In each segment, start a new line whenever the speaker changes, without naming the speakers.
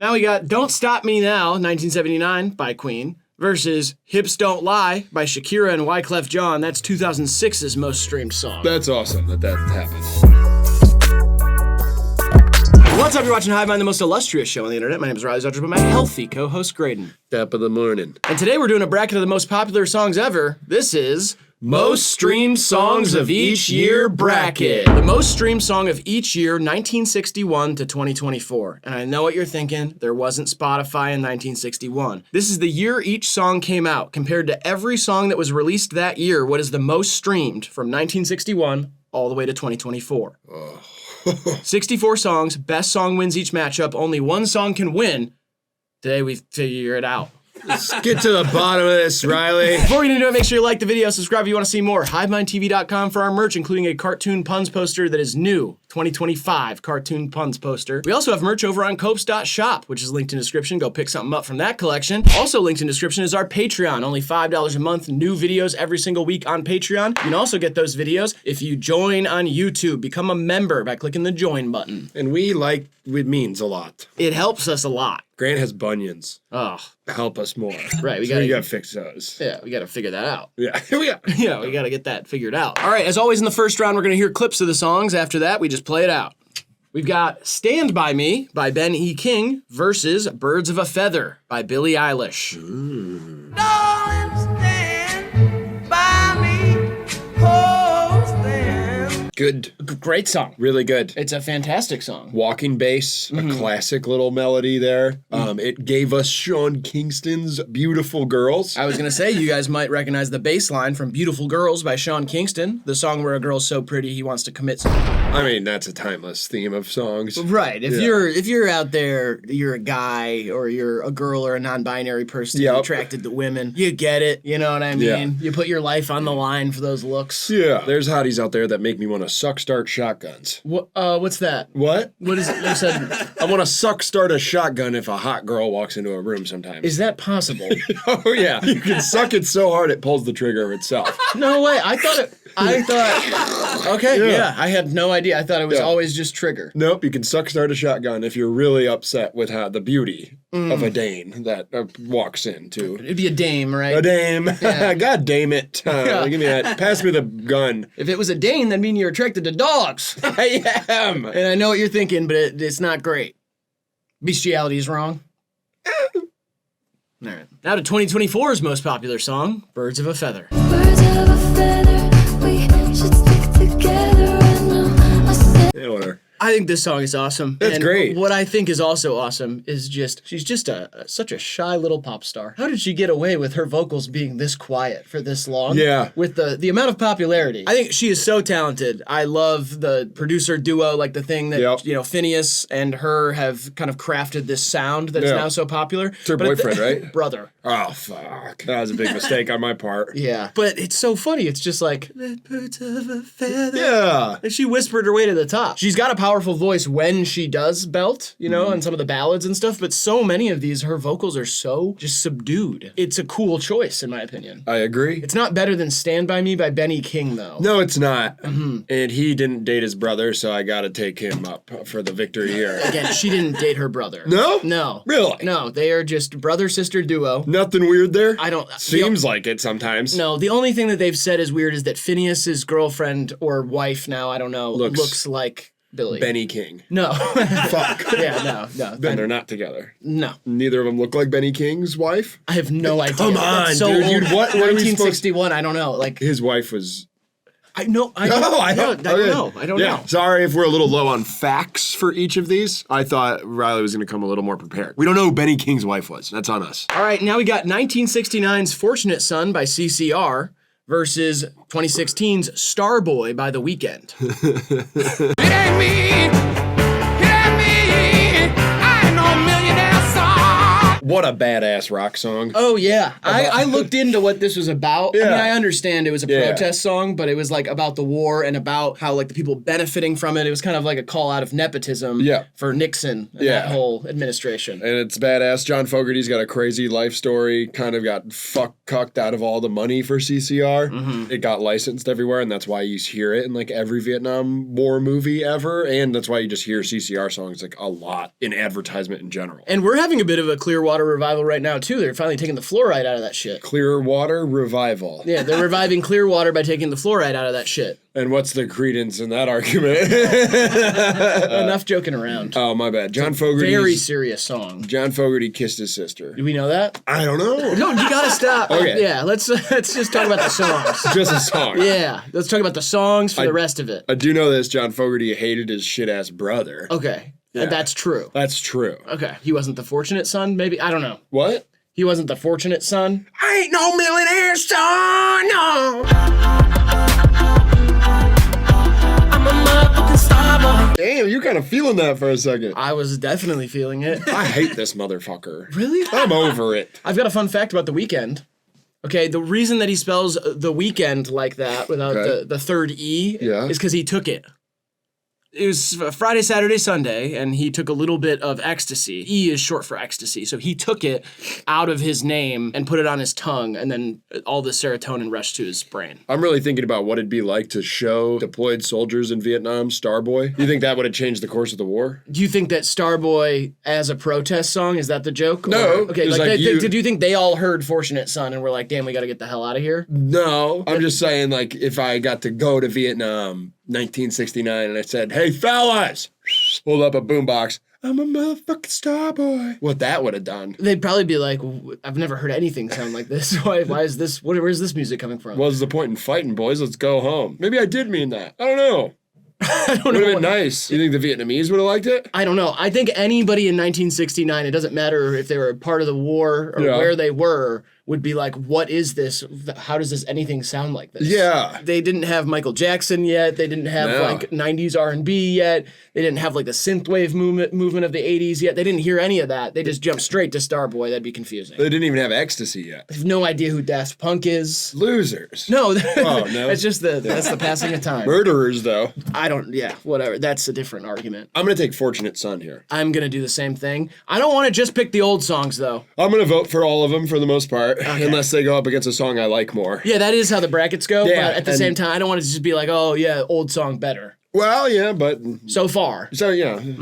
Now we got Don't Stop Me Now, 1979 by Queen, versus Hips Don't Lie by Shakira and Wyclef Jean. That's 2006's most streamed song.
That's awesome that happened.
What's up? You're watching Hive Mind, the most illustrious show on the internet. My name is Riley Zodger, but my healthy co-host Graydon.
Top of the morning.
And today we're doing a bracket of the most popular songs ever. This is Most Streamed Songs of Each Year Bracket. The most streamed song of each year, 1961 to 2024. And I know what you're thinking, there wasn't Spotify in 1961. This is the year each song came out. Compared to every song that was released that year, what is the most streamed from 1961 all the way to 2024? 64 songs, best song wins each matchup, only one song can win. Today we figure it out.
Let's get to the bottom of this, Riley.
Before we get into it, make sure you like the video, subscribe if you want to see more. HiveMindTV.com for our merch, including a cartoon puns poster that is new. 2025 cartoon puns poster. We also have merch over on Copes.shop, which is linked in description. Go pick something up from that collection. Also linked in description is our Patreon. Only $5 a month. New videos every single week on Patreon. You can also get those videos if you join on YouTube. Become a member by clicking the join button.
And it means a lot.
It helps us a lot.
Grant has bunions.
Oh.
Help us more.
Right, we
gotta fix those.
Yeah, we gotta figure that out.
Yeah,
Yeah, we gotta get that figured out. All right, as always in the first round, we're gonna hear clips of the songs. After that, we just play it out. We've got Stand By Me by Ben E. King versus Birds of a Feather by Billie Eilish.
Darling, stand by me. Oh, stand.
Good.
Great song.
Really good.
It's a fantastic song.
Walking bass, a classic little melody there. It gave us Sean Kingston's Beautiful Girls.
I was gonna say, you guys might recognize the bass line from Beautiful Girls by Sean Kingston, the song where a girl's so pretty he wants to commit
I mean, that's a timeless theme of songs.
Right. If you're out there, you're a guy or you're a girl or a non-binary person attracted to women, you get it. You know what I mean?
Yeah.
You put your life on the line for those looks.
Yeah. There's hotties out there that make me want to suck start shotguns.
What's that?
What?
What is it? You said
I want to suck start a shotgun if a hot girl walks into a room sometimes.
Is that possible?
Oh yeah. You can suck it so hard it pulls the trigger itself.
No way. I thought okay, yeah. I had no idea. I thought it was always just trigger.
Nope, you can suck start a shotgun if you're really upset with the beauty of a Dane that walks into.
It'd be a dame, right?
A dame.
Yeah.
God damn it. Give me that. Pass me the gun.
If it was a Dane, that'd mean you're attracted to dogs.
I am.
And I know what you're thinking, but it's not great. Bestiality is wrong. All right. Now to 2024's most popular song, Birds of a Feather.
Birds of a feather, we should stick together. I know I said
Yeah, whatever.
I think this song is awesome.
That's great.
What I think is also awesome is she's just such a shy little pop star. How did she get away with her vocals being this quiet for this long?
Yeah.
With the amount of popularity. I think she is so talented. I love the producer duo, like the thing that, Phineas and her have kind of crafted this sound that's now so popular.
It's her boyfriend, right?
Brother.
Oh, fuck. That was a big mistake on my part.
Yeah. But it's so funny. It's just like, the birds of a feather.
Yeah.
And she whispered her way to the top. She's got a powerful voice when she does belt, and some of the ballads and stuff, but so many of these, her vocals are so just subdued. It's a cool choice, in my opinion.
I agree.
It's not better than Stand By Me by Benny King, though.
No, it's not. And he didn't date his brother, so I gotta take him up for the victory here.
Again, she didn't date her brother.
No?
No.
Really?
No, they are just brother-sister duo.
Nothing weird there?
I don't...
Seems like it sometimes.
No, the only thing that they've said is weird is that Phineas's girlfriend or wife now, I don't know, looks like Billy.
Benny King.
No.
Fuck.
Yeah, no.
Then they're not together.
No.
Neither of them look like Benny King's wife?
I have no idea.
Come on,
That's so
dude.
old.
What are we
1961, I don't know. Like,
his wife was...
I don't know.
Sorry if we're a little low on facts for each of these. I thought Riley was going to come a little more prepared. We don't know who Benny King's wife was. That's on us.
All right, now we got 1969's Fortunate Son by CCR versus 2016's Starboy by The Weeknd.
It ain't me. I ain't no millionaire song.
What a badass rock song.
Oh, yeah. I looked into what this was about. I mean,
Yeah.
I understand it was a protest song, but it was like about the war and about how like the people benefiting from it. It was kind of like a call out of nepotism for Nixon and that whole administration.
And it's badass. John Fogerty's got a crazy life story, kind of got cucked out of all the money for CCR.
Mm-hmm.
It got licensed everywhere, and that's why you hear it in like every Vietnam War movie ever. And that's why you just hear CCR songs like a lot in advertisement in general.
And we're having a bit of a Clearwater revival right now, too. They're finally taking the fluoride out of that shit.
Clearwater Revival.
Yeah, they're reviving Clearwater by taking the fluoride out of that shit.
And what's the credence in that argument?
Enough joking around.
Oh, my bad. John Fogerty.
Very serious song.
John Fogerty kissed his sister.
Do we know that?
I don't know.
No, you gotta stop.
Okay.
Yeah, let's just talk about the songs.
Just a song.
Yeah, let's talk about the songs for the rest of it.
I do know this. John Fogerty hated his shit-ass brother.
Okay,
Yeah.
that's true.
That's true.
Okay, he wasn't the fortunate son, maybe? I don't know.
What?
He wasn't the fortunate son?
I ain't no millionaire son, no.
I'm a motherfucking star boy.
Damn, you kind of feeling that for a second.
I was definitely feeling it.
I hate this motherfucker.
Really?
I'm over it.
I've got a fun fact about The Weeknd. Okay, the reason that he spells The Weeknd like that without the third E is because he took it. It was Friday, Saturday, Sunday, and he took a little bit of ecstasy. E is short for ecstasy. So he took it out of his name and put it on his tongue, and then all the serotonin rushed to his brain.
I'm really thinking about what it'd be like to show deployed soldiers in Vietnam Starboy. Do you think that would have changed the course of the war?
Do you think that Starboy as a protest song, is that the joke?
No.
Okay,
It's
like,
like you-
did you think they all heard Fortunate Son and were like, damn, we gotta get the hell out of here?
No. I'm just saying, like, if I got to go to Vietnam 1969 and I said, hey, fellas, hold up a boombox. I'm a motherfucking starboy. What that would have done.
They'd probably be like, I've never heard anything sound like this. Why is this, where's this music coming from?
What's the point in fighting, boys? Let's go home. Maybe I did mean that. I don't know.
I don't
Would
know.
have been nice. You think the Vietnamese would have liked it?
I don't know. I think anybody in 1969, it doesn't matter if they were a part of the war or where they were, would be like, what is this? How does anything sound like this?
Yeah.
They didn't have Michael Jackson yet. They didn't have like 90s R&B yet. They didn't have like the synthwave movement of the 80s yet. They didn't hear any of that. They just jumped straight to Starboy. That'd be confusing.
They didn't even have ecstasy yet.
I have no idea who Daft Punk is.
Losers.
No,
Oh, no.
it's just that's the passing of time.
Murderers, though.
Whatever. That's a different argument.
I'm going to take Fortunate Son here.
I'm going to do the same thing. I don't want to just pick the old songs, though.
I'm going to vote for all of them for the most part, unless they go up against a song I like more.
Yeah, that is how the brackets go,
Yeah,
but at the same time, I don't want to just be like, oh, yeah, old song better.
Well, yeah, but...
So far.
So, yeah.
Here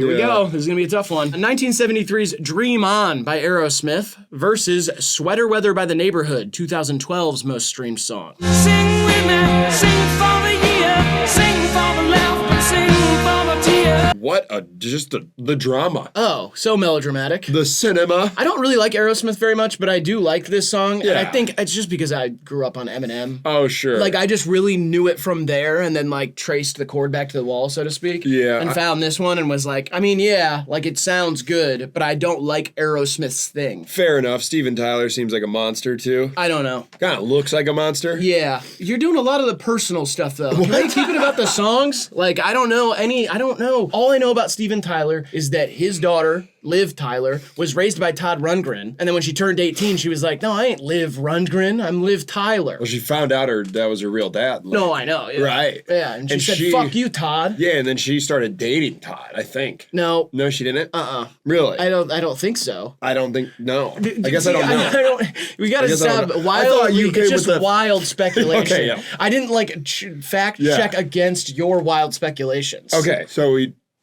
we go. This is going to be a tough one. 1973's Dream On by Aerosmith versus Sweater Weather by The Neighborhood, 2012's most streamed song.
Sing with me, sing for the year, sing for the laughter, sing for the tear.
What the drama.
Oh, so melodramatic.
The cinema.
I don't really like Aerosmith very much, but I do like this song, and I
Yeah.
think it's just because I grew up on Eminem.
Oh, sure.
Like, I just really knew it from there and then, like, traced the chord back to the wall, so to speak.
Yeah,
And found this one and was like, I mean, yeah, like, it sounds good, but I don't like Aerosmith's thing.
Fair enough. Steven Tyler seems like a monster, too.
I don't know.
Kind of looks like a monster.
Yeah. You're doing a lot of the personal stuff, though. Can we keep it about the songs? Like, I don't know. All I know about Steven Tyler is that his daughter, Liv Tyler, was raised by Todd Rundgren. And then when she turned 18, she was like, no, I ain't Liv Rundgren. I'm Liv Tyler.
Well, she found out that was her real dad. Like,
No, I know. Yeah.
Right.
Yeah, and she
And
said,
she-
fuck you, Todd.
Yeah, and then she started dating Todd, I think.
No.
No, she didn't?
Uh-uh.
Really?
I don't think so.
I don't think, no. I guess I don't know.
We gotta
guess I don't
stop
know. I
wild.
thought you
It's
came
just
with the-
wild speculation.
Okay, yeah.
I didn't fact check against your wild speculations.
Okay, so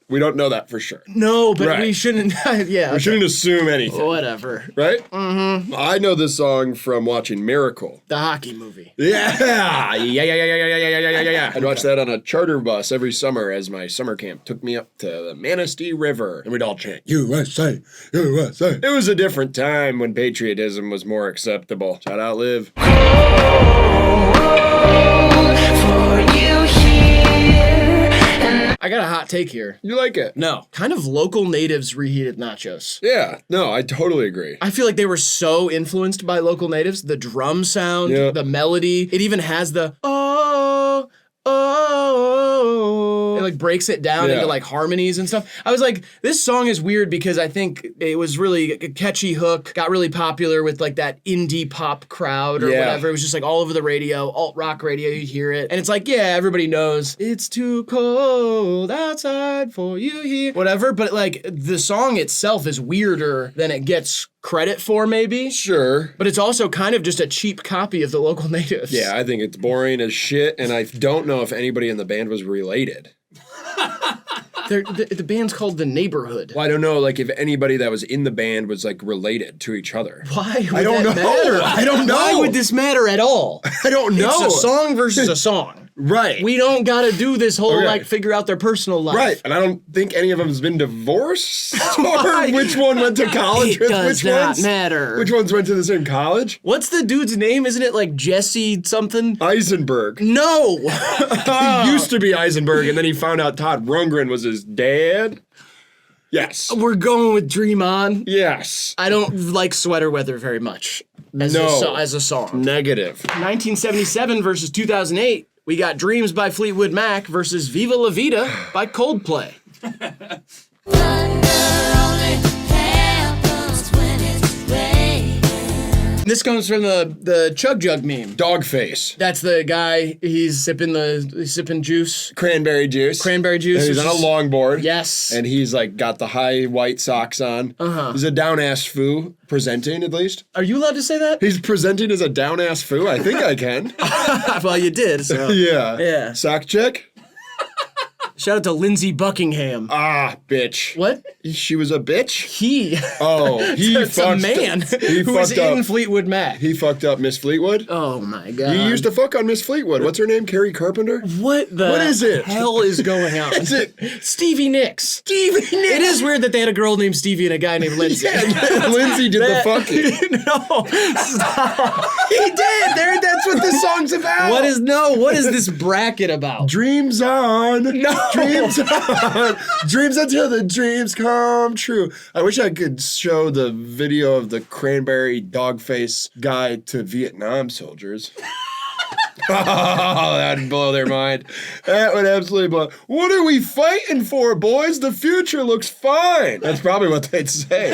we don't know that for sure.
No, but
Right.
we shouldn't. Yeah.
We shouldn't assume anything,
Whatever.
right? Mm-hmm. I know this song from watching Miracle.
The hockey movie.
Yeah. I'd watch that on a charter bus every summer as my summer camp took me up to the Manistee River, and we'd all chant, USA, USA. It was a different time when patriotism was more acceptable. Shout out, Liv.
I got a hot take here.
You like it?
No. Kind of local natives reheated nachos.
Yeah. No, I totally agree.
I feel like they were so influenced by local natives. The drum sound,
Yeah.
the melody. It even has the like breaks it down into like harmonies and stuff. I was like, this song is weird because I think it was really a catchy hook, got really popular with like that indie pop crowd or whatever. It was just like all over the radio, alt rock radio, you hear it. And it's like, yeah, everybody knows it's too cold outside for you here, whatever. But like the song itself is weirder than it gets credit for, maybe.
Sure.
But it's also kind of just a cheap copy of the local natives.
Yeah, I think it's boring as shit, and I don't know if anybody in the band was related.
The band's called The Neighborhood.
Well, I don't know, like, if anybody that was in the band was, like, related to each other.
Why would
I don't
that
know.
matter?
I don't know.
Why would this matter at all?
I don't know.
It's a song versus a song.
Right.
We don't gotta do this whole, like, figure out their personal life.
Right. And I don't think any of them has been divorced or which one went to college with which ones.
Matter.
Which ones went to the same college?
What's the dude's name? Isn't it like Jesse something?
Eisenberg.
No.
He used to be Eisenberg, and then he found out Todd Rundgren was his dad. Yes.
We're going with Dream On.
Yes.
I don't like Sweater Weather very much as a song.
Negative.
1977 versus 2008. We got Dreams by Fleetwood Mac versus Viva La Vida by Coldplay. This comes from the Chug Jug meme.
Dogface.
That's the guy, he's sipping juice.
Cranberry juice.
Cranberry juice.
And he's on a longboard.
Yes.
And he's like got the high white socks on. He's a down-ass foo, presenting at least.
Are you allowed to say that?
He's presenting as a down-ass foo? I think I can.
Well, you did, so.
Yeah.
Yeah.
Sock check?
Shout out to Lindsey Buckingham.
Ah, bitch.
What?
She was a bitch?
He.
Oh, he
It's a man who was in Fleetwood Mac.
He fucked up Miss Fleetwood?
Oh my god.
He used to fuck on Miss Fleetwood. What's her name? Carrie Carpenter?
What
is it?
hell is going on?
Is it
Stevie Nicks?
Stevie Nicks?
It is weird that they had a girl named Stevie and a guy named Lindsay.
Yeah, Lindsay did the fucking.
No, stop.
He did. That's what this song's about.
What is this bracket about?
Dreams on.
No.
Dreams on. Dreams until the dreams come true. I wish I could show the video of the cranberry dogface guy to Vietnam soldiers. Oh, that'd blow their mind. That would absolutely blow. What are we fighting for, boys? The future looks fine. That's probably what they'd say.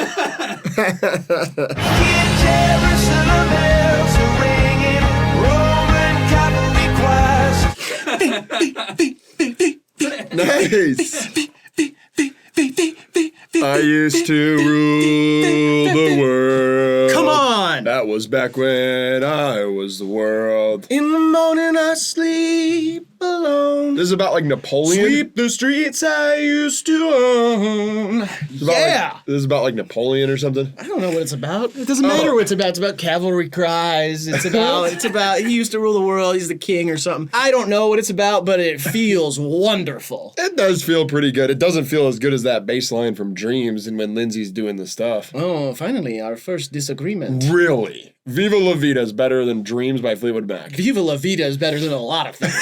Nice. I used to rule the world.
Come on.
That was back when I was the world.
In the morning I sleep alone.
This is about like Napoleon.
Sweep the streets I used to own. Yeah.
This is about like Napoleon or something.
I don't know what it's about. It doesn't matter what it's about. It's about cavalry cries. It's about he used to rule the world. He's the king or something. I don't know what it's about, but it feels wonderful.
It does feel pretty good. It doesn't feel as good as that bass line from Dreams and when Lindsay's doing the stuff.
Oh, finally, our first disagreement.
Really? Viva La Vida is better than Dreams by Fleetwood Mac.
Viva La Vida is better than a lot of things.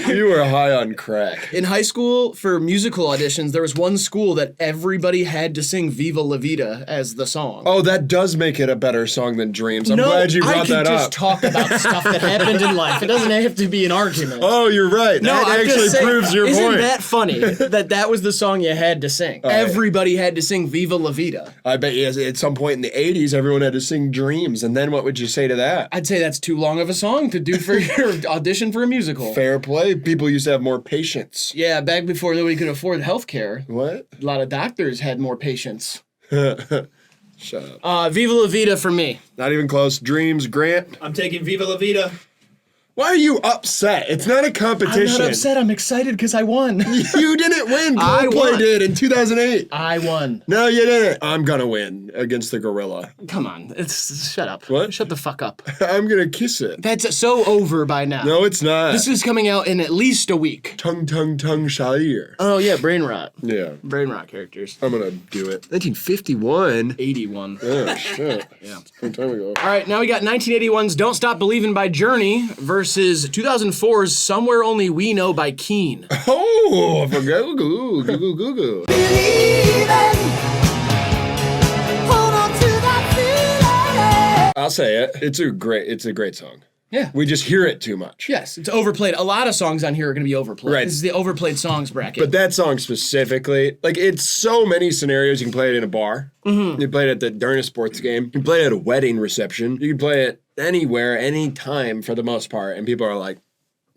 You were high on crack.
In high school, for musical auditions, there was one school that everybody had to sing Viva La Vida as the song.
Oh, that does make it a better song than Dreams. I'm glad you brought that
I could
up.
just talk about stuff that happened in life. It doesn't have to be an argument.
Oh, you're right.
No,
That
I'm
actually
just saying,
proves your
isn't
point.
that funny that was the song you had to sing? Everybody had to sing Viva La Vida.
I bet you at some point in the 80s, everyone had to sing Dreams. And then what would you say to that?
I'd say that's too long of a song to do for your audition for a musical.
Fair play. People used to have more patience.
Yeah, back before nobody could afford health care.
What?
A lot of doctors had more patience.
Shut up.
Viva La Vida for me.
Not even close. Dreams, Grant.
I'm taking Viva La Vida.
Why are you upset? It's not a competition.
I'm not upset. I'm excited because I won.
You didn't win.
I
Coldplay
won.
did in 2008.
I won.
No, you didn't. I'm gonna win against the gorilla.
Come on. Shut up.
What?
Shut the fuck up.
I'm gonna kiss it.
That's so over by now.
No, it's not.
This is coming out in at least a week.
Tongue, Shalir.
Oh, yeah, brain rot.
Yeah.
Brain rot characters.
I'm gonna do it. 1951.
81.
Oh, shit.
Yeah.
Some time ago.
All right, now we got 1981's Don't Stop Believin' by Journey versus 2004's Somewhere Only We Know by Keane.
Oh, for Goo Goo, Goo Goo Goo Goo. I'll say it. It's a great song.
Yeah.
We just hear it too much.
Yes, it's overplayed. A lot of songs on here are going to be overplayed.
Right.
This is the overplayed songs bracket.
But that song specifically, like it's so many scenarios. You can play it in a bar. Mm-hmm. You play it during a sports game. You can play it at a wedding reception. You can play it anywhere, anytime for the most part. And people are like,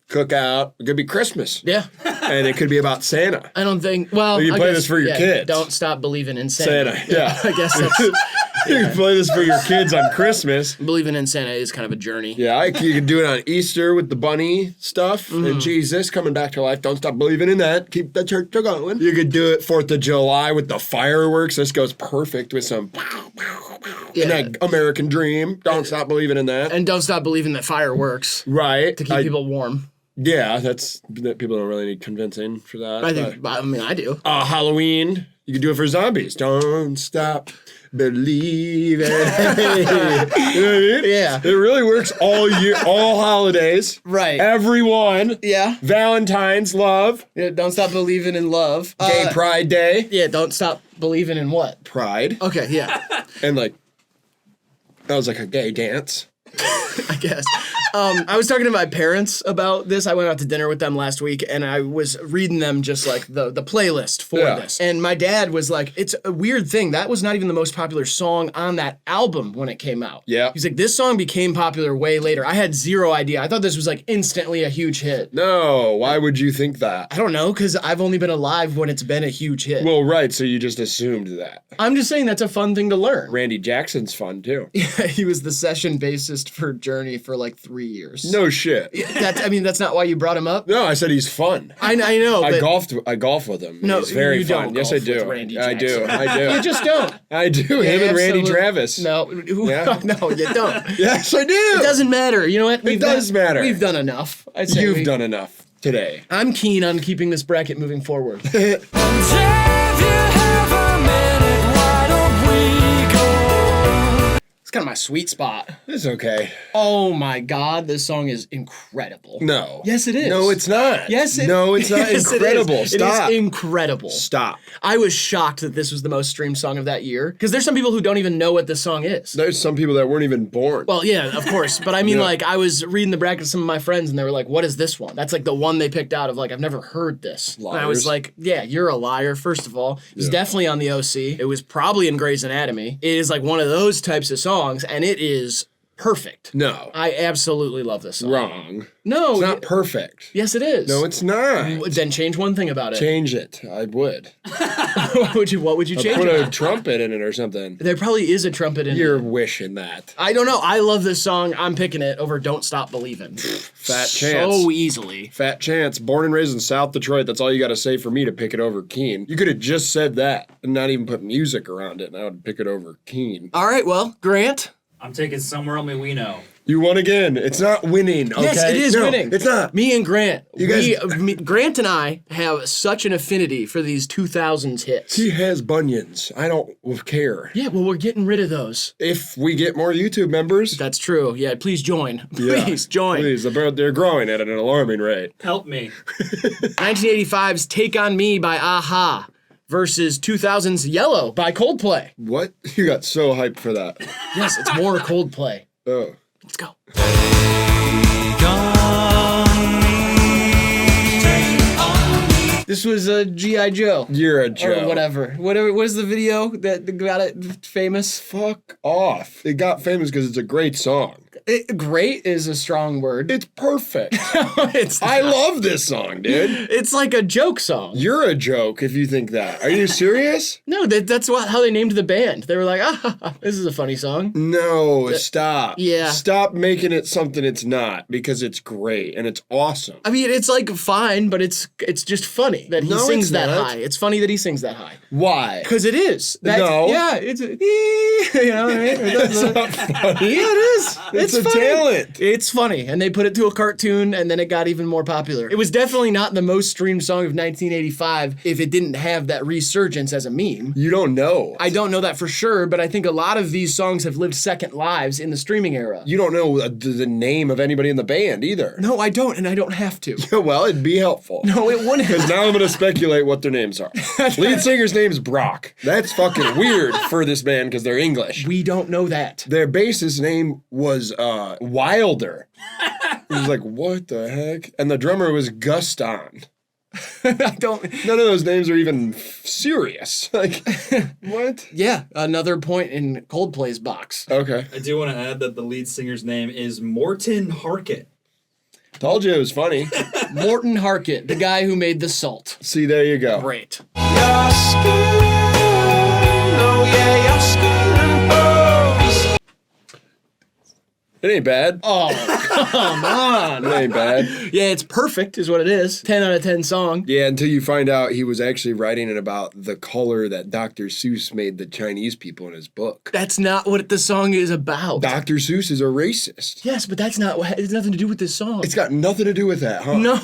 cookout. It could be Christmas.
Yeah.
And it could be about Santa.
I don't think, well,
you
I
play
guess,
this for your kids.
Don't stop believing in Santa.
Yeah.
I guess that's,
You can play this for your kids on Christmas.
believing in Santa is kind of a journey.
Yeah, you can do it on Easter with the bunny stuff
Mm-hmm.
and Jesus coming back to life. Don't stop believing in that. Keep the church going. You could do it 4th of July with the fireworks. This goes perfect with some
Yeah.
and that American dream. Don't stop believing in that.
And don't stop believing that fire works
Right.
to keep people warm.
Yeah, that people don't really need convincing for that.
I do.
Halloween. You can do it for zombies. Don't stop believing. You know what I mean?
Yeah.
It really works all year, all holidays.
Right.
Everyone.
Yeah.
Valentine's, love.
Yeah, don't stop believing in love.
Gay Pride Day.
Yeah, don't stop believing in what?
Pride.
Okay, yeah,
And like, that was like a gay dance.
I guess. I was talking to my parents about this. I went out to dinner with them last week, and I was reading them just like the playlist for this. And my dad was like, it's a weird thing. That was not even the most popular song on that album when it came out.
Yeah.
He's like, this song became popular way later. I had zero idea. I thought this was like instantly a huge hit.
No, why would you think that?
I don't know, because I've only been alive when it's been a huge hit.
Well, right, so you just assumed that.
I'm just saying that's a fun thing to learn.
Randy Jackson's fun, too.
He was the session bassist for Journey for like 3 years.
No shit.
That's not why you brought him up?
No, I said he's fun.
I know,
I
but
golf with him.
No,
He's very
you
fun.
don't
Yes, I
golf
do.
with Randy
I do.
Jackson.
I do.
you just don't.
I do. Him and Randy
Absolutely.
Travis.
No,
Yeah.
no, you don't.
Yes, I do.
It doesn't matter. You know what?
It does matter.
We've done enough. I'd say
You've done enough today.
I'm keen on keeping this bracket moving forward.
If you have a minute, why don't we go?
It's kind of my sweet spot.
It's okay.
Oh my God, this song is incredible.
No.
Yes, it is.
No, it's not.
Yes,
No, it's not
yes,
incredible.
It is.
Stop.
It is incredible.
Stop.
I was shocked that this was the most streamed song of that year. Because there's some people who don't even know what this song is.
There's some people that weren't even born.
Well, yeah, of course. But I mean,
Yeah.
like, I was reading the bracket of some of my friends, and they were like, what is this one? That's like the one they picked out of, like, I've never heard this. And I was
Liars.
like, yeah, you're a liar, first of all. It was definitely on the OC. It was probably in Grey's Anatomy. It is like one of those types of songs, and it is perfect.
No.
I absolutely love this song.
Wrong.
No.
It's not perfect.
Yes, it is.
No, it's not.
Then change one thing about it.
Change it. I would.
What would you change
Put
it?
a trumpet in it or something.
There probably is a trumpet in
You're
it.
wishing that.
I don't know. I love this song. I'm picking it over Don't Stop Believin'.
Fat chance.
So easily.
Fat chance. Born and raised in South Detroit. That's all you got to say for me to pick it over Keane. You could have just said that and not even put music around it, and I would pick it over Keane.
All right, well, Grant.
I'm taking Somewhere Only We Know.
You won again. It's not winning, okay?
Yes, it is
No,
winning.
It's not.
Me and Grant.
You guys-
Grant and I have such an affinity for these 2000s hits.
He has bunions. I don't care.
Yeah, well, we're getting rid of those.
If we get more YouTube members,
That's true. Yeah, please join.
yeah,
Please join.
Please, they're growing at an alarming rate.
Help me.
1985's Take On Me by Aha versus 2000's Yellow by Coldplay.
What? You got so hyped for that.
Yes, it's more Coldplay.
Oh.
Let's go. This was a G.I. Joe.
You're a Joe.
Or whatever. What is the video that got it famous?
Fuck off. It got famous because it's a great song.
Great is a strong word.
It's perfect.
It's
I love this song, dude.
It's like a joke song.
You're a joke if you think that. Are you serious?
No, that's how they named the band. They were like, this is a funny song.
No, stop.
yeah.
Stop making it something it's not because it's great and it's awesome.
I mean, it's like fine, but it's just funny that he
No,
sings
it's
that
not.
high. It's funny that he sings that high.
Why?
Because it is.
No.
Yeah, it's you know what I mean?
That's not funny.
Yeah, it is.
It's a
funny.
talent.
It's funny. And they put it to a cartoon, and then it got even more popular. It was definitely not the most streamed song of 1985 if it didn't have that resurgence as a meme.
You don't know.
I don't know that for sure, but I think a lot of these songs have lived second lives in the streaming era.
You don't know the name of anybody in the band either.
No, I don't, and I don't have to.
Well, it'd be helpful.
No, it wouldn't.
Because now I'm going to speculate what their names are. Lead singer's name's Brock. That's fucking weird for this band because they're English.
We don't know that.
Their bassist's name was Wilder. He was like, what the heck? And the drummer was Gaston.
I don't.
None of those names are even serious. Like, what?
Yeah, another point in Coldplay's box.
Okay.
I do want to add that the lead singer's name is Morton Harkett.
Told you it was funny.
Morton Harkett, the guy who made the salt.
See, there you go.
Great.
Your skin, oh yeah, your skin and bones.
It ain't bad.
Oh, come on.
It ain't bad.
Yeah, it's perfect, is what it is. 10 out of 10 song.
Yeah, until you find out he was actually writing it about the color that Dr. Seuss made the Chinese people in his book.
That's not what the song is about.
Dr. Seuss is a racist.
Yes, but that's not what. It has nothing to do with this song.
It's got nothing to do with that, huh?
No.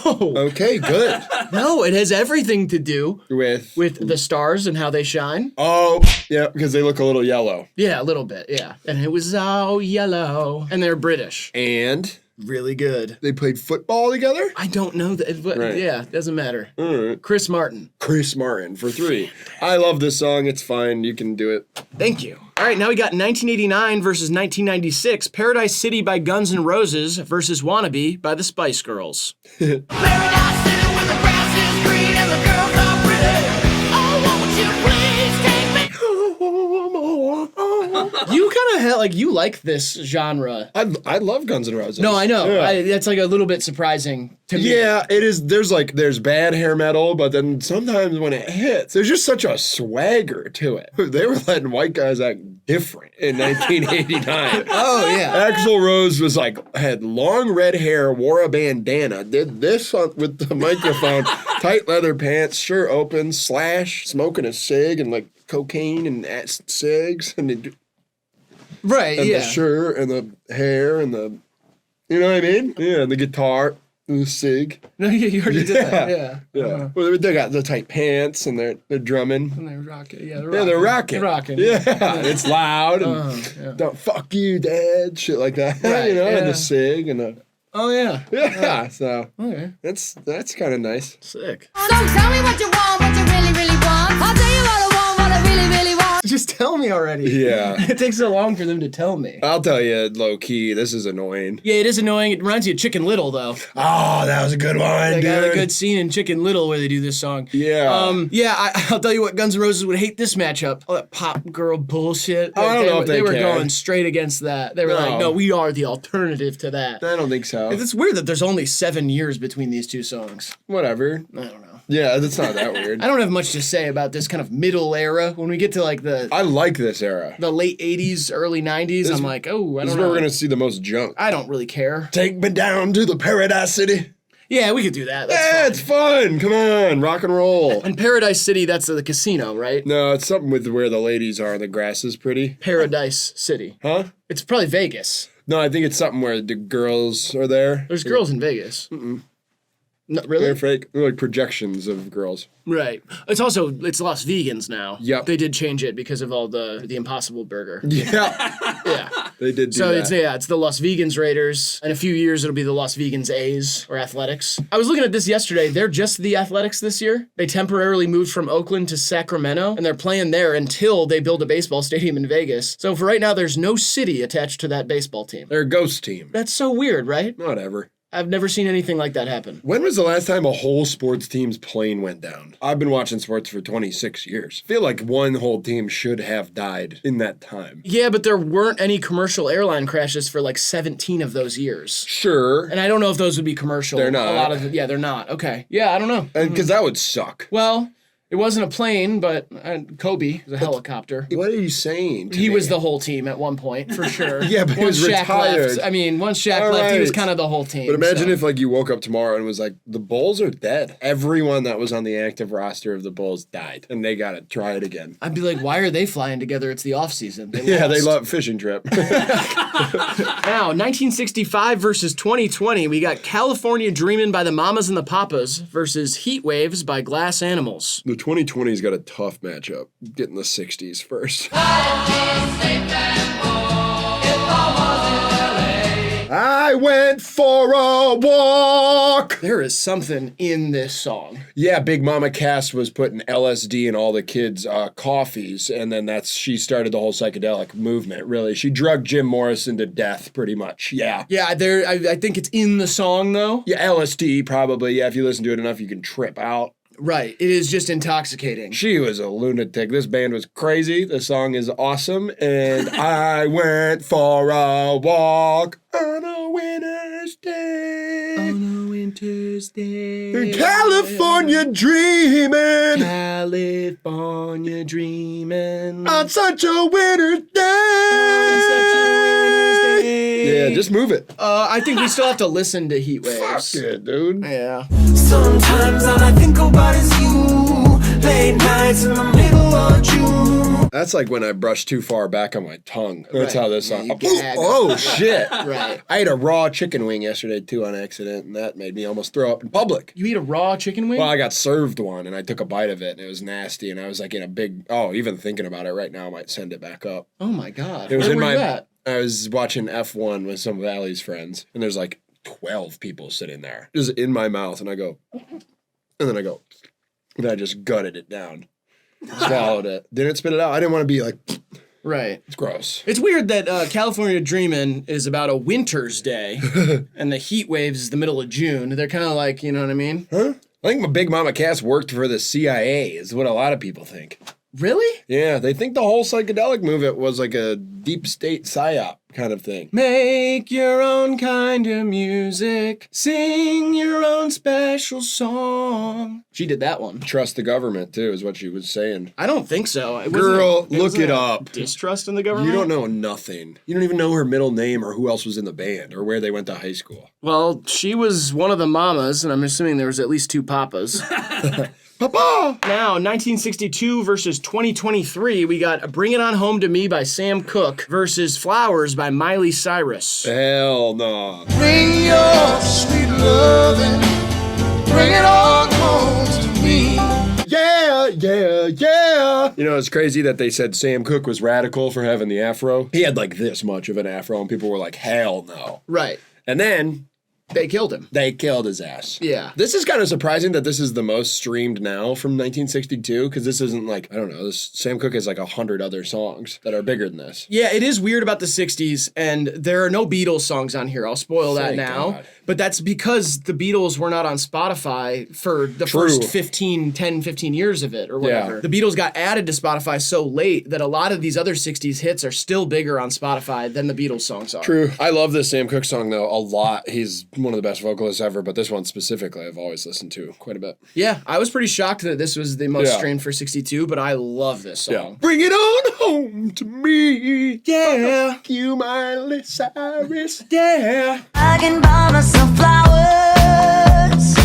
Okay, good.
No, it has everything to do
With
the stars and how they shine.
Oh, yeah, because they look a little yellow.
Yeah, a little bit, yeah. And it was all yellow. And they're British.
And
Really good.
they played football together?
I don't know that, but
Right.
yeah, doesn't matter.
All right.
Chris Martin.
Chris Martin for 3. I love this song. It's fine. You can do it.
Thank you. All right, now we got 1989 versus 1996. Paradise City by Guns N' Roses versus Wannabe by the Spice Girls.
Paradise City where the grass is green and the girls are pretty. Oh, won't you please take me?
You kind of you like this genre.
I love Guns N' Roses.
No, I know.
Yeah.
That's like a little bit surprising to me.
Yeah, it is. There's bad hair metal, but then sometimes when it hits, there's just such a swagger to it. They were letting white guys act different in 1989.
Oh, yeah.
Axl Rose was had long red hair, wore a bandana, did this with the microphone, tight leather pants, shirt open, slash, smoking a cig and cocaine and cigs and
Right, yeah.
the shirt and the hair and the, you know what I mean? Yeah, and the guitar and the cig.
No, you already did that. Yeah.
Yeah. Well, they got the tight pants and they're drumming.
And they're rocking. Yeah,
They're rocking.
They're rocking.
Yeah, it's loud and
yeah.
don't fuck you, dad, shit like that.
Right,
and
yeah.
the cig and the
Oh, yeah.
so
Okay.
that's kind of nice.
Sick.
So tell me what you want, what you really, really want. I'll tell you what I want, what I really, really want.
Just tell me already.
Yeah.
It takes so long for them to tell me.
I'll tell you, low key, this is annoying.
Yeah, it is annoying. It reminds you of Chicken Little, though.
Oh, that was a good one,
They
dude.
got a good scene in Chicken Little where they do this song.
Yeah.
I'll tell you what, Guns N' Roses would hate this matchup. All that pop girl bullshit.
I don't know if they
were
care.
going straight against that. They were like, no, we are the alternative to that.
I don't think so.
It's weird that there's only 7 years between these two songs.
Whatever.
I don't know.
Yeah, that's not that weird.
I don't have much to say about this kind of middle era. When we get to
I like this era.
the late 80s, early 90s, I'm like, oh, I
This is
don't
where
know.
we're gonna see the most junk.
I don't really care.
Take me down to the Paradise City.
Yeah, we could do that. That's
Yeah,
fine.
it's fun. Come on, rock and roll.
And Paradise City, that's the casino, right?
No, it's something with where the ladies are. The grass is pretty.
Paradise City.
Huh?
It's probably Vegas.
No, I think it's something where the girls are there.
There's girls in Vegas. No, really?
They're fake. They're like projections of girls.
Right. It's Las Vegans now.
Yep.
They did change it because of all the Impossible Burger.
Yeah,
Yeah.
they did do
So
that.
it's the Las Vegans Raiders. In a few years it'll be the Las Vegans A's or Athletics. I was looking at this yesterday. They're just the Athletics this year. They temporarily moved from Oakland to Sacramento and they're playing there until they build a baseball stadium in Vegas. So for right now there's no city attached to that baseball team.
They're a ghost team.
That's so weird, right?
Whatever.
I've never seen anything like that happen.
When was the last time a whole sports team's plane went down? I've been watching sports for 26 years. I feel like one whole team should have died in that time.
Yeah, but there weren't any commercial airline crashes for like 17 of those years.
Sure.
And I don't know if those would be commercial.
They're not.
A lot of they're not. Okay. Yeah, I don't know.
Because that would suck.
Well, it wasn't a plane, but Kobe was a helicopter.
What are you saying?
He was the whole team at one point, for sure.
Yeah, but he
Once
was
Shaq
retired.
left, once Shaq
All
left, he was
right.
kind of the whole team.
But imagine
so.
if you woke up tomorrow and was like, the Bulls are dead. Everyone that was on the active roster of the Bulls died. And they got to try it again.
I'd be like, why are they flying together? It's the off season.
Yeah, they love fishing trip.
Now, 1965 versus 2020, we got California Dreamin' by the Mamas and the Papas versus Heat Waves by Glass Animals.
The 2020's got a tough matchup. Getting the 60s first. I went for a walk.
There is something in this song.
Yeah, Big Mama Cass was putting LSD in all the kids' coffees, and then she started the whole psychedelic movement, really. She drugged Jim Morrison to death, pretty much. Yeah.
Yeah, I think it's in the song, though.
Yeah, LSD, probably. Yeah, if you listen to it enough, you can trip out.
Right. It is just intoxicating.
She was a lunatic. This band was crazy. The song is awesome. And I went for a walk on a winter's day.
On a winter's day.
In California dreaming.
California dreaming.
On such a winter's day. Yeah, just move it.
I think we still have to listen to Heat Waves.
Fuck it, dude.
Yeah.
Sometimes all I think about is you. Late nights in the middle of June.
That's like when I brush too far back on my tongue. That's
Right.
how this song.
Yeah, you gag.
Oh, shit.
Right.
I ate a raw chicken wing yesterday, too, on accident, and that made me almost throw up in public.
You eat a raw chicken wing?
Well, I got served one, and I took a bite of it, and it was nasty, and I was like in a big, even thinking about it right now, I might send it back up.
Oh my God.
It was
Where
in
were
my,
you at?
I was watching F1 with some of Allie's friends, and there's like 12 people sitting there, just in my mouth, and I go, and I just gutted it down, swallowed it, didn't spit it out. I didn't want to be like,
Right.
it's gross.
It's weird that California Dreamin' is about a winter's day and the heat waves is the middle of June. They're kind of like, you know what I mean?
Huh? I think my Big Mama Cass worked for the CIA, is what a lot of people think.
Really?
Yeah, they think the whole psychedelic movement was like a deep state psyop kind of thing.
Make your own kind of music. Sing your own special song. She did that one.
Trust the government, too, is what she was saying.
I don't think so.
Girl, look it up.
Distrust in the government?
You don't know nothing. You don't even know her middle name or who else was in the band or where they went to high school.
Well, she was one of the mamas, and I'm assuming there was at least two papas.
Papa!
Now, 1962 versus 2023, we got Bring It On Home to Me by Sam Cooke versus Flowers by Miley Cyrus.
Hell no.
Bring your sweet loving, bring it on home to me.
Yeah, yeah, yeah. You know, it's crazy that they said Sam Cooke was radical for having the afro. He had like this much of an afro, and people were like, hell no.
Right.
And then
They killed him.
they killed his ass.
Yeah.
This is kind of surprising that this is the most streamed now from 1962, because this isn't like, I don't know, this Sam Cooke has like 100 other songs that are bigger than this.
Yeah, it is weird about the 60s, and there are no Beatles songs on here. I'll spoil that
Thank
now.
God.
But that's because the Beatles were not on Spotify for the
True.
first 15 years of it, or whatever.
Yeah.
The Beatles got added to Spotify so late that a lot of these other 60s hits are still bigger on Spotify than the Beatles songs are.
True. I love this Sam Cooke song, though, a lot. He's one of the best vocalists ever, but this one specifically I've always listened to quite a bit.
Yeah, I was pretty shocked that this was the most
Yeah.
streamed for 62, but I love this song.
Bring it on home to me.
Yeah.
Fuck you, Miley Cyrus.
Yeah.
I can buy myself flowers,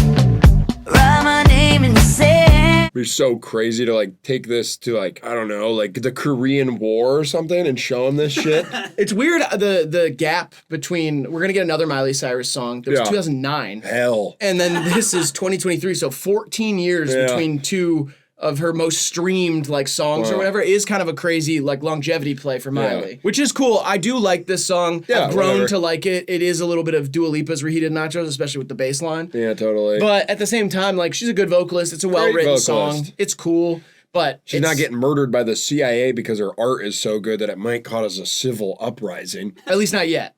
write my name in the sand.
It'd be so crazy to like take this to like, I don't know, like the Korean War or something and show them this shit.
It's weird the gap between, we're going to get another Miley Cyrus song. That was
Yeah.
2009.
Hell.
And then this is 2023, so 14 years
Yeah.
between two of her most streamed like songs or
Wow.
whatever. It is kind of a crazy like longevity play for Miley, which is cool. I do like this song.
Yeah,
I've grown
whatever.
to like it. It is a little bit of Dua Lipa's Reheated Nachos, especially with the bass line.
Yeah, totally.
But at the same time, like she's a good vocalist. It's a well-written song.
vocalist.
It's cool, but
She's not getting murdered by the CIA because her art is so good that it might cause a civil uprising.
at least not yet.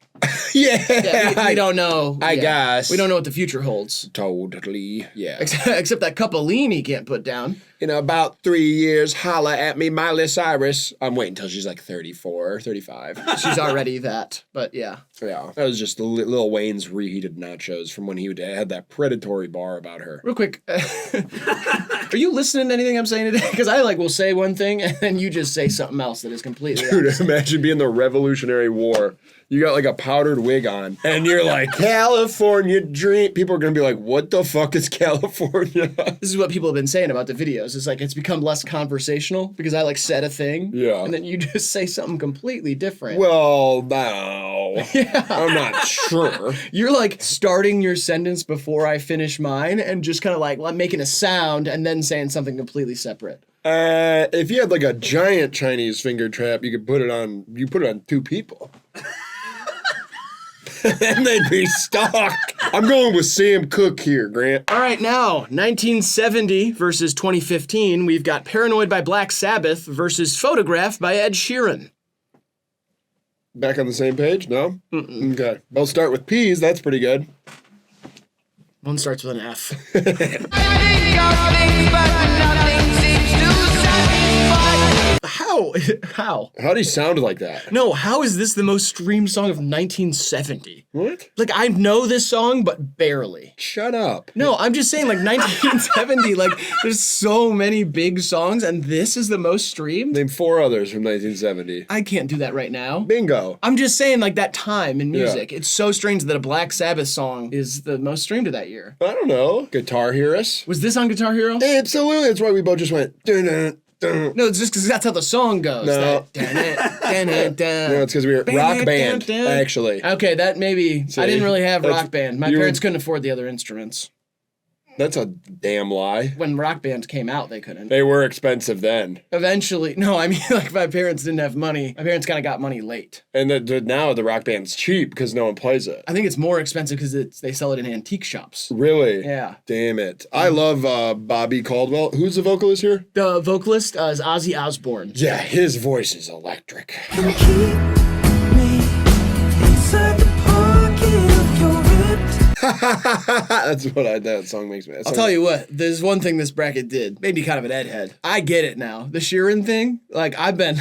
Yeah.
Yeah, we don't know.
I
yet.
guess.
We don't know what the future holds.
Totally. Yeah.
Except that cup of lean he can't put down.
In about 3 years, holla at me, Miley Cyrus. I'm waiting until she's like 34, 35.
She's already that, but yeah.
Yeah. That was just Lil Wayne's Reheated Nachos from when he had that predatory bar about her.
Real quick, are you listening to anything I'm saying today? Because I like will say one thing and then you just say something else that is completely
Dude,
opposite.
imagine being the Revolutionary War. You got like a powdered wig on, and you're like, California dream. People are going to be like, what the fuck is California?
This is what people have been saying about the videos. It's like it's become less conversational because I like said a thing,
Yeah.
and then you just say something completely different.
Well, no. I'm not sure.
You're like starting your sentence before I finish mine and just kind of like making a sound and then saying something completely separate.
If you had like a giant Chinese finger trap, you could put it on. You put it on two people. And they'd be stuck. I'm going with Sam Cooke here, Grant.
All right, now, 1970 versus 2015, we've got Paranoid by Black Sabbath versus Photograph by Ed Sheeran.
Back on the same page? No? Okay. Both start with P's. That's pretty good.
One starts with an F. How? How?
How do you sound like that?
No, how is this the most streamed song of 1970?
What?
Like, I know this song, but barely.
Shut up.
No, I'm just saying, like, 1970, like, there's so many big songs, and this is the most streamed?
Name 4 others from 1970.
I can't do that right now.
Bingo.
I'm just saying, like, that time in music. It's so strange that a Black Sabbath song is the most streamed of that year.
I don't know. Guitar Heroes?
Was this on Guitar Hero?
Absolutely. That's why we both just went. Dun-dun, dun.
No, it's just because that's how the song goes.
No.
No,
No, it's because we were rock band, actually.
Okay, that maybe. I didn't really have
that's-
rock band. My
you were-
parents couldn't afford the other instruments.
That's a damn lie.
When rock bands came out, they couldn't.
They were expensive then.
Eventually, no, I mean, like, my parents didn't have money. My parents kind of got money late.
And now the rock band's cheap because no one plays it.
I think it's more expensive because they sell it in antique shops.
Really?
Yeah.
Damn it. I love Bobby Caldwell. Who's the vocalist here?
The vocalist is Ozzy Osbourne.
Yeah, his voice is electric. That's what that song makes me.
I'll tell you what, there's one thing this bracket did. Made me kind of an Ed head. I get it now. The Sheeran thing, like I've been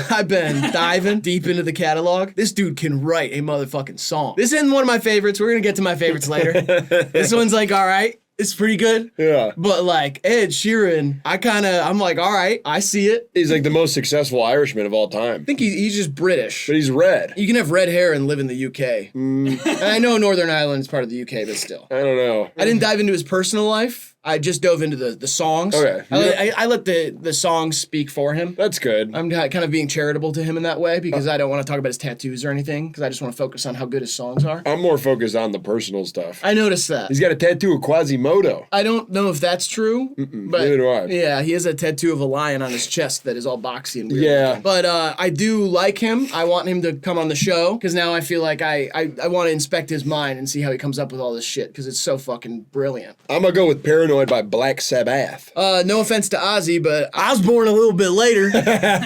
diving deep into the catalog. This dude can write a motherfucking song. This isn't one of my favorites. We're gonna get to my favorites later. This one's like, all right. It's pretty good.
Yeah.
But like Ed Sheeran, I'm like, all right, I see it.
He's like the most successful Irishman of all time.
I think he's just British.
But he's red.
You can have red hair and live in the UK. And I know Northern Ireland is part of the UK, but still.
I don't know.
I didn't dive into his personal life. I just dove into the songs.
Okay.
I let the songs speak for him.
That's good.
I'm kind of being charitable to him in that way because I don't want to talk about his tattoos or anything because I just want to focus on how good his songs are.
I'm more focused on the personal stuff.
I noticed that.
He's got a tattoo of Quasimodo.
I don't know if that's true, but
neither do I.
Yeah, he has a tattoo of a lion on his chest that is all boxy and weird.
Yeah.
looking. But I do like him. I want him to come on the show because now I feel like I want to inspect his mind and see how he comes up with all this shit because it's so fucking brilliant.
I'm gonna go with Paranoid by Black Sabbath.
No offense to Ozzy, but I was born a little bit later,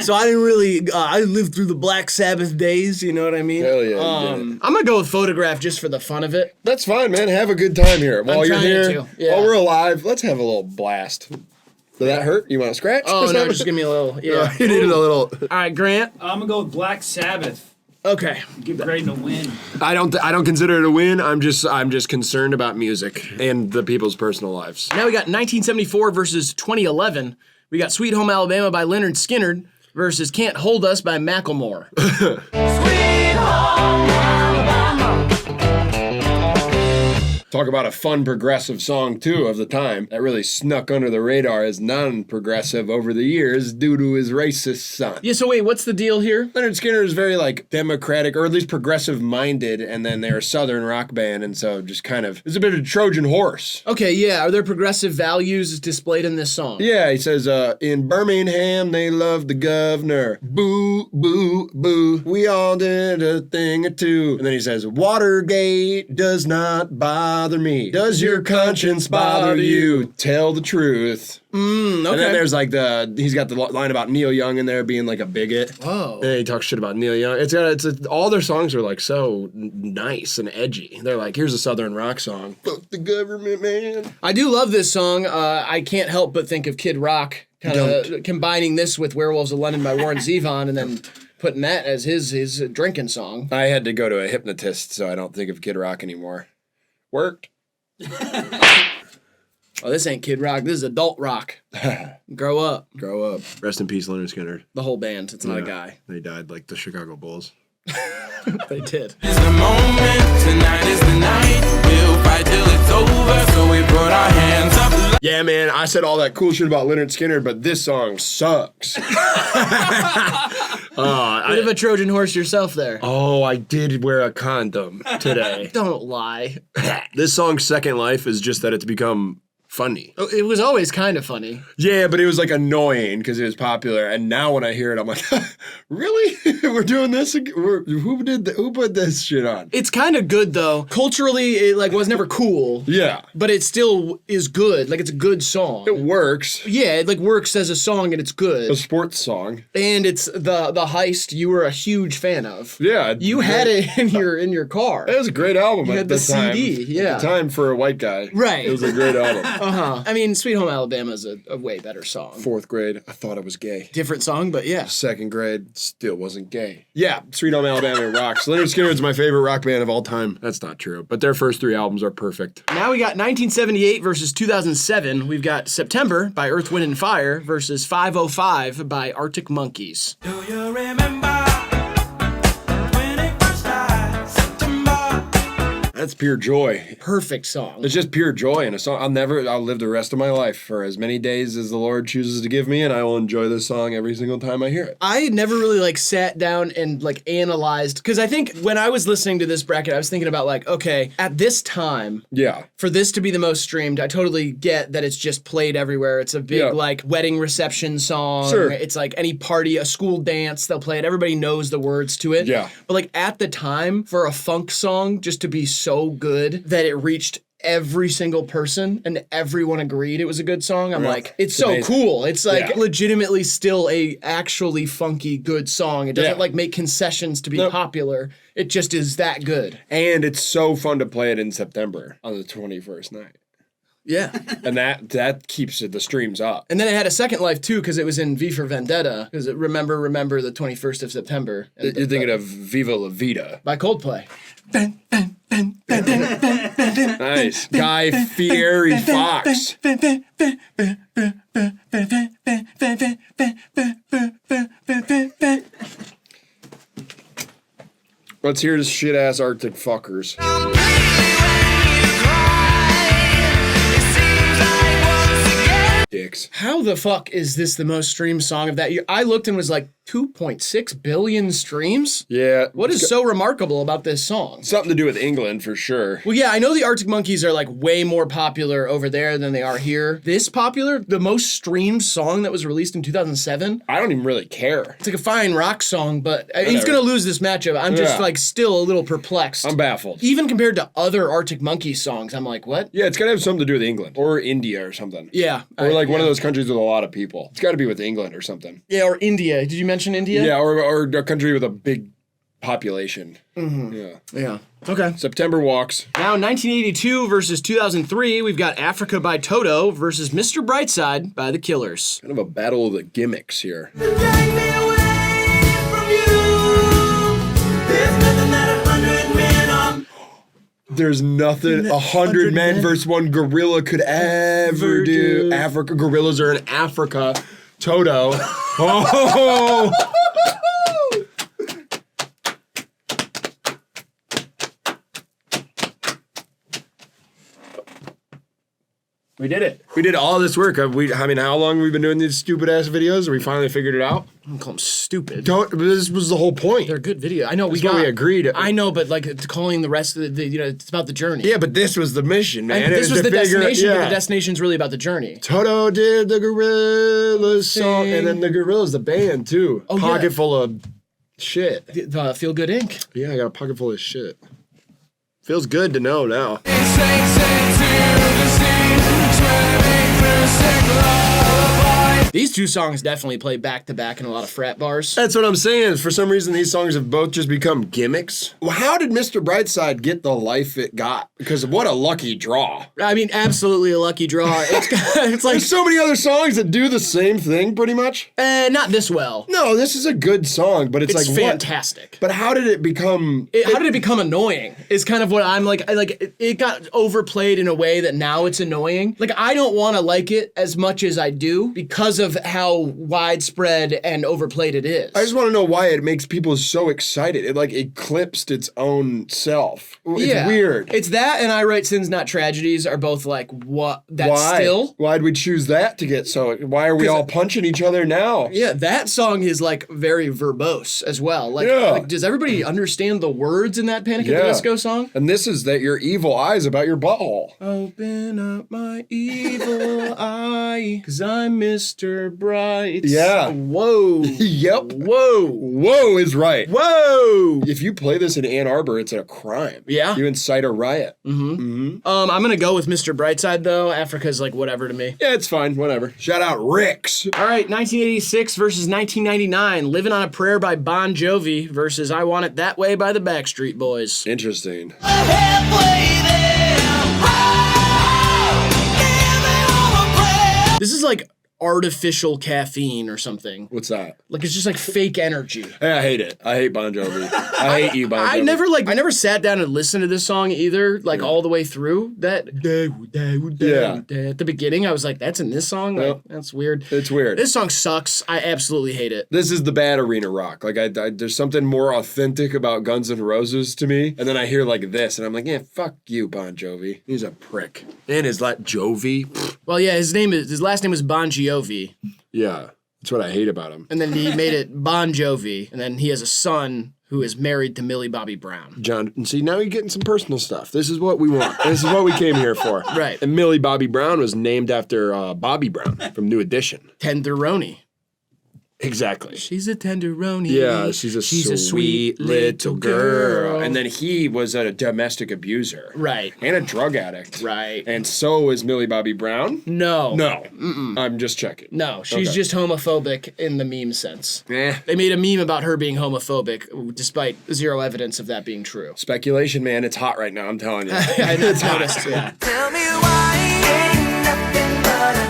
so I didn't really. I lived through the Black Sabbath days. You know what I mean?
Hell yeah, you did.
I'm gonna go with Photograph just for the fun of it.
That's fine, man. Have a good time here. While you're
trying
here,
to, yeah.
while we're alive, let's have a little blast. Did that hurt? You want to scratch?
Oh no, just give me a little. Yeah.
You needed a little.
All right, Grant.
I'm gonna go with Black Sabbath.
Okay.
Give Graydon a win.
I don't consider it a win. I'm just concerned about music and the people's personal lives.
Now we got 1974 versus 2011. We got Sweet Home Alabama by Lynyrd Skynyrd versus Can't Hold Us by Macklemore.
Talk about a fun progressive song too of the time that really snuck under the radar as non-progressive over the years due to his racist son.
Yeah, so wait, what's the deal here?
Lynyrd Skynyrd is very like democratic or at least progressive minded, and then they're a southern rock band, and so just kind of it's a bit of a Trojan horse.
Okay, yeah, are there progressive values displayed in this song?
Yeah, he says, in Birmingham, they love the governor. Boo, boo, boo. We all did a thing or two. And then he says, Watergate does not bother me. Does your conscience bother you? Tell the truth.
Okay.
And then there's like he's got the line about Neil Young in there being like a bigot.
Whoa.
And then he talks shit about Neil Young. All their songs are like so nice and edgy. They're like, here's a southern rock song. Fuck the government, man.
I do love this song. I can't help but think of Kid Rock, kind of combining this with Werewolves of London by Warren Zevon and then putting that as his drinking song.
I had to go to a hypnotist, so I don't think of Kid Rock anymore. Worked.
Oh, this ain't Kid Rock. This is adult rock. Grow up.
Grow up. Rest in peace, Lynyrd Skynyrd.
The whole band. It's not a guy.
They died like the Chicago Bulls.
They did.
It's the moment, tonight is the night. We'll fight till it's over, so we put our hands up.
Yeah, man, I said all that cool shit about Lynyrd Skynyrd, but this song sucks.
Bit of a Trojan horse yourself there.
Oh, I did wear a condom today.
Don't lie.
This song's second life is just that it's become funny.
Oh, it was always kind of funny.
Yeah, but it was like annoying because it was popular. And now when I hear it, I'm like, really? We're doing this? Who put this shit on?
It's kind of good though. Culturally, it like was never cool.
Yeah.
But it still is good. Like it's a good song.
It works.
Yeah, it like works as a song and it's good.
A sports song.
And it's the heist you were a huge fan of.
Yeah.
You had it in your car.
It was a great album
You
at
had
the
the
time.
CD, yeah.
At the time for a white guy.
Right.
It was a great album.
I mean, Sweet Home Alabama is a way better song.
4th grade, I thought I was gay.
Different song, but yeah.
2nd grade, still wasn't gay. Yeah, Sweet Home Alabama rocks. Lynyrd Skynyrd's my favorite rock band of all time. That's not true, but their first 3 albums are perfect.
Now we got 1978 versus 2007. We've got September by Earth, Wind, and Fire versus 505 by Arctic Monkeys.
Do you remember when it first died? September.
That's pure joy.
Perfect song.
It's just pure joy in a song. I'll live the rest of my life for as many days as the Lord chooses to give me, and I will enjoy this song every single time I hear it.
I never really like sat down and like analyzed, because I think when I was listening to this bracket, I was thinking about like, okay, at this time,
Yeah.
for this to be the most streamed, I totally get that it's just played everywhere. It's a big
Yeah.
like wedding reception song.
Sure.
It's like any party, a school dance, they'll play it. Everybody knows the words to it.
Yeah.
But like at the time, for a funk song just to be so good that it reached every single person and everyone agreed it was a good song, I'm
Yeah.
like, it's so
amazing.
cool. It's like
Yeah.
legitimately still a actually funky good song. It doesn't
Yeah.
like make concessions to be
Nope.
popular. It just is that good.
And it's so fun to play it in September on the 21st night.
Yeah.
And that keeps the streams up.
And then it had a second life too, because it was in V for Vendetta. Because remember the 21st of September.
You're thinking of Viva La Vida.
By Coldplay.
Nice. Guy Fieri Fox. Let's hear this shit ass Arctic fuckers. Dicks.
How the fuck is this the most streamed song of that year? I looked and was like, 2.6 billion streams?
Yeah.
What is so remarkable about this song?
Something to do with England for sure.
Well, yeah, I know the Arctic Monkeys are like way more popular over there than they are here. This popular, the most streamed song that was released in 2007.
I don't even really care.
It's like a fine rock song, but he's gonna lose this matchup. I'm just
Yeah.
like still a little perplexed.
I'm baffled.
Even compared to other Arctic Monkeys songs, I'm like, what?
Yeah, it's gotta have something to do with England or India or something.
Yeah.
Or like one of those countries with a lot of people. It's gotta be with England or something.
Yeah, or India. Did you mention India?
Yeah, or a country with a big population. Mm-hmm. Yeah.
Yeah. Okay.
September walks.
Now 1982 versus 2003, we've got Africa by Toto versus Mr. Brightside by The Killers.
Kind of a battle of the gimmicks here. There's nothing 100 men versus one gorilla could ever do. Africa gorillas are in Africa. Toto. Oh.
We did it.
We did all this work. I mean, how long have we been doing these stupid ass videos? We finally figured it out.
I don't call them stupid.
This was the whole point.
They're good video. I know
That's what we agreed.
I know, but like it's calling the rest of the it's about the journey.
Yeah, but this was the mission, man.
And
It
this was
to
the
figure-
destination, but
yeah.
the destination's really about the journey.
Toto did the Gorillaz song, and then the Gorillaz, the band, too.
Oh, yeah.
Pocket full of shit.
The Feel Good Inc.
Yeah, I got a pocket full of shit. Feels good to know now.
These two songs definitely play back to back in a lot of frat bars.
That's what I'm saying. For some reason, these songs have both just become gimmicks. Well, how did Mr. Brightside get the life it got? Because what a lucky draw.
I mean, absolutely a lucky draw. It's like
There's so many other songs that do the same thing, pretty much.
not this well.
No, this is a good song, but it's
It's
like
fantastic.
What? But how did it become?
How did it become annoying? Is kind of what I'm like. It got overplayed in a way that now it's annoying. Like I don't want to like it as much as I do because because of how widespread and overplayed it is.
I just want to know why it makes people so excited. It like eclipsed its own self. It's weird.
It's that and I Write Sins Not Tragedies are both like, what? That's
why?
still?
Why'd we choose that to get so? Why are we all punching each other now?
Yeah, that song is like very verbose as well. Like,
Yeah.
like does everybody understand the words in that Panic at the
Yeah.
Disco song?
And this is that your evil eyes about your butthole.
Open up my evil eye, 'cause I'm Mr. Bright.
Yeah.
Whoa.
Yep.
Whoa.
Whoa is right.
Whoa.
If you play this in Ann Arbor, it's a crime.
Yeah.
You incite a riot.
I'm gonna go with Mr. Brightside though. Africa's like whatever to me.
Yeah, it's fine. Whatever. Shout out Ricks.
All right, 1986 versus 1999. Living on a Prayer by Bon Jovi versus I Want It That Way by the Backstreet Boys.
Interesting.
This is like artificial caffeine or something.
What's that?
Like it's just like fake energy.
Hey, I hate it. I hate Bon Jovi. I hate you, Bon Jovi.
I never sat down and listened to this song either, like all the way through. That at the beginning, I was like, "That's in this song." Like,
Yep.
that's weird.
It's weird.
This song sucks. I absolutely hate it.
This is the bad arena rock. Like, I there's something more authentic about Guns N' Roses to me. And then I hear like this, and I'm like, yeah, fuck you, Bon Jovi. He's a prick. And his Jovi.
Well, yeah, his last name was Bon Jovi,
Yeah, that's what I hate about him.
and then he made it Bon Jovi, and then he has a son who is married to Millie Bobby Brown.
John, and see, now you're getting some personal stuff. This is what we want. This is what we came here for.
Right.
And Millie Bobby Brown was named after Bobby Brown from New Edition.
Tenderoni.
Exactly.
She's a tenderoni.
Yeah, she's a sweet little girl. And then he was a domestic abuser.
Right.
And a drug addict.
Right.
And so is Millie Bobby Brown.
No.
No. I'm just checking.
No, she's
Okay.
just homophobic in the meme sense.
Eh.
They made a meme about her being homophobic, despite zero evidence of that being true.
Speculation, man. It's hot right now. I'm telling you.
I noticed, yeah.
Tell me why ain't nothing but a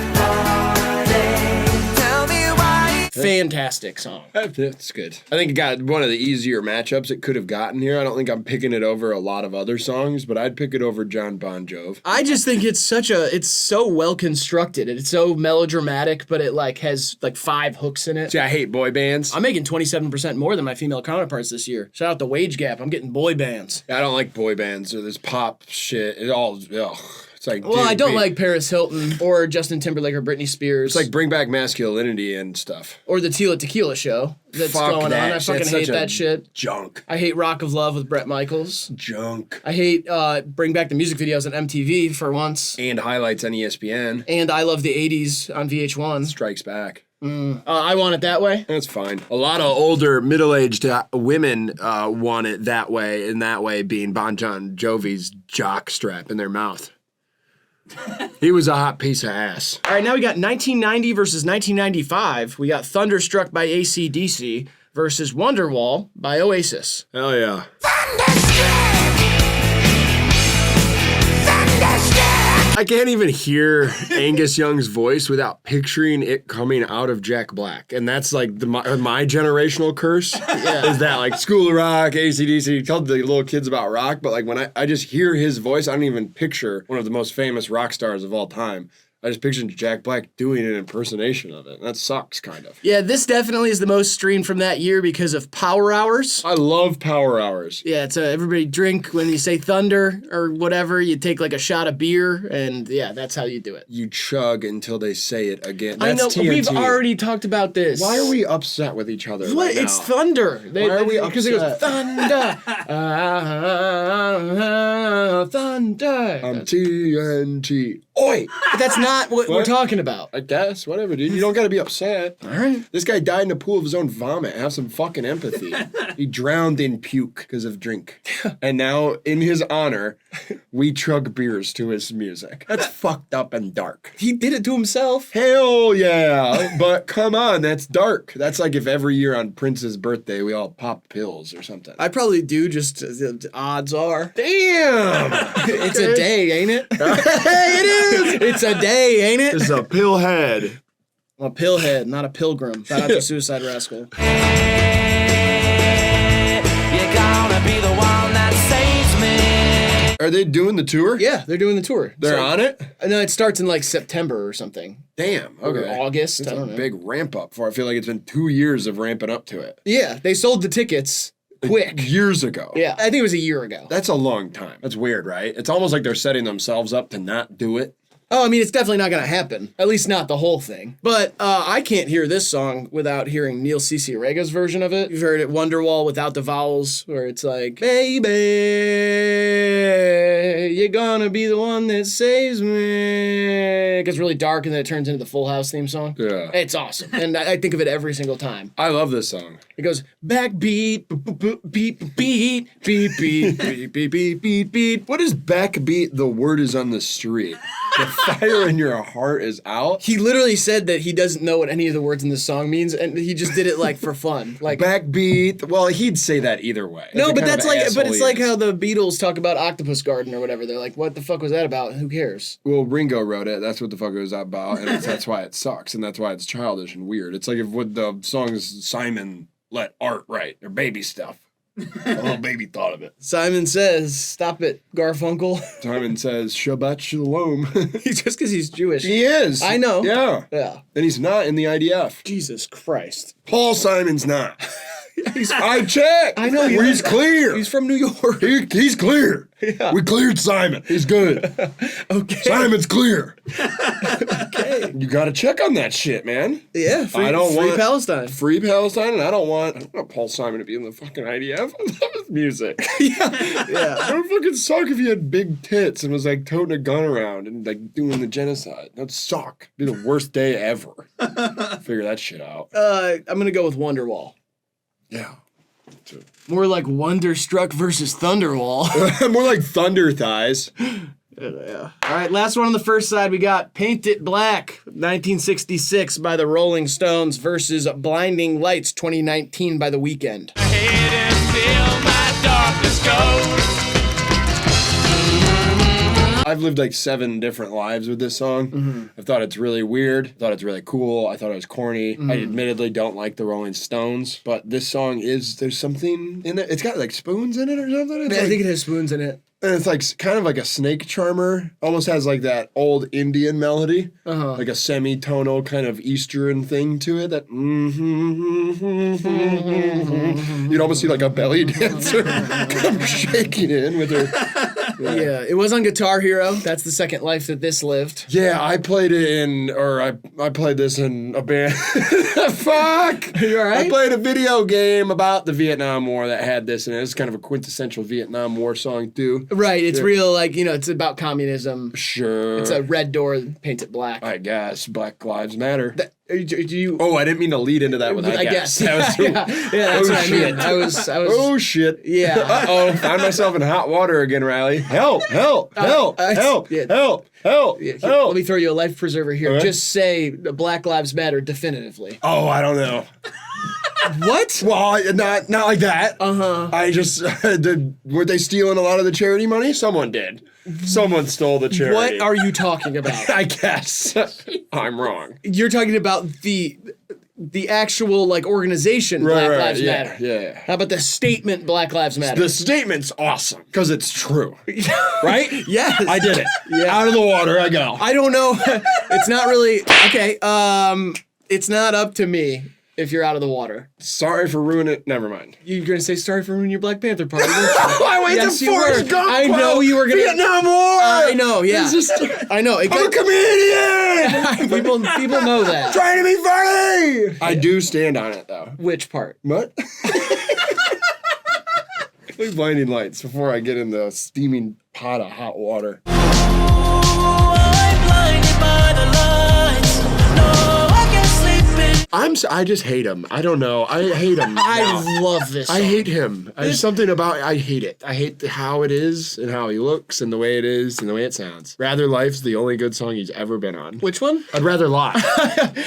party. Tell me why.
Fantastic song.
That's good. I think it got one of the easier matchups it could have gotten here. I don't think I'm picking it over a lot of other songs, but I'd pick it over John Bon Jovi.
I just think it's so well constructed. It's so melodramatic, but it like has like 5 hooks in it.
See, I hate boy bands.
I'm making 27% more than my female counterparts this year. Shout out the wage gap. I'm getting boy bands.
I don't like boy bands or this pop shit. It all, ugh. It's like,
Well,
dude,
I don't like Paris Hilton or Justin Timberlake or Britney Spears.
It's like bring back masculinity and stuff.
or the Tila Tequila show that's
Fuck
going
that.
on. I fucking
That's
hate
such
that
a
shit.
Junk.
I hate Rock of Love with Bret Michaels.
Junk.
I hate Bring Back the Music Videos on MTV for once.
And highlights on ESPN.
And I Love the 80s on VH1.
Strikes back.
I Want It That Way.
That's fine. A lot of older, middle-aged women want it that way, and that way being Bon Jovi's jock strap in their mouth. He was a hot piece of ass.
All right, now we got 1990 versus 1995. We got Thunderstruck by AC/DC versus Wonderwall by Oasis.
Hell yeah. I can't even hear Angus Young's voice without picturing it coming out of Jack Black. And that's like my generational curse. Is that like School of Rock, AC/DC, told the little kids about rock, but like when I just hear his voice, I don't even picture one of the most famous rock stars of all time. I just pictured Jack Black doing an impersonation of it. That sucks, kind of.
Yeah, this definitely is the most streamed from that year because of Power Hours.
I love Power Hours.
Yeah, it's everybody drink when you say thunder or whatever. You take like a shot of beer, and yeah, that's how you do it.
You chug until they say it again.
I
That's
know,
TNT.
we've already talked about this.
Why are we upset with each other?
What?
Right now?
It's thunder.
Why are we
Because it goes
upset?
thunder. Thunder.
TNT. Oi!
But that's not what we're
What?
talking about.
I guess, whatever, dude. You don't gotta be upset.
All right.
This guy died in a pool of his own vomit. Have some fucking empathy. He drowned in puke because of drink. And now, in his honor, we chug beers to his music. That's fucked up and dark.
He did it to himself.
Hell yeah. But come on, that's dark. That's like if every year on Prince's birthday we all pop pills or something.
I probably do, just odds are.
Damn!
It's a day, ain't it?
Hey, it is!
It's a day, ain't it?
This is a pill head.
I'm a pillhead, not a pilgrim. Shout out to Suicide Rascal.
You're gonna be the one that saves me.
Are Are they doing the tour?
Yeah, they're doing the tour.
They're on it?
No, it starts in like September or something.
Damn.
Or
Okay.
August.
It's
I don't
a
know.
big ramp up for. I feel like it's been 2 years of ramping up to it.
Yeah, they sold the tickets quick.
Years ago.
Yeah, I think it was a year ago.
That's a long time. That's weird, right? It's almost like they're setting themselves up to not do it.
Oh, I mean, it's definitely not going to happen. At least not the whole thing. But I can't hear this song without hearing Neil Cicirega's version of it. You've heard it, Wonderwall without the vowels, where it's like, baby, you're gonna be the one that saves me. It gets really dark and then it turns into the Full House theme song.
Yeah.
It's awesome. And I think of it every single time.
I love this song.
It goes, backbeat, beat, beat, beat, beat, beat, beat, beat, beat, beat, beat.
What is backbeat? The word is on the street. The fire in your heart is out.
He literally said that he doesn't know what any of the words in this song means, and he just did it like for fun. Like
Backbeat. Well, he'd say that either way.
no,
the
but
kind
that's
of
like,
asshole
but it's
he
like
is.
how the Beatles talk about Octopus Garden or whatever. They're like, what the fuck was that about? Who cares?
Well, Ringo wrote it. That's what the fuck it was about, and that's why it sucks, and that's why it's childish and weird. It's like if what the songs Simon let Art write, they're baby stuff. A little baby thought of it.
Simon says, "Stop it, Garfunkel."
Simon says Shabbat Shalom.
He's just because he's Jewish.
He is.
I know.
Yeah.
Yeah.
And he's not in the IDF.
Jesus Christ.
Paul Simon's not. I checked.
I know,
He's clear.
He's from New York.
He's clear.
Yeah.
We cleared Simon. He's good.
Okay.
Simon's clear.
Okay.
You got to check on that shit, man.
Yeah. Free,
I don't
free
want
Palestine.
Free Palestine, and I don't want Paul Simon to be in the fucking IDF. I love his music.
Yeah.
It would fucking suck if he had big tits and was like toting a gun around and like doing the genocide. That'd suck. It'd be the worst day ever. Figure that shit out.
I'm gonna go with Wonderwall.
Yeah.
More like Wonderstruck versus Thunderwall.
More like Thunder Thighs.
Yeah. All right, last one on the first side. We got Paint It Black, 1966 by the Rolling Stones versus Blinding Lights, 2019 by The Weeknd.
I've lived like 7 different lives with this song. I thought it's really weird. I thought it's really cool. I thought it was corny. I admittedly don't like the Rolling Stones, but this song there's something in it. It's got like spoons in it or something. It's
I
like,
think it has spoons in it.
and it's like kind of like a snake charmer. Almost has like that old Indian melody. Like a semitonal kind of Eastern thing to it. That you'd almost see like a belly dancer come shaking in with her.
Yeah, it was on Guitar Hero. That's the second life that this lived.
Yeah, I played it I played this in a band. Fuck!
You all right?
I played a video game about the Vietnam War that had this in it. It's kind of a quintessential Vietnam War song too.
Right, it's real, like, it's about communism.
Sure.
It's a red door, paint it black.
I guess Black Lives Matter.
Do you...
Oh, I didn't mean to lead into that with I guess. That was too-
Yeah, that's
Oh,
what I mean.
shit.
I was.
Oh shit.
Yeah.
Uh-oh. Found myself in hot water again, Riley. Help, help, help, help,
yeah.
help, help,
Here,
help.
let me throw you a life preserver here.
Okay.
Just say Black Lives Matter definitively.
Oh, I don't know.
What?
Well, not like that. I just were they stealing a lot of the charity money? Someone did. Someone stole the charity.
What are you talking about?
I guess I'm wrong.
You're talking about the actual like organization Black Lives
yeah,
Matter.
Yeah.
How about the statement Black Lives Matter?
The statement's awesome because it's true, right?
Yes.
I did it.
Yeah.
Out of the water I go.
I don't know. It's not really okay. It's not up to me if you're out of the water.
Sorry for ruining it. Never mind.
You're gonna say sorry for ruining your Black Panther party.
I went
Yes,
to
you
Forrest
were.
Gump.
I know you were gonna.
Vietnam War.
I know. Yeah.
It's just,
I know. It
I'm a comedian.
people know that.
Trying to be funny. I do stand on it though.
Which part?
What? Leave blinding lights before I get in the steaming pot of hot water. I just hate him. I don't know. I hate him.
I love this.
I hate him. There's something about I hate it. I hate how it is and how he looks and the way it is and the way it sounds. Rather Life's the only good song he's ever been on.
Which one?
I'd rather lie.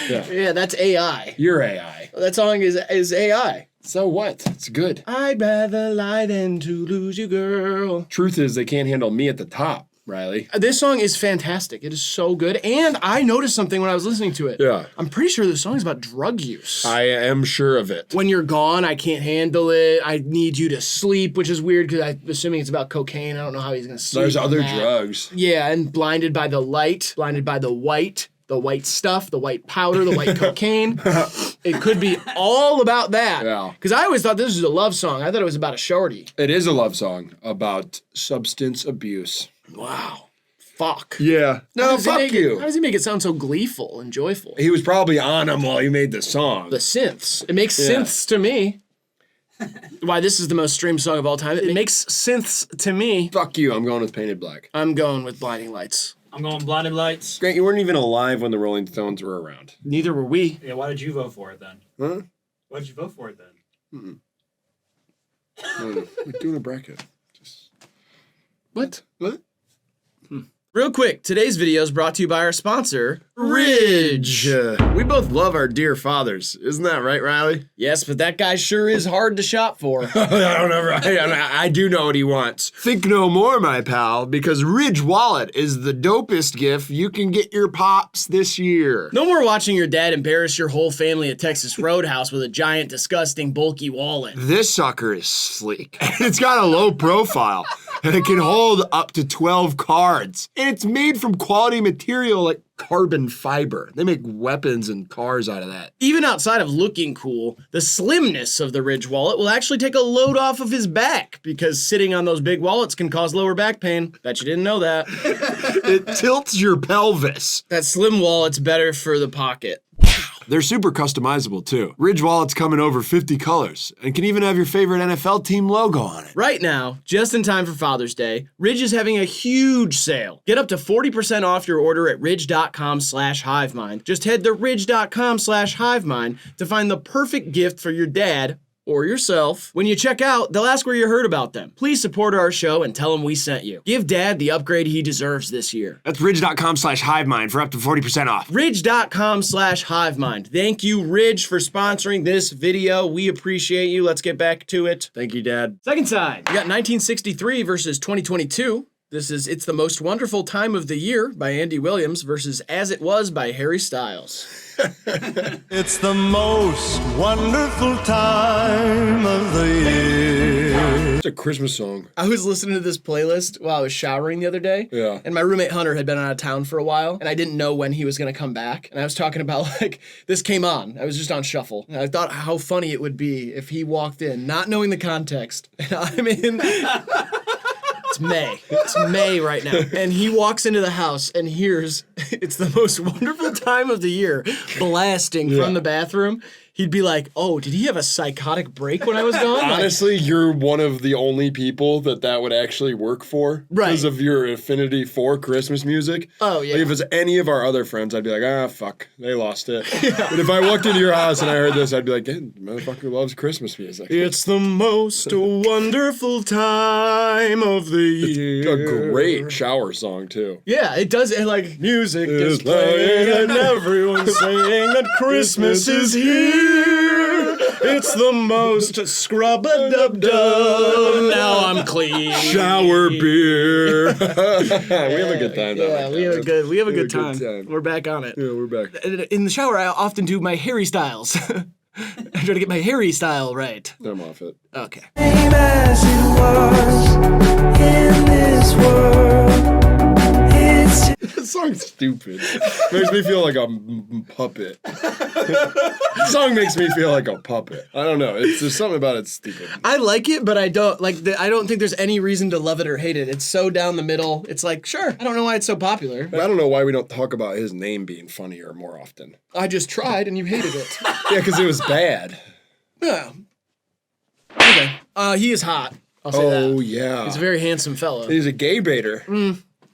Yeah, that's AI.
You're AI.
That song is AI.
So what? It's good.
I'd rather lie than to lose you, girl.
Truth is, they can't handle me at the top. Riley.
This song is fantastic. It is so good. And I noticed something when I was listening to it.
Yeah.
I'm pretty sure this song is about drug use.
I am sure of it.
When you're gone, I can't handle it. I need you to sleep, which is weird because I'm assuming it's about cocaine. I don't know how he's going to sleep.
There's
on
other
that.
drugs.
Yeah, and blinded by the light, blinded by the white stuff, the white powder, the white cocaine. It could be all about that.
Yeah.
Because I always thought this was a love song. I thought it was about a shorty.
It is a love song about substance abuse.
Wow. Fuck.
Yeah.
How
No,
does he
fuck
make
you.
How does he make it sound so gleeful and joyful?
He was probably on him while he made the song.
The synths. It makes
Yeah.
synths to me. Why this is the most streamed song of all time. It makes synths to me.
Fuck you. I'm going with Painted Black.
I'm going with Blinding Lights.
I'm going Blinded Lights.
Grant, you weren't even alive when the Rolling Stones were around.
Neither were we.
Yeah, why did you vote for it then?
Huh?
Why did you vote for it then?
We're doing a bracket.
What?
What?
Real quick, today's video is brought to you by our sponsor, Ridge.
We both love our dear fathers. Isn't that right, Riley?
Yes, but that guy sure is hard to shop for.
I do know what he wants. Think no more, my pal, because Ridge Wallet is the dopest gift you can get your pops this year.
No more watching your dad embarrass your whole family at Texas Roadhouse with a giant, disgusting, bulky wallet.
This sucker is sleek. And it's got a low profile. And it can hold up to 12 cards. And it's made from quality material like carbon fiber. They make weapons and cars out of that.
Even outside of looking cool, the slimness of the Ridge wallet will actually take a load off of his back because sitting on those big wallets can cause lower back pain. Bet you didn't know that.
It tilts your pelvis.
That slim wallet's better for the pocket.
They're super customizable too. Ridge Wallet's come in over 50 colors and can even have your favorite NFL team logo on it.
Right now, just in time for Father's Day, Ridge is having a huge sale. Get up to 40% off your order at ridge.com/hivemind. Just head to ridge.com/hivemind to find the perfect gift for your dad or yourself. When you check out, they'll ask where you heard about them. Please support our show and tell them we sent you. Give Dad the upgrade he deserves this year.
That's ridge.com/hivemind for up to 40% off.
Ridge.com/hivemind. Thank you, Ridge, for sponsoring this video. We appreciate you. Let's get back to it.
Thank you, Dad.
Second side, we got 1963 versus 2022. This is It's the Most Wonderful Time of the Year by Andy Williams versus As It Was by Harry Styles.
It's the most wonderful time of the year.
It's a Christmas song.
I was listening to this playlist while I was showering the other day.
Yeah.
And my roommate Hunter had been out of town for a while, and I didn't know when he was going to come back. And I was talking about, like, this came on. I was just on shuffle. And I thought how funny it would be if he walked in, not knowing the context. And I'm in... It's May. It's May right now. And he walks into the house and hears It's the Most Wonderful Time of the Year blasting from the bathroom. He'd be like, oh, did he have a psychotic break when I was gone?
Honestly, you're one of the only people that would actually work for.
Right.
Because of your affinity for Christmas music.
Oh, yeah.
Like if it's any of our other friends, I'd be like, fuck, they lost it. But if I walked into your house and I heard this, I'd be like, hey, motherfucker loves Christmas music.
It's the most wonderful time of the year.
A great shower song, too.
Yeah, it does. And like, music is playing and everyone's saying that Christmas is here. It's the most scrub-a-dub-dub. Now I'm clean.
Shower beer. We have a good time.
Yeah, we have a good
We have a
good
good
time.
time.
We're back on it.
Yeah, we're back.
In the shower, I often do my Harry Styles. I try to get my Harry style right.
I'm off it.
Okay.
Same as it was in this world. It's
This song's stupid. Makes me feel like a puppet. This song makes me feel like a puppet. I don't know. There's something about it stupid.
I like it, but I don't I don't think there's any reason to love it or hate it. It's so down the middle. It's like, sure, I don't know why it's so popular.
I don't know why we don't talk about his name being funnier more often.
I just tried and you hated it.
Yeah, because it was bad.
Yeah. Okay. He is hot. I'll say
Oh,
that.
yeah.
He's a very handsome fellow.
He's a gay baiter.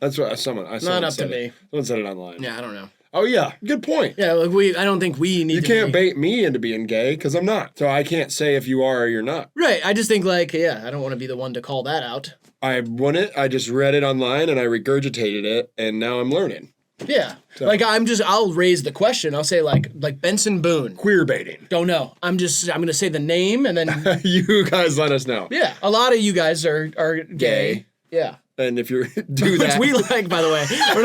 That's what someone
Not
said
up to
it.
me.
Someone said it online.
Yeah, I don't know.
Oh, yeah. Good point.
Yeah, like I don't think we need
You
to
can't
be.
bait me into being gay because I'm not. So I can't say if you are or you're not.
Right. I just think like, yeah, I don't want to be the one to call that out.
I won it. I just read it online and I regurgitated it, and now I'm learning.
Yeah. Like I'll raise the question. I'll say like Benson Boone.
Queer baiting.
Don't know. I'm gonna say the name and then
You guys let us know.
yeah. A lot of you guys are gay.
Gay.
Yeah.
And if you do
Which
that,
we like, by the way. We're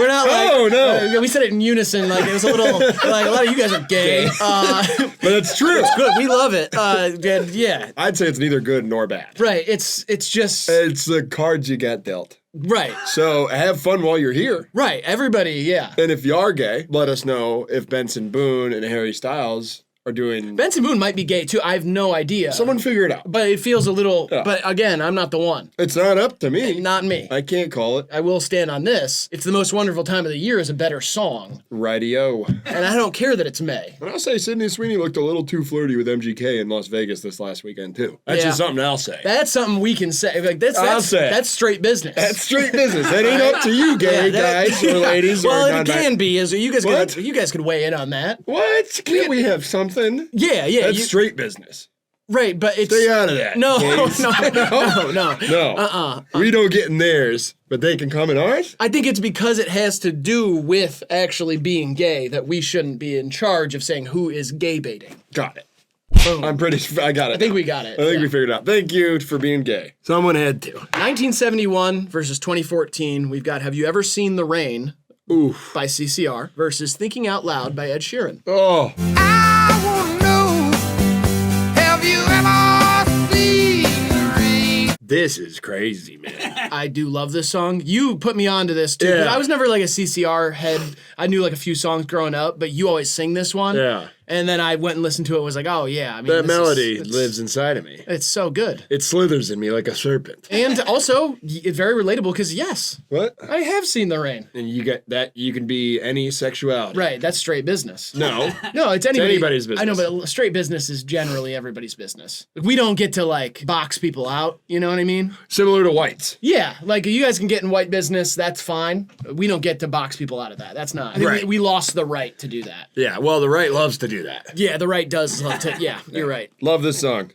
not like.
Oh, no.
We said it in unison. Like it was a little. Like a lot of you guys are gay.
but it's true.
Good. We love it. And yeah.
I'd say it's neither good nor bad.
Right. It's just.
It's the cards you get dealt.
Right.
So have fun while you're here.
Right. Everybody. Yeah.
And if you are gay, let us know if Benson Boone and Harry Styles are doing.
Benson Boone might be gay too. I have no idea.
Someone figure it out.
But it feels a little.
Yeah.
But again, I'm not the one.
It's not up to me.
Not me.
I can't call it.
I will stand on this. It's the most wonderful time of the year is a better song.
Radio.
And I don't care that it's May.
And I'll say Sydney Sweeney looked a little too flirty with MGK in Las Vegas this last weekend too. That's
Yeah.
just something I'll say.
That's something we can say. Like
I'll say it.
that's straight business.
That's straight business. That ain't up to you, gay
that-
guys or ladies
well,
or
it
non.
can be. Is you guys
What?
could, you guys could weigh in on that.
What? Can't we have something?
Yeah.
That's straight business.
right, but it's
Stay out of that.
no,
gays.
no.
No. We don't get in theirs, but they can come in ours?
I think it's because it has to do with actually being gay that we shouldn't be in charge of saying who is gay baiting.
Got it. I got it.
I think we got it.
I think
yeah.
we figured it out. Thank you for being gay. Someone had to.
1971 versus 2014. We've got "Have You Ever Seen the Rain"
Oof.
by CCR versus "Thinking Out Loud" by Ed Sheeran.
Oh.
I wanna know, have you ever seen the rain?
This is crazy, man.
I do love this song. You put me onto this too. 'Cause
Yeah.
I was never like a CCR head. I knew like a few songs growing up, but you always sing this one.
Yeah.
And then I went and listened to it. Was like, oh yeah. I mean,
That
this
melody
it's-
lives inside of me.
It's so good,
It slithers in me like a serpent.
and also it's very relatable because yes,
What?
I have seen the rain.
And you get that you can be any sexuality.
Right, that's straight business.
No.
No, it's
anybody's business.
I know, but straight business is generally everybody's business. Like, we don't get to like box people out. You know what I mean?
Similar to whites.
Yeah, like you guys can get in white business. That's fine. We don't get to box people out of that. That's not. I think
Right.
we lost the right to do that.
Yeah, well, the right loves to do that.
Yeah, the right does love to. Yeah, you're right.
Love this song.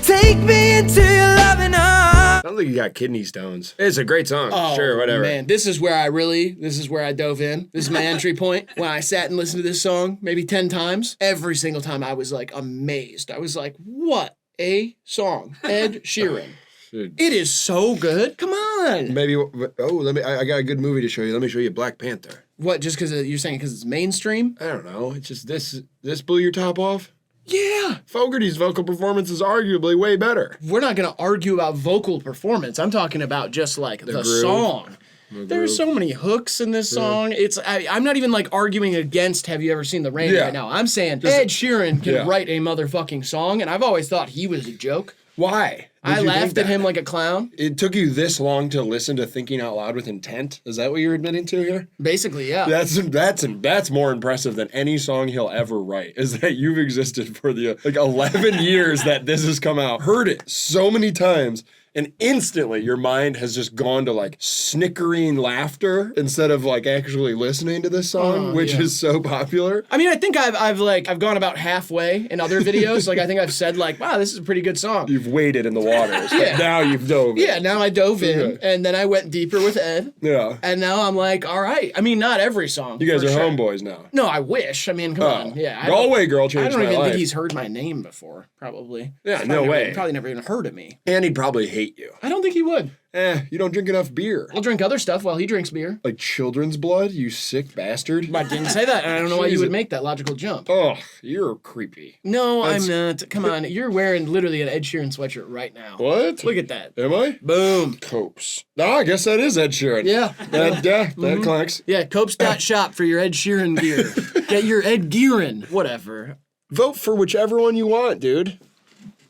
Take me into your loving arms.
I don't think you got kidney stones. It's a great song.
Oh,
sure, whatever.
Man, this is where I dove in. This is my entry point. When I sat and listened to this song maybe 10 times, every single time I was like amazed. I was like, what a song. Ed Sheeran.
Dude.
It is so good. Come on.
Maybe. I got a good movie to show you. Let me show you Black Panther.
What, just because you're saying because it's mainstream?
I don't know. It's just this blew your top off.
Yeah.
Fogerty's vocal performance is arguably way better.
We're not going to argue about vocal performance. I'm talking about just like the
groove.
song. There's so many hooks in this song. I'm not even like arguing against Have You Ever Seen the Rain
Yeah.
right now. I'm saying Ed Sheeran can
Yeah.
write a motherfucking song, and I've always thought he was a joke.
Why?
I
Did you
laughed
think
at
that?
him like a clown.
It took you this long to listen to Thinking Out Loud with Intent? Is that what you're admitting to here?
Basically, yeah.
That's more impressive than any song he'll ever write. Is that you've existed for the 11 years that this has come out, heard it so many times, and instantly your mind has just gone to like snickering laughter instead of like actually listening to this song, which
yeah.
is so popular.
I mean, I think I've gone about halfway in other videos. Like I think I've said like, wow, this is a pretty good song.
You've waded in the waters,
Yeah.
but now you've dove. in.
Yeah, now I dove in,
Okay.
and then I went deeper with Ed,
Yeah.
and now I'm like, all right. I mean, not every song.
You guys
for
are
sure.
homeboys now.
No, I wish. I mean, come on. Yeah.
Galway Girl
I
changed
don't
my
even
life.
think he's heard my name before, probably.
Yeah,
He's
no
probably
way.
Never, probably never even heard of me.
And he'd probably hate you.
I don't think he would.
You don't drink enough beer.
I'll drink other stuff while he drinks beer.
Like children's blood, you sick bastard.
I didn't say that, and I don't know why you
Jesus.
would make that logical jump.
Oh, you're creepy.
No,
That's-
I'm not. Come on. You're wearing literally an Ed Sheeran sweatshirt right now.
What?
Look at that.
Am I?
Boom.
Copes. No, I guess that is Ed Sheeran.
Yeah.
That clanks.
Yeah, Copes.shop for your Ed Sheeran gear. Get your Ed Gearin. Whatever.
Vote for whichever one you want, dude.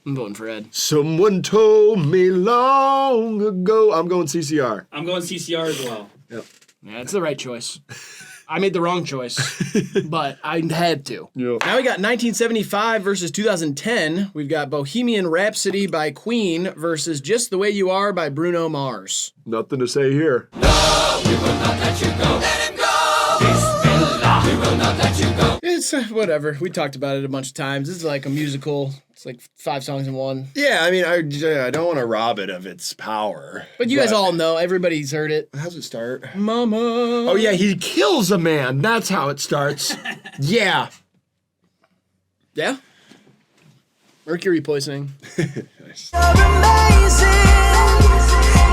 I'm voting for Ed.
Someone told me long ago. I'm going CCR.
I'm going CCR as well.
Yeah, it's the right choice. I made the wrong choice, but I had to.
Yeah.
Now we got 1975 versus 2010. We've got Bohemian Rhapsody by Queen versus Just the Way You Are by Bruno Mars.
Nothing to say here.
It's whatever. We talked about it a bunch of times. This is like a musical. It's like 5 songs in one.
Yeah, I mean, I don't want to rob it of its power.
But you guys all know. Everybody's heard it.
How's it start?
Mama.
Oh, yeah, he kills a man. That's how it starts. Yeah.
Yeah? Mercury poisoning.
You're amazing,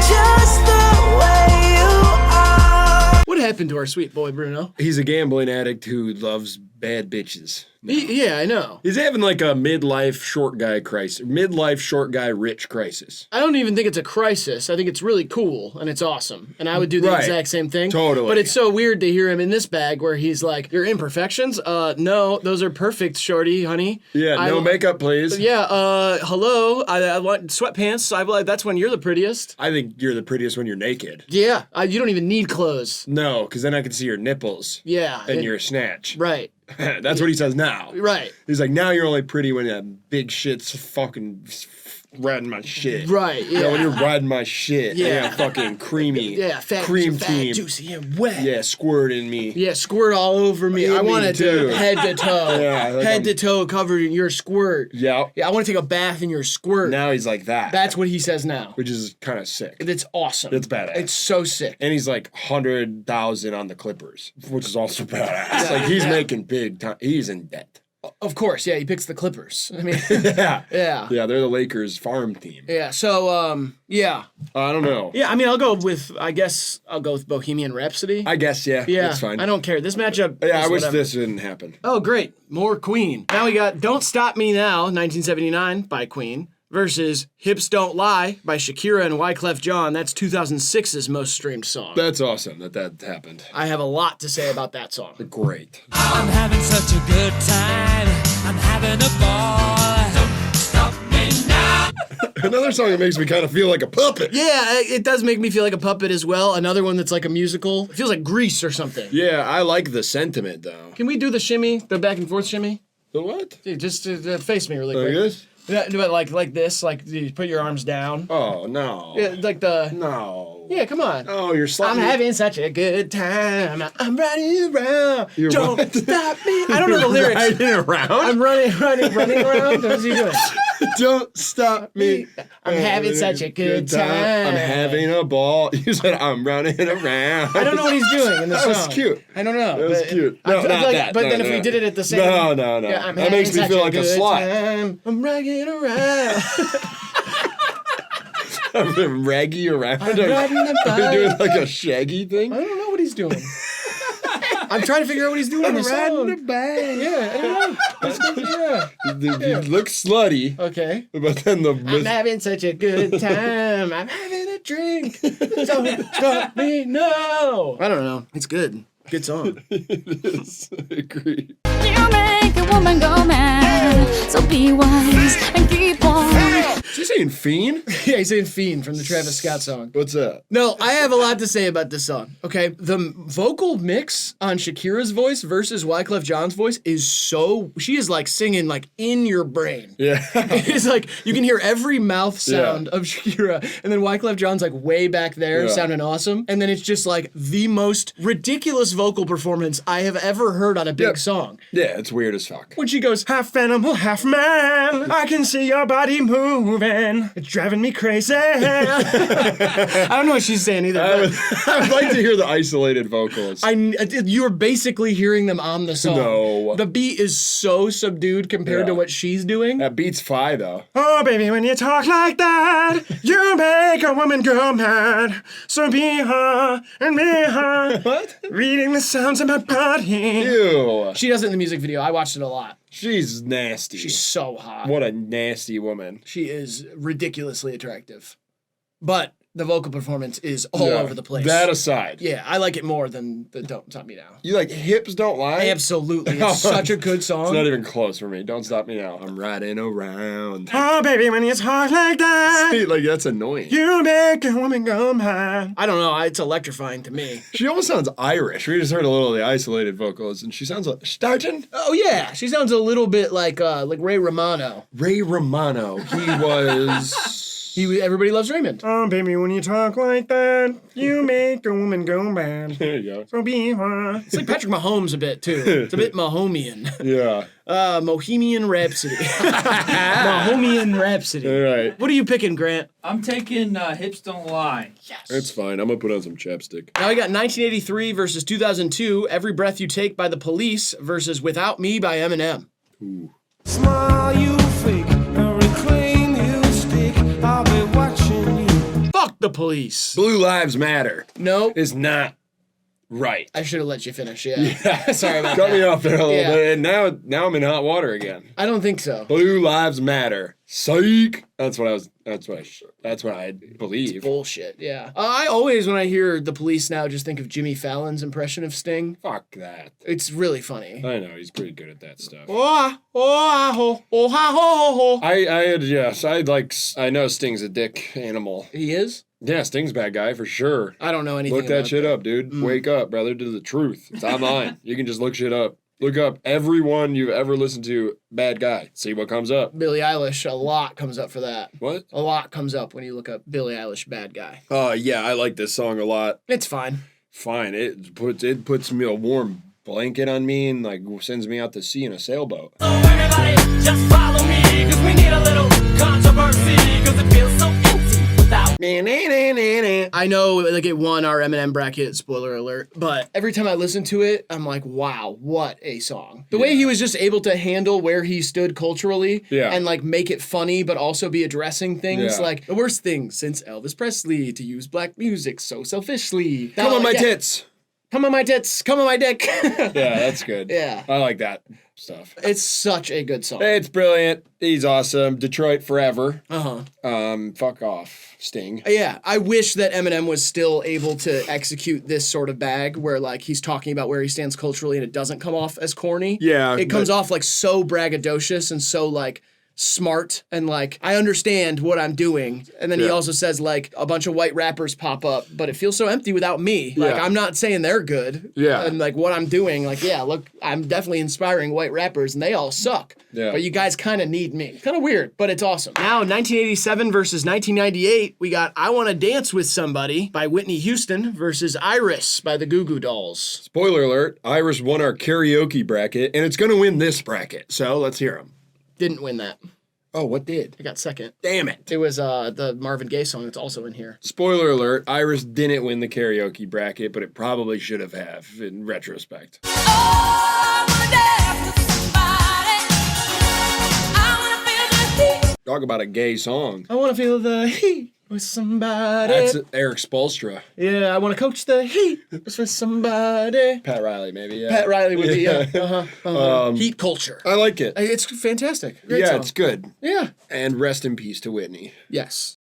just the way you are.
What happened to our sweet boy Bruno?
He's a gambling addict who loves bad bitches.
Yeah, I know.
He's having like a midlife short guy crisis. Midlife short guy rich crisis.
I don't even think it's a crisis. I think it's really cool and it's awesome. And I would do the
Right.
exact same thing.
Totally.
But it's so weird to hear him in this bag where he's like, your imperfections? No, those are perfect, shorty, honey.
Yeah, no makeup, please.
Yeah, hello. I want sweatpants. That's when you're the prettiest.
I think you're the prettiest when you're naked.
Yeah, you don't even need clothes.
No, because then I can see your nipples.
Yeah.
And you're a snatch.
Right.
That's what he says now.
Right.
He's like, now you're only pretty when that big shit's fucking riding my shit.
Right,
You know, when
yeah.
you're riding my shit.
Yeah.
Fucking creamy.
Yeah, fat,
cream
fat,
team.
juicy, and wet.
Yeah, squirting me.
Yeah, squirt all over me. I
Me
want it
too.
to head to toe.
Yeah, like
head to toe covered in your squirt.
Yeah.
Yeah, I want to take a bath in your squirt.
Now he's like that.
That's what he says now.
Which is kind of sick.
It's awesome.
It's badass.
It's so sick.
And he's like 100,000 on the Clippers, which is also badass. Like he's making big time. He's in debt.
Of course, yeah, he picks the Clippers. I mean,
Yeah.
yeah.
Yeah, they're the Lakers farm team.
Yeah, so, yeah.
I don't know.
Yeah, I mean, I'll go with Bohemian Rhapsody.
I guess, yeah.
Yeah,
That's fine.
I don't care. This matchup
Yeah, I
is
wish
whatever.
this didn't happen.
Oh, great. More Queen. Now we got Don't Stop Me Now, 1979 by Queen, versus Hips Don't Lie by Shakira and Wyclef Jean. That's 2006's most streamed song.
That's awesome that happened.
I have a lot to say about that song.
Great.
I'm having such a good time. I'm having a ball. Don't stop me now.
Another song that makes me kind of feel like a puppet.
Yeah, it does make me feel like a puppet as well. Another one that's like a musical. It feels like Grease or something.
Yeah, I like the sentiment though.
Can we do the shimmy, the back and forth shimmy?
The what?
Dude, just face me really
Like
quick.
this?
Yeah, do it like this, like you put your arms down.
Oh, no.
Yeah, like the.
No.
Yeah, come on.
Oh, you're
I'm
slapping.
having such a good time. I'm running around.
You're
Don't
what?
stop me. I don't know the lyrics.
Riding around?
I'm running around. What's he doing?
Don't stop me.
I'm having such a good time.
I'm having a ball. You said I'm running around.
I don't know what he's doing in the
That
song.
was cute.
I don't know.
That was
but
cute.
I
No,
feel
not
like-
that.
But
No,
then if
no.
we did it at the same.
No.
Yeah, I'm
That makes me
having
feel
such
like a
good
slut.
time. I'm running around.
I'm raggy around.
I'm riding the
Are you doing
bike.
like a shaggy thing?
I don't know what he's doing. I'm trying to figure out what he's doing in the song.
bag.
Yeah, I don't know. Yeah.
You look slutty,
Okay.
but then
I'm having such a good time. I'm having a drink. Don't stop me now. I don't know. It's good. Good song.
it is. I agree.
You make a woman go mad, so be wise and keep on.
Is he saying fiend?
Yeah, he's saying Fiend from the Travis Scott song.
What's that?
No, I have a lot to say about this song. Okay, the vocal mix on Shakira's voice versus Wyclef Jean's voice is so. She is like singing like in your brain.
Yeah.
It's like you can hear every mouth sound of Shakira, and then Wyclef Jean's like way back there,
Yeah.
sounding awesome, and then it's just like the most ridiculous vocal performance I have ever heard on a big
Yep.
song.
Yeah, it's weird as fuck.
When she goes, half animal, half man, I can see your body moving. It's driving me crazy. I don't know what she's saying either.
I
but
would like to hear the isolated vocals.
you're basically hearing them on the song.
No.
The beat is so subdued compared to
Yeah.
what she's doing.
That beats Fi though.
Oh, baby, when you talk like that, you make a woman go mad. So be her and be her.
What?
Reading the sounds of my body.
Ew.
She does it in the music video. I watched it a lot.
She's nasty.
She's so hot.
What a nasty woman.
She is ridiculously attractive. But the vocal performance is all
Yeah.
over the place.
That aside.
Yeah, I like it more than the Don't Stop Me Now.
You like Hips Don't Lie?
Absolutely. It's such a good song.
It's not even close for me. Don't Stop Me Now. I'm riding around.
Oh, baby, when you talk like that,
Like, that's annoying.
you make a woman go mad. I don't know. It's electrifying to me.
She almost sounds Irish. We just heard a little of the isolated vocals, and she sounds like Starton.
Oh, yeah. She sounds a little bit like Ray Romano.
Ray Romano. He was.
Everybody loves Raymond. Oh, baby, when you talk like that, you make a woman go mad.
There you go.
So be her. It's like Patrick Mahomes a bit, too. It's a bit Mahomian.
Yeah.
Mohemian Rhapsody. Mahomian Rhapsody.
All right.
What are you picking, Grant?
I'm taking Hips Don't Lie.
It's fine. I'm gonna put on some chapstick.
Now we got 1983 versus 2002, Every Breath You Take by The Police versus Without Me by Eminem.
Smile, you fake.
Police.
Blue Lives Matter
No,
is not right.
I should have let you finish. Yeah. Sorry about
Cut
that.
me off there a little
Yeah.
bit, and now I'm in hot water again.
I don't think so.
Blue Lives Matter. Psych. That's what I believe.
Bullshit. Yeah. I always, when I hear the Police now, just think of Jimmy Fallon's impression of Sting.
Fuck that.
It's really funny.
I know he's pretty good at that stuff. I know Sting's a dick animal.
He is?
Yeah, Sting's bad guy for sure.
I don't know anything
Look that
about
shit up, dude. Wake up, brother, to the truth. It's online. You can just look shit up. Look up everyone you've ever listened to, bad guy. See what comes up.
Billie Eilish, a lot comes up for that.
What?
A lot comes up when you look up Billie Eilish, bad guy.
Oh, yeah, I like this song a lot.
It's fine.
Fine. It puts me a warm blanket on me and like sends me out to sea in a sailboat.
So everybody, just follow me, cause we need a little controversy, cause it feels so empty without.
I know, like, it won our Eminem bracket, spoiler alert, but every time I listen to it, I'm like, wow, what a song. The way he was just able to handle where he stood culturally and, like, make it funny, but also be addressing things like the worst thing since Elvis Presley to use black music so selfishly.
Come on, my tits.
Come on, my tits. Come on, my dick.
Yeah, that's good.
Yeah.
I like that stuff.
It's such a good song.
It's brilliant. He's awesome. Detroit forever.
Uh-huh.
Fuck off, Sting.
Yeah, I wish that Eminem was still able to execute this sort of bag where, like, he's talking about where he stands culturally and it doesn't come off as corny.
Yeah.
It comes off, like, so braggadocious and so, like, smart and, like, I understand what I'm doing. And then he also says, like, a bunch of white rappers pop up, but it feels so empty without me. Like, I'm not saying they're good.
Yeah.
And, like, what I'm doing, like, yeah, look, I'm definitely inspiring white rappers and they all suck.
Yeah.
But you guys kind of need me. Kind of weird, but it's awesome. Now, 1987 versus 1998, we got I Wanna Dance With Somebody by Whitney Houston versus Iris by the Goo Goo Dolls.
Spoiler alert, Iris won our karaoke bracket, and it's going to win this bracket. So let's hear him.
Didn't win that.
Oh, what did?
I got second.
Damn it.
It was the Marvin Gaye song that's also in here.
Spoiler alert, Iris didn't win the karaoke bracket, but it probably should have in retrospect. Talk about a gay song.
I want to feel the heat with somebody.
That's Eric Spolstra.
Yeah, I want to coach the heat with somebody.
Pat Riley, maybe, yeah.
Pat Riley would be, heat culture.
I like it.
It's fantastic. Great song.
It's good.
Yeah.
And rest in peace to Whitney.
Yes.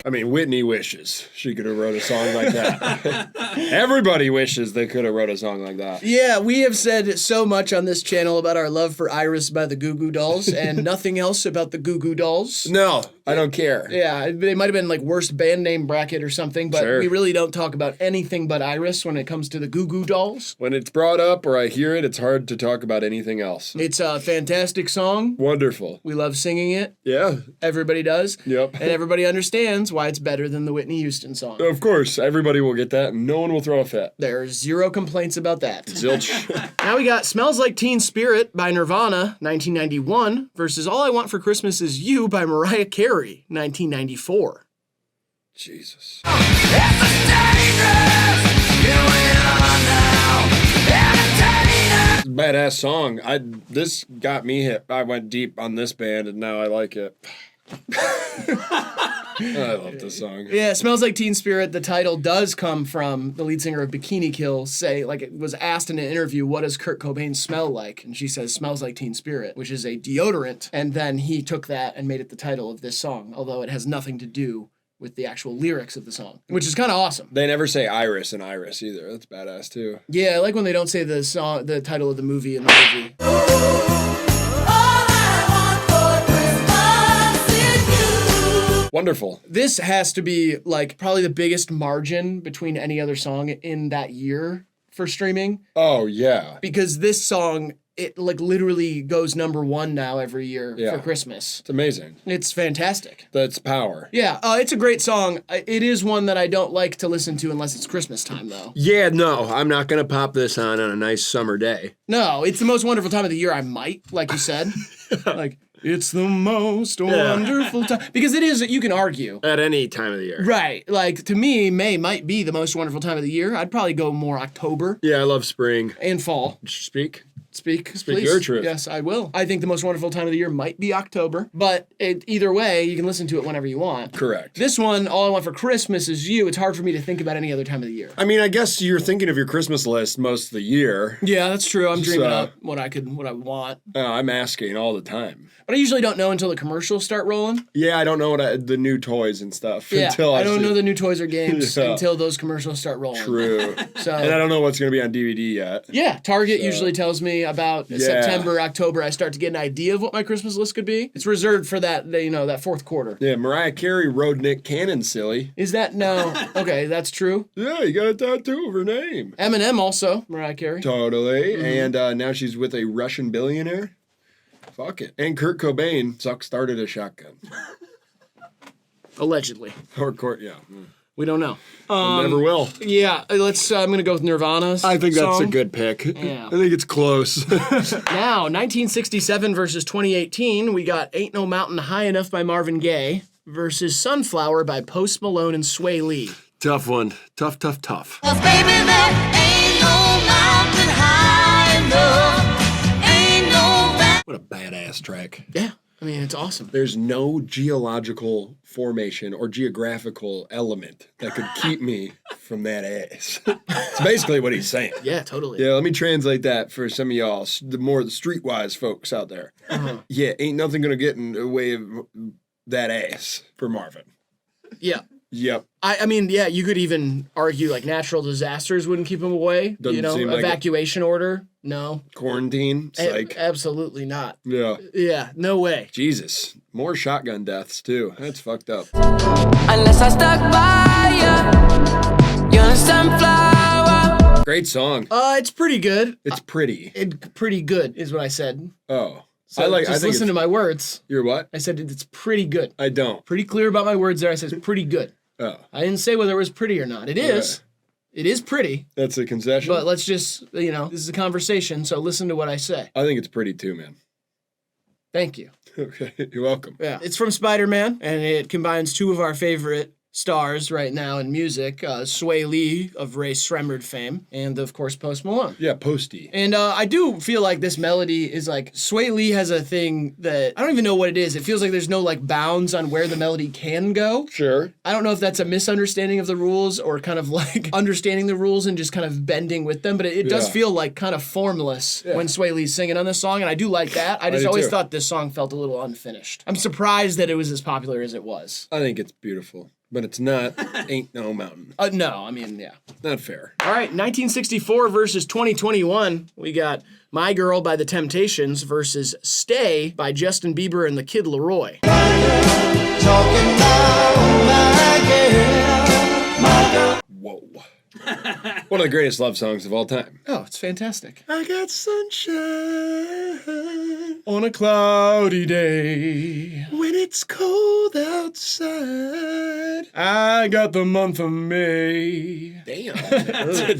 I mean, Whitney wishes she could have wrote a song like that. Everybody wishes they could have wrote a song like that.
Yeah, we have said so much on this channel about our love for Iris by the Goo Goo Dolls and nothing else about the Goo Goo Dolls.
No, I don't care.
Yeah, they might have been like worst band name bracket or something, but we really don't talk about anything but Iris when it comes to the Goo Goo Dolls.
When it's brought up or I hear it, it's hard to talk about anything else.
It's a fantastic song.
Wonderful.
We love singing it.
Yeah.
Everybody does.
Yep.
And everybody understands why it's better than the Whitney Houston song.
Of course, everybody will get that, and no one will throw a fit.
There's zero complaints about that.
Zilch.
Now we got Smells Like Teen Spirit by Nirvana, 1991, versus All I Want for Christmas Is You by Mariah Carey, 1994.
Jesus. Badass song. This got me hip. I went deep on this band, and now I like it. I love this song.
Yeah, Smells Like Teen Spirit. The title does come from the lead singer of Bikini Kill. It was asked in an interview, what does Kurt Cobain smell like? And she says, smells like Teen Spirit, which is a deodorant. And then he took that and made it the title of this song, although it has nothing to do with the actual lyrics of the song, which is kind of awesome.
They never say Iris and Iris either. That's badass too.
Yeah, I like when they don't say the title of the movie in the movie.
Wonderful.
This has to be like probably the biggest margin between any other song in that year for streaming.
Oh yeah.
Because this song, it like literally goes #1 now every year for Christmas.
It's amazing.
It's fantastic.
That's power.
Yeah, it's a great song. It is one that I don't like to listen to unless it's Christmas time though.
Yeah, no, I'm not gonna pop this on a nice summer day.
No, it's the most wonderful time of the year. I might, like you said, like. It's the most wonderful time. Because it is, you can argue.
At any time of the year.
Right. Like, to me, May might be the most wonderful time of the year. I'd probably go more October.
Yeah, I love spring.
And fall.
Speak.
Speak please.
your truth.
Yes, I will. I think the most wonderful time of the year might be October, but either way, you can listen to it whenever you want.
Correct.
This one, All I Want for Christmas Is You. It's hard for me to think about any other time of the year.
I mean, I guess you're thinking of your Christmas list most of the year.
Yeah, that's true. I'm dreaming
So-
up what I want.
I'm asking all the time.
But I usually don't know until the commercials start rolling.
Yeah, I don't know the new toys and stuff
Yeah,
until
I don't
see-
know the new toys or games
Yeah.
until those commercials start rolling.
True.
So
And I don't know what's going to be on DVD yet.
yeah, Target usually tells me about
Yeah.
September, October. I start to get an idea of what my Christmas list could be. It's reserved for that, that fourth quarter.
Yeah, Mariah Carey rode Nick Cannon silly.
Is that no? Okay, that's true.
Yeah, you got a tattoo of her name.
Eminem also, Mariah Carey.
Totally. And now she's with a Russian billionaire. Fuck it. And Kurt Cobain started a shotgun.
Allegedly.
Or court, yeah.
We don't know.
Never will.
Yeah, let's. I'm gonna go with Nirvana's.
I think that's
song.
a good pick.
Yeah.
I think it's close.
Now, 1967 versus 2018, we got Ain't No Mountain High Enough by Marvin Gaye versus Sunflower by Post Malone and Sway Lee.
Tough one. Tough.
'Cause baby, there ain't no mountain high enough. Ain't no mountain.
What a badass track.
Yeah, I mean, it's awesome.
There's no geological formation or geographical element that could keep me from that ass. It's basically what he's saying.
Yeah, totally.
Yeah, let me translate that for some of y'all, the streetwise folks out there. Yeah, ain't nothing gonna get in the way of that ass for Marvin.
Yeah.
Yep.
I mean, yeah, you could even argue like natural disasters wouldn't keep him away.
Doesn't seem like it.
Evacuation order? No.
Quarantine, psych.
Absolutely not.
Yeah.
Yeah, no way.
Jesus. More shotgun deaths, too. That's fucked up.
Unless I stuck by you, you're a sunflower.
Great song.
It's pretty good.
It's pretty.
Pretty good is what I said.
Oh.
So
I
just
think
listen to my words.
You're what?
I said it's pretty good.
I don't.
Pretty clear about my words there. I said it's pretty good.
Oh.
I didn't say whether it was pretty or not. It is. It is pretty.
That's a concession?
But let's just, this is a conversation, so listen to what I say.
I think it's pretty, too, man.
Thank you.
Okay. You're welcome.
Yeah. It's from Spider-Man, and it combines two of our favorite stars right now in music, Sway Lee of Ray Shremmerd fame, and of course Post Malone.
Yeah, Posty.
And I do feel like this melody is like, Sway Lee has a thing that, I don't even know what it is. It feels like there's no like bounds on where the melody can go.
Sure.
I don't know if that's a misunderstanding of the rules or kind of like understanding the rules and just kind of bending with them, but it does
Yeah.
feel like kind of formless when Sway Lee's singing on this song, and I do like that. I just
do
always
too.
thought this song felt a little unfinished. I'm surprised that it was as popular as it was.
I think it's beautiful. But it's not. Ain't no mountain.
No, I mean, yeah.
Not fair.
All right, 1964 versus 2021. We got My Girl by The Temptations versus Stay by Justin Bieber and the Kid Laroi.
Whoa. One of the greatest love songs of all time.
Oh, it's fantastic.
I got sunshine
On a cloudy day,
when it's cold outside.
I got the month of May.
Damn.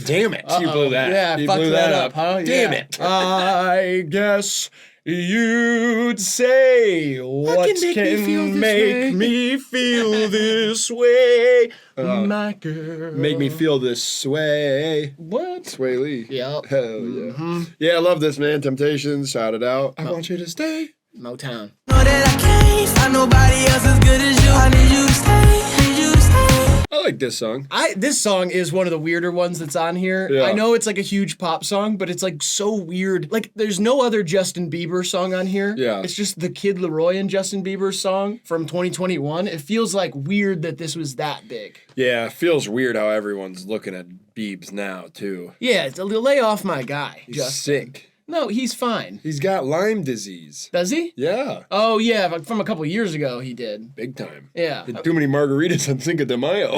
Damn it. You blew that.
Yeah,
you
fucked
blew
that up, huh?
Damn
Yeah.
it.
I guess you'd say, what can make me feel this way? My girl.
Make me feel this sway.
What?
Sway Lee.
Yep.
Hell yeah. Yeah, I love this, man. Temptations, shout it out. I want you to stay.
Motown.
Know that I can't find nobody else as good as you. I need you to stay, need you to stay.
I like this song.
This song is one of the weirder ones that's on here.
Yeah.
I know it's like a huge pop song, but it's like so weird. Like there's no other Justin Bieber song on here.
Yeah.
It's just the Kid Laroi and Justin Bieber song from 2021. It feels like weird that this was that big.
Yeah, it feels weird how everyone's looking at Biebs now, too.
Yeah, it's lay off my guy.
He's
Justin.
sick.
No, he's fine.
He's got Lyme disease.
Does he?
Yeah,
Oh yeah, like from a couple years ago he did.
big time.
Yeah.
Had too many margaritas on Cinco de Mayo.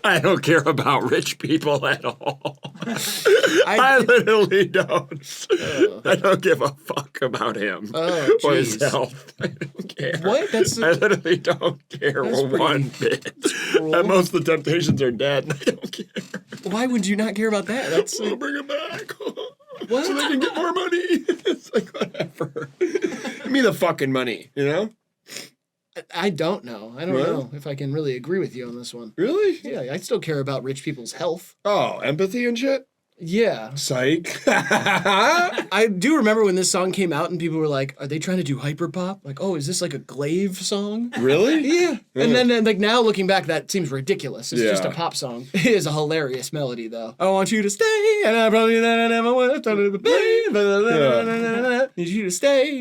I don't care about rich people at all. I literally don't. I don't give a fuck about him
Oh,
or his
jeez.
health. I don't care.
What? That's
I literally don't care
That's
one bit. And most of the Temptations are dead. And I don't care.
why would you not care about that? That's
I'll bring them back.
what?
So they can get more money. It's like, whatever. Give me the fucking money, you know?
I don't know. I don't
What?
know if I can really agree with you on this one.
Really?
Yeah, I still care about rich people's health.
Oh, empathy and shit?
Yeah.
Psych.
I do remember when this song came out and people were like, are they trying to do hyperpop? Like, oh, is this like a Glaive song?
Really?
Yeah. And then like now looking back, that seems ridiculous. It's just a pop song. It is a hilarious melody though. I want you to stay, and I probably never would have told you to be. Need you to stay,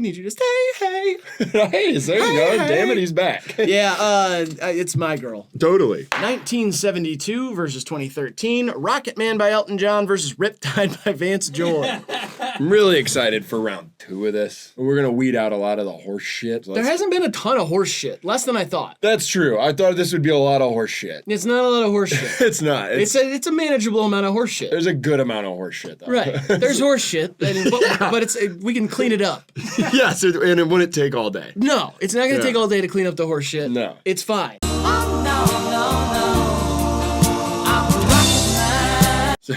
hey.
Nice, there you go.
Hey.
Damn it, he's back.
Yeah, it's My Girl.
Totally.
1972 versus 2013. Rocket Man by Elton John versus Riptide by Vance Joy.
I'm really excited for round 2 of this. We're gonna weed out a lot of the horse shit.
There hasn't been a ton of horse shit. Less than I thought.
That's true. I thought this would be a lot of horse shit.
It's not a lot of horse shit.
It's not.
It's a manageable amount of horse shit.
There's a good amount of horse shit, though.
Right. There's horse shit, but we can clean it up.
Yes, and it wouldn't take all day.
No, it's not going to take all day to clean up the horse shit.
No.
It's fine.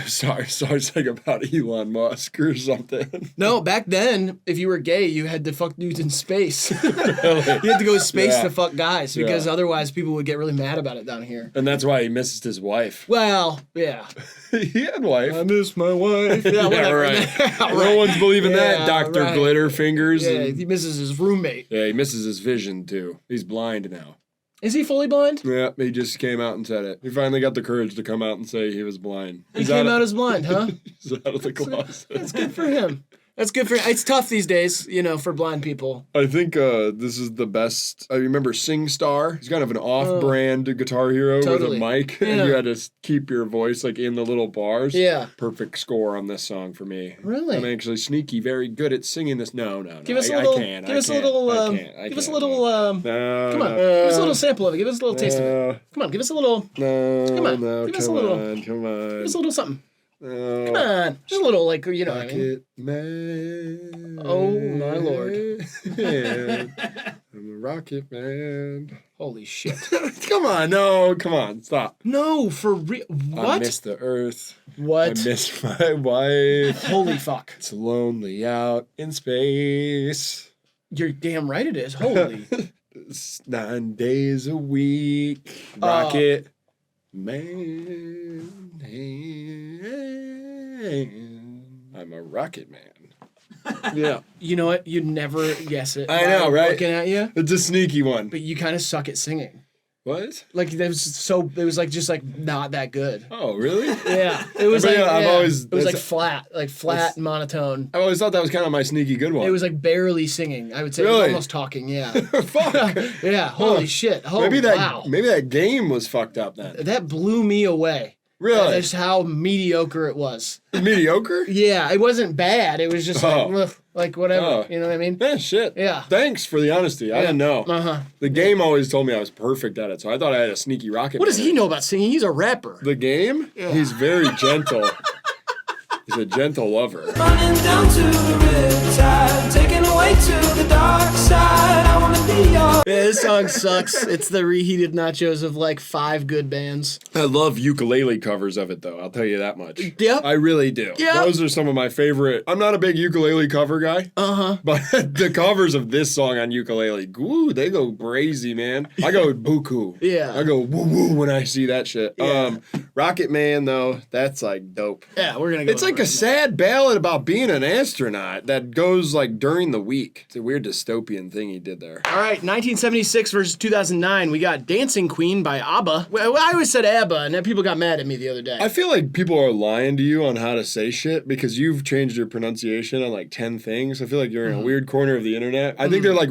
Sorry, it's like about Elon Musk or something.
No, back then, if you were gay, you had to fuck dudes in space. You had to go to space to fuck guys because otherwise people would get really mad about it down here.
And that's why he misses his wife.
Well, yeah.
He had wife.
I miss my wife. Yeah, whatever.
Right. No one's believing that, Dr.
Right.
Glitterfingers.
Yeah, he misses his roommate.
Yeah, he misses his vision, too. He's blind now.
Is he fully blind?
Yeah, he just came out and said it. He finally got the courage to come out and say he was blind.
He came out as blind, huh?
He's out of the closet.
That's good for him. That's good for him. It's tough these days, for blind people.
I think this is the best. I remember SingStar. He's kind of an off-brand Guitar Hero
Totally.
with a mic,
Yeah.
and you had to keep your voice like in the little bars.
Yeah.
Perfect score on this song for me.
Really?
I'm actually sneaky, very good at singing this. No.
Give us a little.
I can't.
Give us a little. Give us a little.
No.
Come on. Give us a little sample of it. Give us a little taste of it. Come on. Give us a little.
No.
Come on.
No.
Give us a
Come
little.
on. Come on.
Give us a little something.
No.
Come on. Just a little, like, what I mean.
Rocket Man.
Oh, my Lord.
Man. I'm a rocket man.
Holy shit.
Come on, no, come on, stop.
No, for real. What?
I miss the earth.
What?
I miss my wife.
Holy fuck.
It's lonely out in space.
You're damn right it is. Holy.
It's 9 days a week. Rocket man. I'm a rocket man. Yeah.
You know what? You'd never guess it.
I know,
by
right?
Looking at you.
It's a sneaky one.
But you kind of suck at singing.
What?
Like, it was like just like not that good.
Oh, really?
Yeah. It was
But
like,
I've always-
it was like
that's-
flat and monotone.
I always thought that was kind of my sneaky good one.
It was like barely singing. I would say it was
Really?
almost talking, yeah.
Fuck.
Yeah, holy shit. Oh,
Maybe that
wow.
maybe that game was fucked up then.
That blew me away.
Really?
That's how mediocre it was.
Mediocre?
Yeah, it wasn't bad. It was just like whatever.
Oh.
You know what I mean?
Yeah, shit.
Yeah.
Thanks for the honesty. I didn't know.
Uh-huh.
The game always told me I was perfect at it, so I thought I had a sneaky rocket.
What does
man.
he know about singing? He's a rapper.
The game? He's very gentle. He's a gentle lover.
Running down to the riptide, taken away to the dark side. I wanna be your.
Yeah, this song sucks. It's the reheated nachos of like 5 good bands.
I love ukulele covers of it, though. I'll tell you that much.
Yep.
I really do.
Yep.
Those are some of my favorite. I'm not a big ukulele cover guy.
Uh-huh.
But the covers of this song on ukulele, ooh, they go crazy, man. I go buku.
Yeah.
I go woo woo when I see that shit.
Yeah.
Rocket Man, though, that's like dope.
Yeah, we're gonna go.
It's like a sad ballad about being an astronaut that goes like during the week. It's a weird dystopian thing he did there.
All right, 1976 versus 2009. We got Dancing Queen by ABBA. Well, I always said ABBA, and then people got mad at me the other day.
I feel like people are lying to you on how to say shit because you've changed your pronunciation on like 10 things. I feel like you're in a weird corner of the internet. I think they're like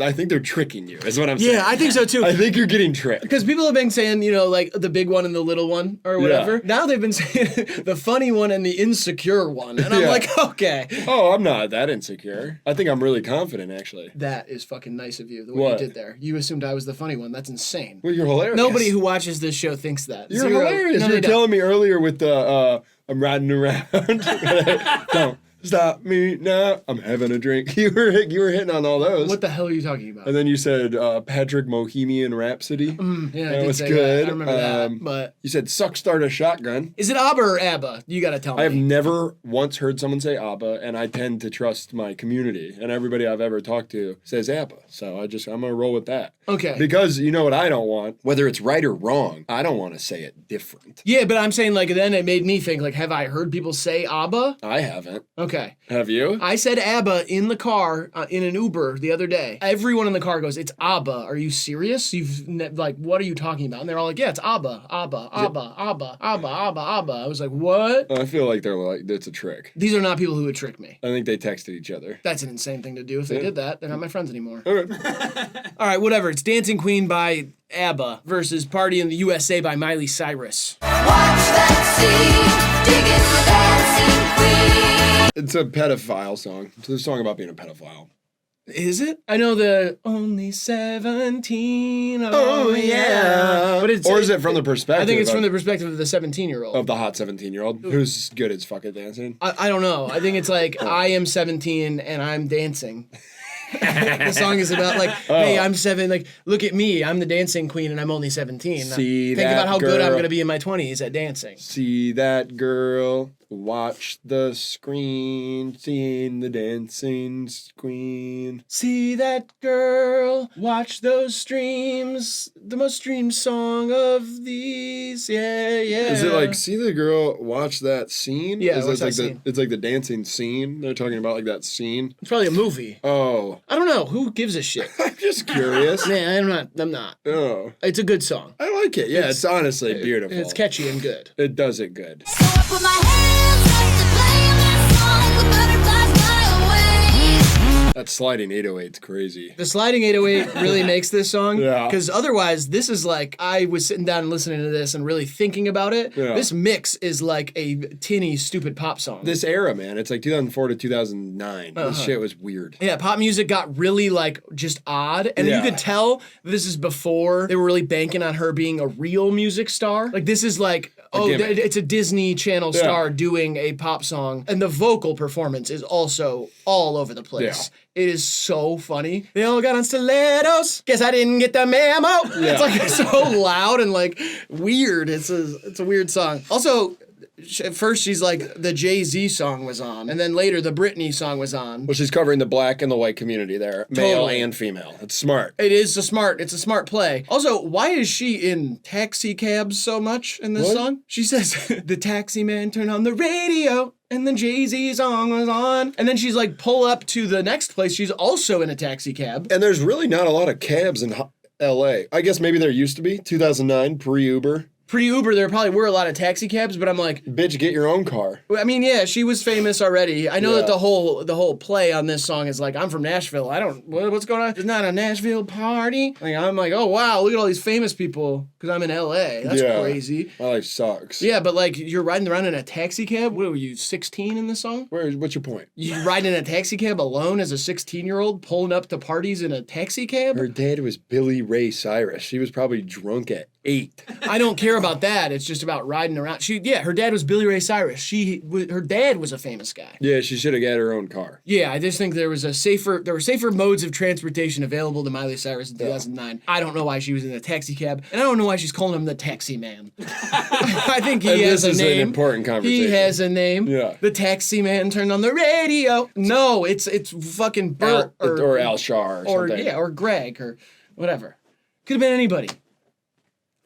I think they're tricking you, is what I'm saying.
Yeah, I think so too.
I think you're getting tricked.
Because people have been saying, like the big one and the little one or whatever.
Yeah.
Now they've been saying the funny one and the insecure one. And I'm
Yeah.
like, okay.
Oh, I'm not that insecure. I think I'm really confident, actually.
That is fucking nice of you, the way
What?
you did there. You assumed I was the funny one. That's insane.
Well, you're hilarious.
Nobody who watches this show thinks that.
You're
Zero.
hilarious.
No,
You
they
were
don't.
telling me earlier with the I'm riding around. Stop me now. I'm having a drink. You were hitting on all those.
What the hell are you talking about?
And then you said Patrick Bohemian Rhapsody.
Yeah,
that
I
was
did say
good.
that. I remember that. But
You said Suck Start a Shotgun.
is it ABBA or ABBA? You gotta tell me.
I have never once heard someone say ABBA, and I tend to trust my community. And everybody I've ever talked to says ABBA. So I'm going to roll with that.
Okay.
Because you know what I don't want? Whether it's right or wrong, I don't want to say it different.
Yeah, but I'm saying, like, then it made me think, like, have I heard people say ABBA?
I haven't.
Okay.
Have you?
I said ABBA in the car in an Uber the other day. Everyone in the car goes, "It's ABBA. Are you serious? Like, what are you talking about?" And they're all like, "Yeah, it's ABBA, ABBA, ABBA, ABBA, ABBA, ABBA, ABBA." I was like, "What?"
I feel like they're like, it's a trick.
These are not people who would trick me.
I think they texted each other.
That's an insane thing to do. If they did that, they're not my friends anymore.
Okay.
All right, whatever. It's Dancing Queen by ABBA versus Party in the USA by Miley Cyrus.
Watch that scene, digging the dancing queen.
It's a pedophile song. It's a song about being a pedophile.
Is it? I know the only 17. Oh, yeah. But it's,
Or is it from the perspective?
I think it's
of,
from the perspective of the 17-year-old.
of the hot 17-year-old who's good as fuck at dancing.
I don't know. I think it's like, I am 17 and I'm dancing. The song is about like, hey, I'm 7. Like, look at me. I'm the dancing queen and I'm only 17.
See
Think
that
about how good I'm
girl.
going to be in my 20s at dancing.
See that girl, watch the screen, seeing the dancing queen.
See that girl, watch those streams, the most streamed song of these. Yeah, yeah.
Is it like, see the girl, watch that scene?
Yeah,
Is
watch
it
that
like
scene.
It's like the dancing scene. They're talking about like that scene.
It's probably a movie.
Oh,
I don't know. Who gives a shit?
I'm just curious.
Man, I'm not.
Oh,
It's a good song.
I like it. Yeah, it's honestly beautiful.
It's catchy and good.
It does it good.
So I put my hands up to play my song, the butterflies fly away.
That sliding 808's crazy.
The sliding 808 really makes this song.
Yeah.
Because otherwise, this is like, I was sitting down and listening to this and really thinking about it.
Yeah.
This mix is like a tinny, stupid pop song.
This era, man, it's like 2004 to 2009. This shit was weird.
Yeah, pop music got really like just odd, and
Yeah.
you could tell this is before they were really banking on her being a real music star. Like this is like, oh,
gimmick.
it's a Disney Channel star doing a pop song, and the vocal performance is also all over the place. It is so funny. They all got on stilettos. Guess I didn't get the memo. It's like so loud and like weird. It's a weird song. Also, at first she's like the Jay-Z song was on, and then later the Britney song was on.
Well, she's covering the black and the white community there, male
Totally.
and female. It's smart.
It's a smart play. Also, why is she in taxi cabs so much in this
What?
song? She says, the taxi man turned on the radio and then Jay-Z song was on. And then she's like, pull up to the next place. She's also in a taxi cab.
And there's really not a lot of cabs in LA. I guess maybe there used to be. 2009, pre-Uber.
Pre-Uber, there probably were a lot of taxi cabs, but I'm like,
Bitch, get your own car.
I mean, yeah, she was famous already. I know
Yeah.
that the whole play on this song is like, I'm from Nashville. What's going on? There's not a Nashville party. Like, I'm like, oh wow, look at all these famous people because I'm in LA. That's
Yeah.
crazy.
My life sucks.
Yeah, but like you're riding around in a taxi cab. What were you, 16 in this song?
What's your point?
You riding in a taxi cab alone as a 16-year-old, pulling up to parties in a taxi cab?
Her dad was Billy Ray Cyrus. She was probably drunk at 8.
I don't care about that. It's just about riding around. Her dad was Billy Ray Cyrus. Her dad was a famous guy.
Yeah, she should have got her own car.
Yeah, I just think there were safer modes of transportation available to Miley Cyrus in 2009. I don't know why she was in a taxi cab, and I don't know why she's calling him the taxi man. I think he
And
has
this
a
is
name.
an important conversation.
He has a name.
Yeah.
The taxi man turned on the radio. No, it's fucking Bert
or Al Shar or something.
or Greg or whatever. Could have been anybody.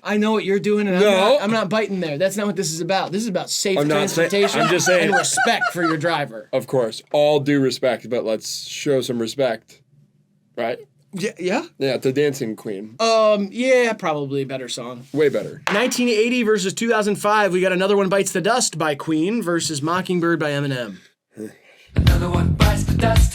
I know what you're doing, and
No.
I'm not biting there. That's not what this is about. This is about safe
I'm not saying-
transportation
I'm just saying-
and respect for your driver.
Of course, all due respect, but let's show some respect. Right?
Yeah?
Yeah, the Dancing Queen.
Yeah, probably a better song.
Way better.
1980 versus 2005, we got Another One Bites the Dust by Queen versus Mockingbird by Eminem.
Another one bites the dust.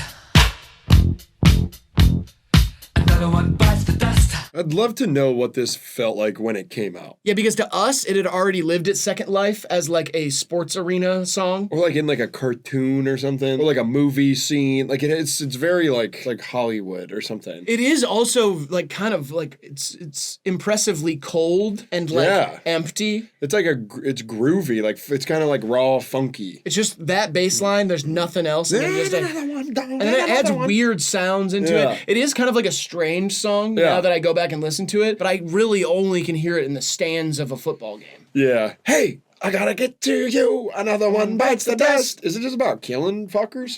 Another one bites the dust.
I'd love to know what this felt like when it came out.
Yeah, because to us, it had already lived its second life as like a sports arena song.
Or like in like a cartoon or something. Or like a movie scene. Like it's very like Hollywood or something.
It is also like kind of like it's impressively cold and like empty.
It's like it's groovy. Like it's kind of like raw funky.
It's just that bass line. There's nothing else. And then it adds weird sounds into it. It is kind of like a strange song now that I go back and listen to it, but I really only can hear it in the stands of a football game.
Yeah. Hey, I gotta get to you. Another one bites the dust. Is it just about killing fuckers?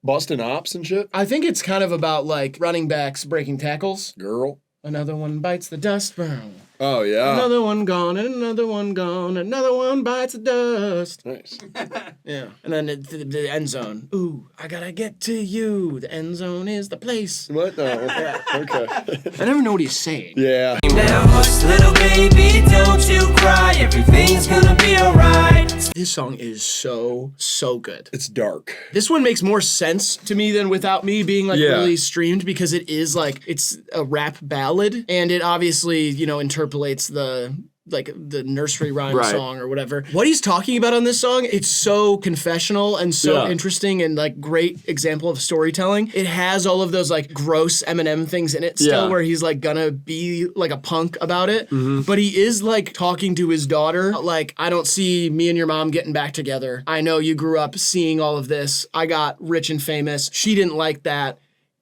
Busting ops and shit?
I think it's kind of about like running backs breaking tackles.
Girl.
Another one bites the dust.
Oh, yeah.
Another one gone, and another one gone, another one bites the dust.
Nice.
Yeah. And then the end zone. Ooh, I gotta get to you. The end zone is the place.
What? No. Okay.
I never know what he's saying.
Yeah.
Now hush, little baby, don't you cry. Everything's gonna be alright.
This song is so good.
It's dark.
This one makes more sense to me than Without Me being like
Yeah.
really streamed because it is like, it's a rap ballad and it obviously, you know, interpolates the nursery rhyme song or whatever. What he's talking about on this song, it's so confessional and so interesting and like great example of storytelling. It has all of those like gross Eminem things in it still where he's like gonna be like a punk about it. But he is like talking to his daughter, like, I don't see me and your mom getting back together. I know you grew up seeing all of this. I got rich and famous. She didn't like that.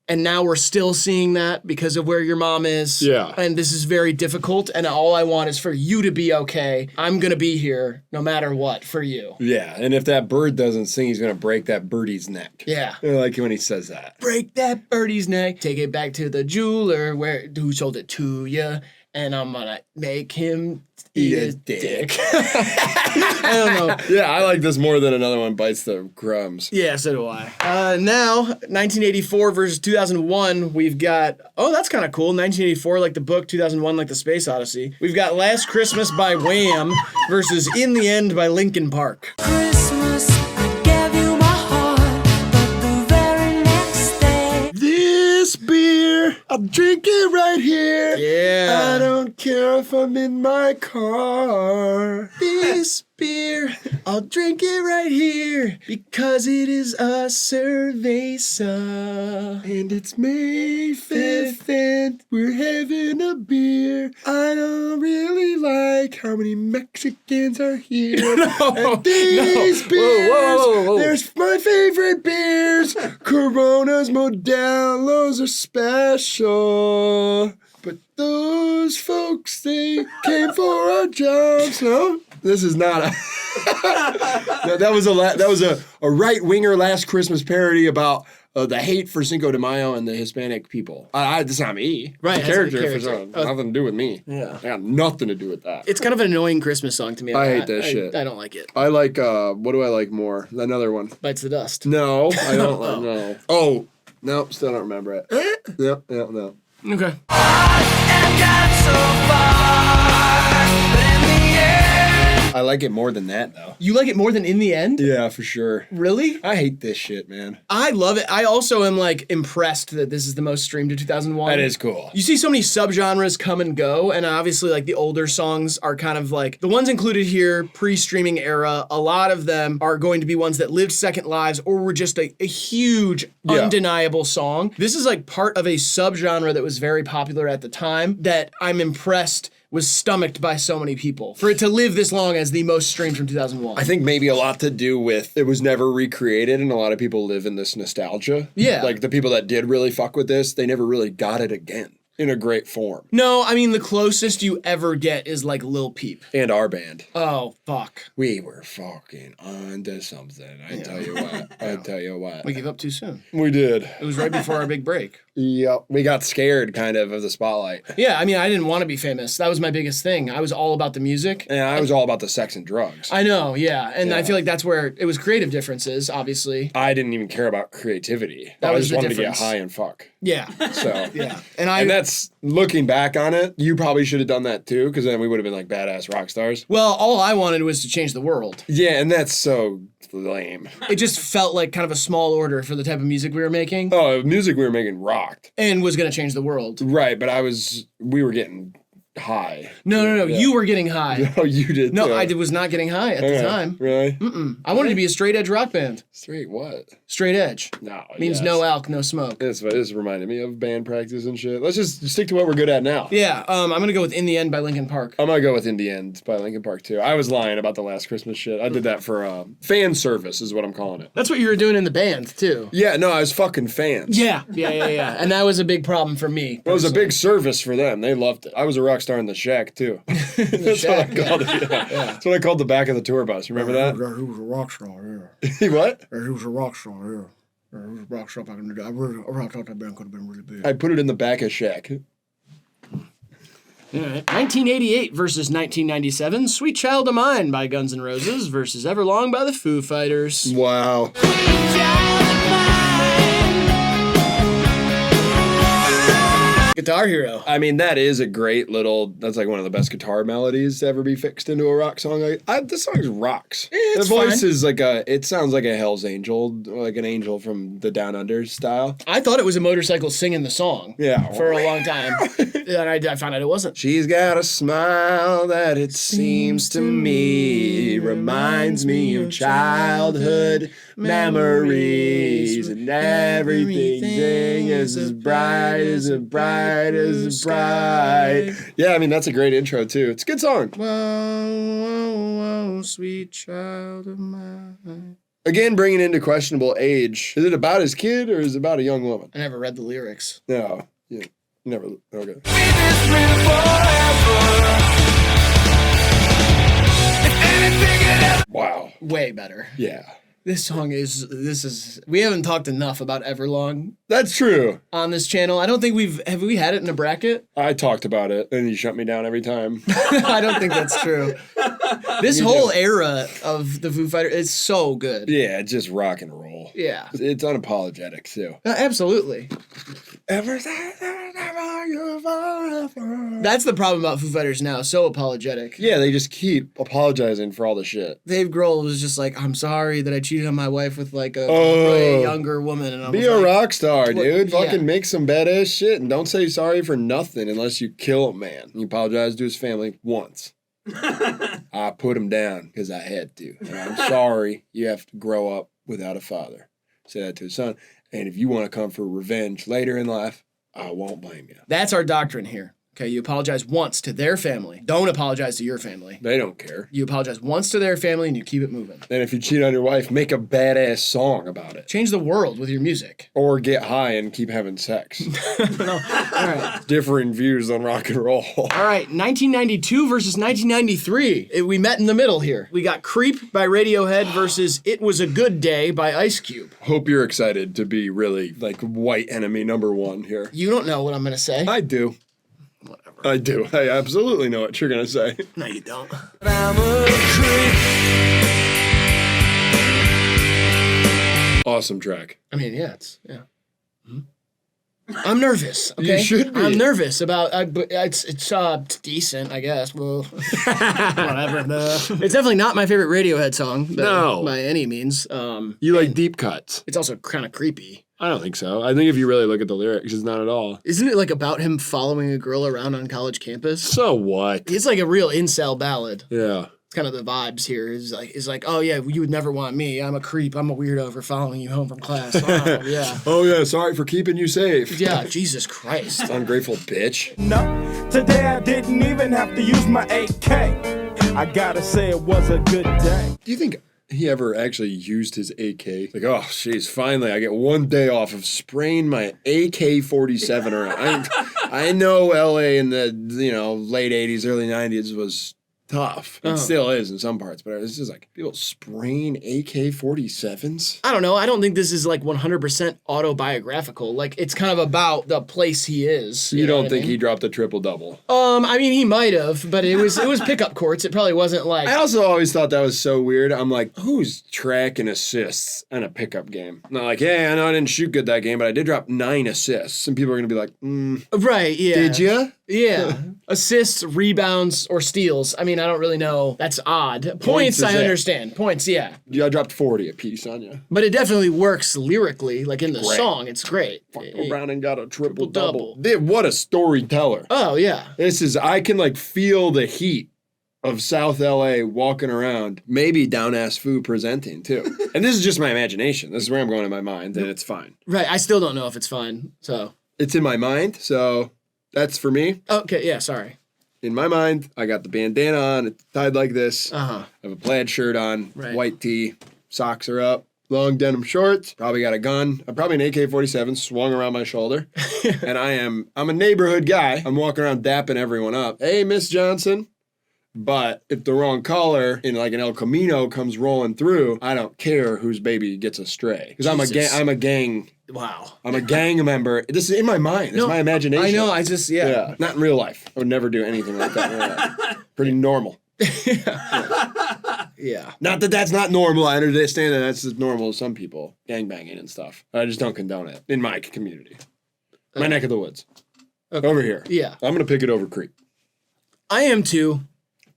And now we're still seeing that because of where your mom is.
Yeah.
And this is very difficult. And all I want is for you to be okay. I'm going to be here no matter what for you.
Yeah. And if that bird doesn't sing, he's going to break that birdie's neck.
Yeah.
I like when he says that.
Break that birdie's neck. Take it back to the jeweler who sold it to you. And I'm going to make him eat his dick. I don't know.
Yeah, I like this more than Another One Bites the Crumbs.
Yeah, so do I. Now, 1984 versus 2001, we've got, oh, that's kind of cool. 1984, like the book, 2001, like the Space Odyssey. We've got Last Christmas by Wham versus In the End by Linkin Park.
Christmas, I gave you my heart, but the very next day.
This beer, I'll drink it right here.
Yeah.
I don't care if I'm in my car.
This beer, I'll drink it right here because it is a cerveza.
And it's May 5th and we're having a beer. I don't really like how many Mexicans are here. And these beers,
Whoa.
there's my favorite beers. Coronas, Modelo's are special. But those folks, they came for our jobs. No, this is not a... No, that was a right-winger Last Christmas parody about the hate for Cinco de Mayo and the Hispanic people. This is not me.
Right,
The
it has
character,
a
for
character.
sure. Nothing to do with me.
Yeah.
I got nothing to do with that.
It's kind of an annoying Christmas song to me.
I hate that shit.
I don't like it.
I like, what do I like more? Another one.
Bites the dust.
No, I don't like, no. Oh, no, still don't remember it. No.
Okay.
I like it more than that, though.
You like it more than In the End?
Yeah, for sure.
Really?
I hate this shit, man.
I love it. I also am like impressed that this is the most streamed of 2001.
That is cool.
You see so many subgenres come and go, and obviously like the older songs are kind of like the ones included here, pre-streaming era. A lot of them are going to be ones that lived second lives or were just a huge, undeniable song. This is like part of a subgenre that was very popular at the time that I'm impressed was stomached by so many people. For it to live this long as the most streamed from 2001.
I think maybe a lot to do with it was never recreated, and a lot of people live in this nostalgia.
Yeah.
Like the people that did really fuck with this, they never really got it again in a great form.
No, I mean the closest you ever get is like Lil Peep.
And our band.
Oh, fuck.
We were fucking onto something. I tell you what.
We gave up too soon.
We did.
It was right before our big break.
Yep. We got scared kind of the spotlight.
Yeah, I mean, I didn't want to be famous. That was my biggest thing. I was all about the music.
And I was all about the sex and drugs.
I know, yeah. And I feel like that's where it was creative differences, obviously.
I didn't even care about creativity.
That
I
was
just
the
wanted
difference.
to get high and fuck.
Yeah.
So
Yeah.
and that's, looking back on it, you probably should have done that too, because then we would have been like badass rock stars.
Well, all I wanted was to change the world.
Yeah, and that's so lame.
It just felt like kind of a small order for the type of music we were making
Oh, music we were making rocked.
and was going to change the world.
Right, but we were getting high.
No.
Yeah.
You were getting high.
Oh, you did
No,
too.
I was not getting high at the
Yeah,
time.
Really?
I wanted to be a straight edge rock band.
Straight what?
Straight edge.
No.
Means
yes.
no alk, no smoke.
This reminded me of band practice and shit. Let's just stick to what we're good at now.
Yeah, I'm going to go with In the End by Linkin Park.
I'm gonna go with In the End by Linkin Park too. I was lying about the Last Christmas shit. I did that for fan service is what I'm calling it.
That's what you were doing in the band, too.
Yeah, no, I was fucking fans.
Yeah. And that was a big problem for me.
It was a big service for them. They loved it. I was a rock star in the shack too. That's what I called it. Yeah. That's what I called the back of the tour bus. Remember that?
He was a rock star,
He what?
yeah. He was a rock star, yeah. He was a rock star back in the day. I thought that band could have been really big.
I put it in the back of shack.
All right. 1988 versus 1997. Sweet Child of Mine by Guns N' Roses versus Everlong by the Foo Fighters.
Wow.
Guitar Hero.
I mean, that is a great little. That's like one of the best guitar melodies to ever be fixed into a rock song. This song rocks. The voice is like it sounds like a Hell's Angel, like an angel from the Down Under style.
I thought it was a motorcycle singing the song.
Yeah.
For a long time. And I found out it wasn't.
She's got a smile that it seems to me reminds me of childhood memories, and everything is as bright as a bright. Yeah, I mean that's a great intro too. It's a good song.
Whoa, sweet child of mine.
Again, bringing into questionable age. Is it about his kid or is it about a young woman?
I never read the lyrics.
No, yeah, never. Okay. Wow.
Way better.
Yeah,
This is we haven't talked enough about Everlong
that's true.
on this channel. I don't think have we had it in a bracket?
I talked about it and you shut me down every time.
I don't think that's true. This whole era of the Foo Fighters is so good.
Yeah, it's just rock and roll.
Yeah.
It's unapologetic too.
Absolutely. That's the problem about Foo Fighters now. So apologetic.
Yeah, they just keep apologizing for all the shit.
Dave Grohl was just like, I'm sorry that I cheated on my wife with like a younger woman. And I
Be
was
a
like,
rock star, dude.
yeah.
Fucking make some badass shit and don't say sorry for nothing unless you kill a man. You apologize to his family once. I put him down because I had to. And I'm sorry you have to grow up without a father. Say that to his son. And if you want to come for revenge later in life, I won't blame you.
That's our doctrine here. Okay, you apologize once to their family. Don't apologize to your family.
They don't care.
You apologize once to their family and you keep it moving.
And if you cheat on your wife, make a badass song about it.
Change the world with your music.
Or get high and keep having sex.
All right.
Differing views on rock and roll.
All right, 1992 versus 1993. We met in the middle here. We got Creep by Radiohead versus It Was a Good Day by Ice Cube.
Hope you're excited to be really like white enemy number one here.
You don't know what I'm going to say.
I do.
Whatever.
I do. I absolutely know what you're going to say.
No, you don't.
Awesome track.
I mean, yeah, yeah. I'm nervous. Okay,
You should be.
I'm nervous about. But it's decent, I guess. Well, whatever. It's definitely not my favorite Radiohead song.
No.
by any means.
You like deep cuts.
It's also kind of creepy.
I don't think so. I think if you really look at the lyrics, it's not at all.
Isn't it like about him following a girl around on college campus?
So what?
It's like a real incel ballad.
Yeah.
It's kind of the vibes here. Is like, oh yeah, you would never want me. I'm a creep. I'm a weirdo for following you home from class. Oh, yeah.
Oh yeah, sorry for keeping you safe.
Yeah, Jesus Christ.
Ungrateful bitch.
No, today I didn't even have to use my AK. I gotta say it was a good day.
Do you think he ever actually used his AK? Like, oh, jeez, finally I get one day off of spraying my AK-47 around. I know LA in the late 80s, early 90s was tough. It still is in some parts, but it's just like people spraying AK-47s.
I don't know. I don't think this is like 100% autobiographical. Like it's kind of about the place he is.
You
know
don't
what
think
I
he
mean?
dropped a triple-double?
I mean, he might have, but it was pickup courts. It probably wasn't like.
I also always thought that was so weird. I'm like, who's tracking assists in a pickup game? And they're like, yeah, I know I didn't shoot good that game, but I did drop 9 assists. And people are going to be like,
Right, yeah.
did you?
Yeah. Assists, rebounds, or steals. I mean, I don't really know. That's odd. Points
is
I
it.
understand. Points, yeah.
Yeah, I dropped 40 apiece on you.
But it definitely works lyrically. Like in the
Great.
song, it's great.
Around and got a
Triple-double.
triple-double. Dude, what a storyteller.
Oh, yeah.
I can like feel the heat of South LA walking around, maybe down-ass Foo presenting too. And this is just my imagination. This is where I'm going in my mind, and it's fine.
Right, I still don't know if it's fine, so.
It's in my mind, so that's for me.
Okay, yeah, sorry.
In my mind, I got the bandana on, it's tied like this.
Uh-huh.
I have a plaid shirt on,
Right.
white tee, socks are up, long denim shorts, probably got a gun. I'm probably an AK-47 swung around my shoulder. And I'm a neighborhood guy. I'm walking around dapping everyone up. Hey, Miss Johnson. But if the wrong caller in like an El Camino comes rolling through, I don't care whose baby gets astray. Because I'm a gang.
Wow.
I'm a gang member. This is in my mind. It's my imagination.
I know, I just,
Yeah. Not in real life. I would never do anything like that in real life. Pretty normal.
Yeah.
Not that that's not normal. I understand that that's just normal to some people. Gangbanging and stuff. I just don't condone it in my community. My neck of the woods.
Okay.
Over here.
Yeah.
I'm going to pick it over Creep.
I am too.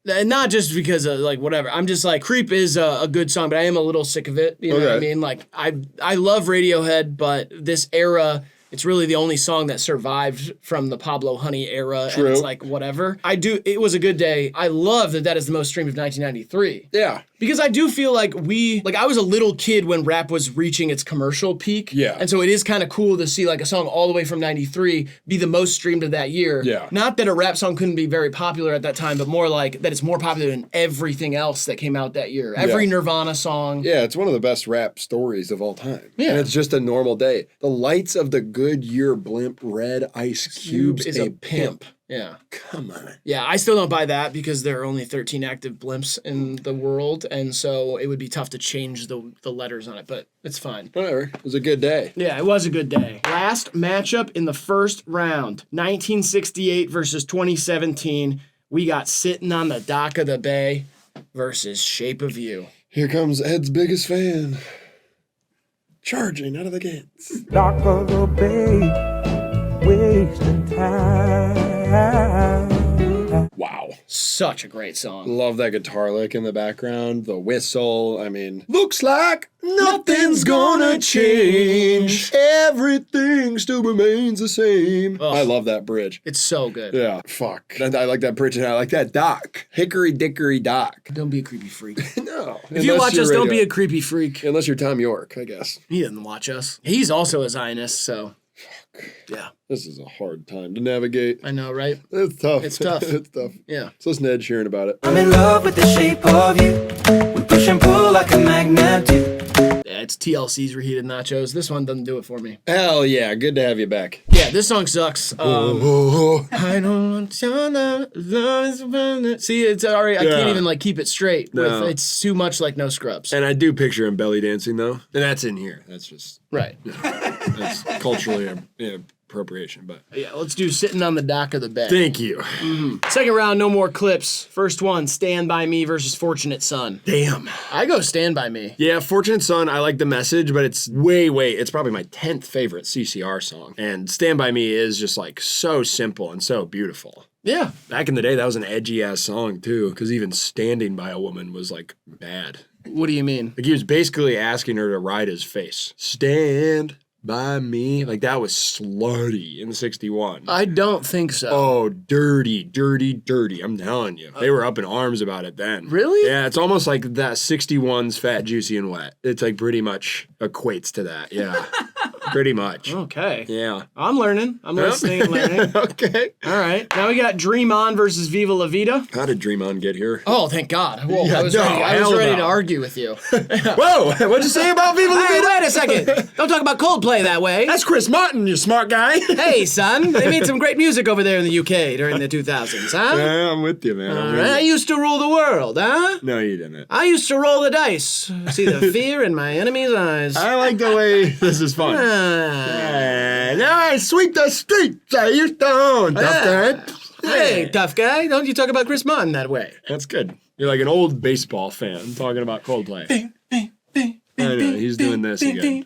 And not just because of like whatever. I'm just like Creep is a good song, but I am a little sick of it. You know what I mean? Like I love Radiohead, but this era, it's really the only song that survived from the Pablo Honey era.
True.
And it's like whatever. It was a good day. I love that is the most streamed of 1993.
Yeah.
Because I do feel like I was a little kid when rap was reaching its commercial peak.
Yeah.
And so it is kind of cool to see like a song all the way from 93 be the most streamed of that year.
Yeah.
Not that a rap song couldn't be very popular at that time, but more like that it's more popular than everything else that came out that year. Every Nirvana song.
Yeah, it's one of the best rap stories of all time.
Yeah.
And it's just a normal day. The lights of the Goodyear blimp, red Ice Cubes,
is a pimp. Yeah.
Come on.
Yeah, I still don't buy that because there are only 13 active blimps in the world, and so it would be tough to change the letters on it, but it's fine.
Whatever. It was a good day.
Yeah, it was a good day. Last matchup in the first round, 1968 versus 2017. We got Sitting on the Dock of the Bay versus Shape of You.
Here comes Ed's biggest fan. Charging out of the gates.
Dock of the bay, wasting time.
Wow.
Such a great song.
Love that guitar lick in the background, the whistle. I mean, looks like nothing's gonna change. Everything still remains the same.
Ugh.
I love that bridge.
It's so good.
Yeah, fuck. I like that bridge and I like that dock. Hickory dickory dock.
Don't be a creepy freak.
No.
If you watch us, don't be a creepy freak.
Unless you're Tom York, I guess.
He doesn't watch us. He's also a Zionist, so. Yeah.
This is a hard time to navigate.
I know, right?
It's tough.
It's tough.
It's tough.
Yeah.
So listen to Ed Sheeran about it.
I'm in love with the shape of you. We push and pull like a magnet do.
Yeah, it's TLC's Reheated Nachos. This one doesn't do it for me.
Hell yeah, good to have you back.
Yeah, this song sucks. I don't want your love. See, it's already. I can't even like keep it straight.
No.
It's too much like No Scrubs.
And I do picture him belly dancing though. And that's in here. That's just
Right.
that's culturally appropriation, but
Yeah, let's do Sitting on the Dock of the Bay.
thank you.
Second round, no more clips. First one, Stand By Me versus Fortunate Son.
Damn.
I go Stand By Me.
Yeah, Fortunate Son, I like the message, but it's it's probably my 10th favorite CCR song. And Stand By Me is just like so simple and so beautiful.
Yeah.
Back in the day, that was an edgy ass song too, because even standing by a woman was like bad.
What do you mean?
Like he was basically asking her to ride his face. Stand by me. Like that was slutty in 61.
I don't think so.
Oh, dirty, dirty, dirty. I'm telling you. They were up in arms about it then.
Really?
Yeah, it's almost like that 61's Fat, Juicy, and Wet. It's like pretty much equates to that. Yeah. Pretty much.
Okay.
Yeah.
I'm learning. I'm listening and learning.
Okay.
All right. Now we got Dream On versus Viva La Vida.
How did Dream On get here?
Oh, thank God. Whoa,
Yeah,
I was
no,
ready
hell
to
no.
argue with you.
Whoa! What'd you say about Viva La
Hey,
Vida?
wait a second. Don't talk about Coldplay that way.
That's Chris Martin, you smart guy.
Hey, son. They made some great music over there in the UK during the 2000s, huh?
Yeah, I'm with you, man.
All right. I used to rule the world, huh?
No, you didn't.
I used to roll the dice. See the fear in my enemy's eyes.
I like the way this is fun. Now I sweep the streets. I used to own. Tough guy.
Hey, tough guy. Don't you talk about Chris Martin that way.
That's good. You're like an old baseball fan talking about Coldplay. I know, he's doing this again.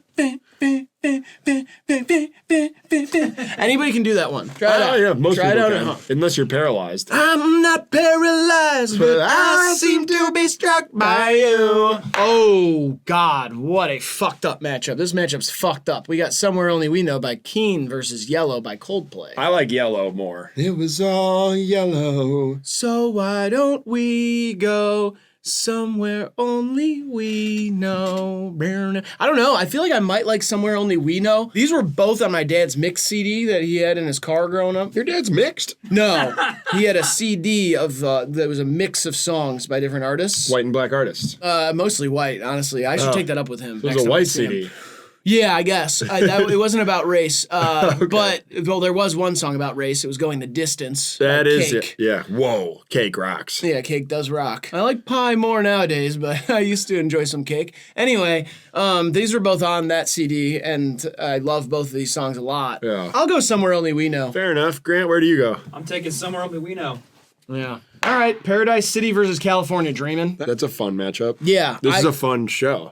Anybody can do that one. Try it out.
Oh, yeah, most
Try it
people
out at
can.
home.
Unless you're paralyzed.
I'm not paralyzed, but I seem to be struck by you. Oh, God, what a fucked up matchup. This matchup's fucked up. We got Somewhere Only We Know by Keane versus Yellow by Coldplay.
I like Yellow more. It was all yellow.
So why don't we go somewhere only we know? I don't know. I feel like I might like Somewhere Only We Know. These were both on my dad's mix CD that he had in his car growing up.
Your dad's mixed?
No, he had a CD of that was a mix of songs by different artists.
White and black artists.
Mostly white, honestly. I should take that up with him.
It was
next
a
time I
white
see him.
CD.
Yeah, I guess. It wasn't about race. But, well, there was one song about race. It was Going the Distance.
That
by
is
Cake.
it. Yeah. Whoa. Cake rocks.
Yeah, Cake does rock. I like pie more nowadays, but I used to enjoy some Cake. Anyway, these were both on that CD, and I love both of these songs a lot.
Yeah.
I'll go Somewhere Only We Know.
Fair enough. Grant, where do you go?
I'm taking Somewhere Only We Know.
Yeah. All right, Paradise City versus California Dreamin'.
That's a fun matchup.
Yeah.
This is a fun show.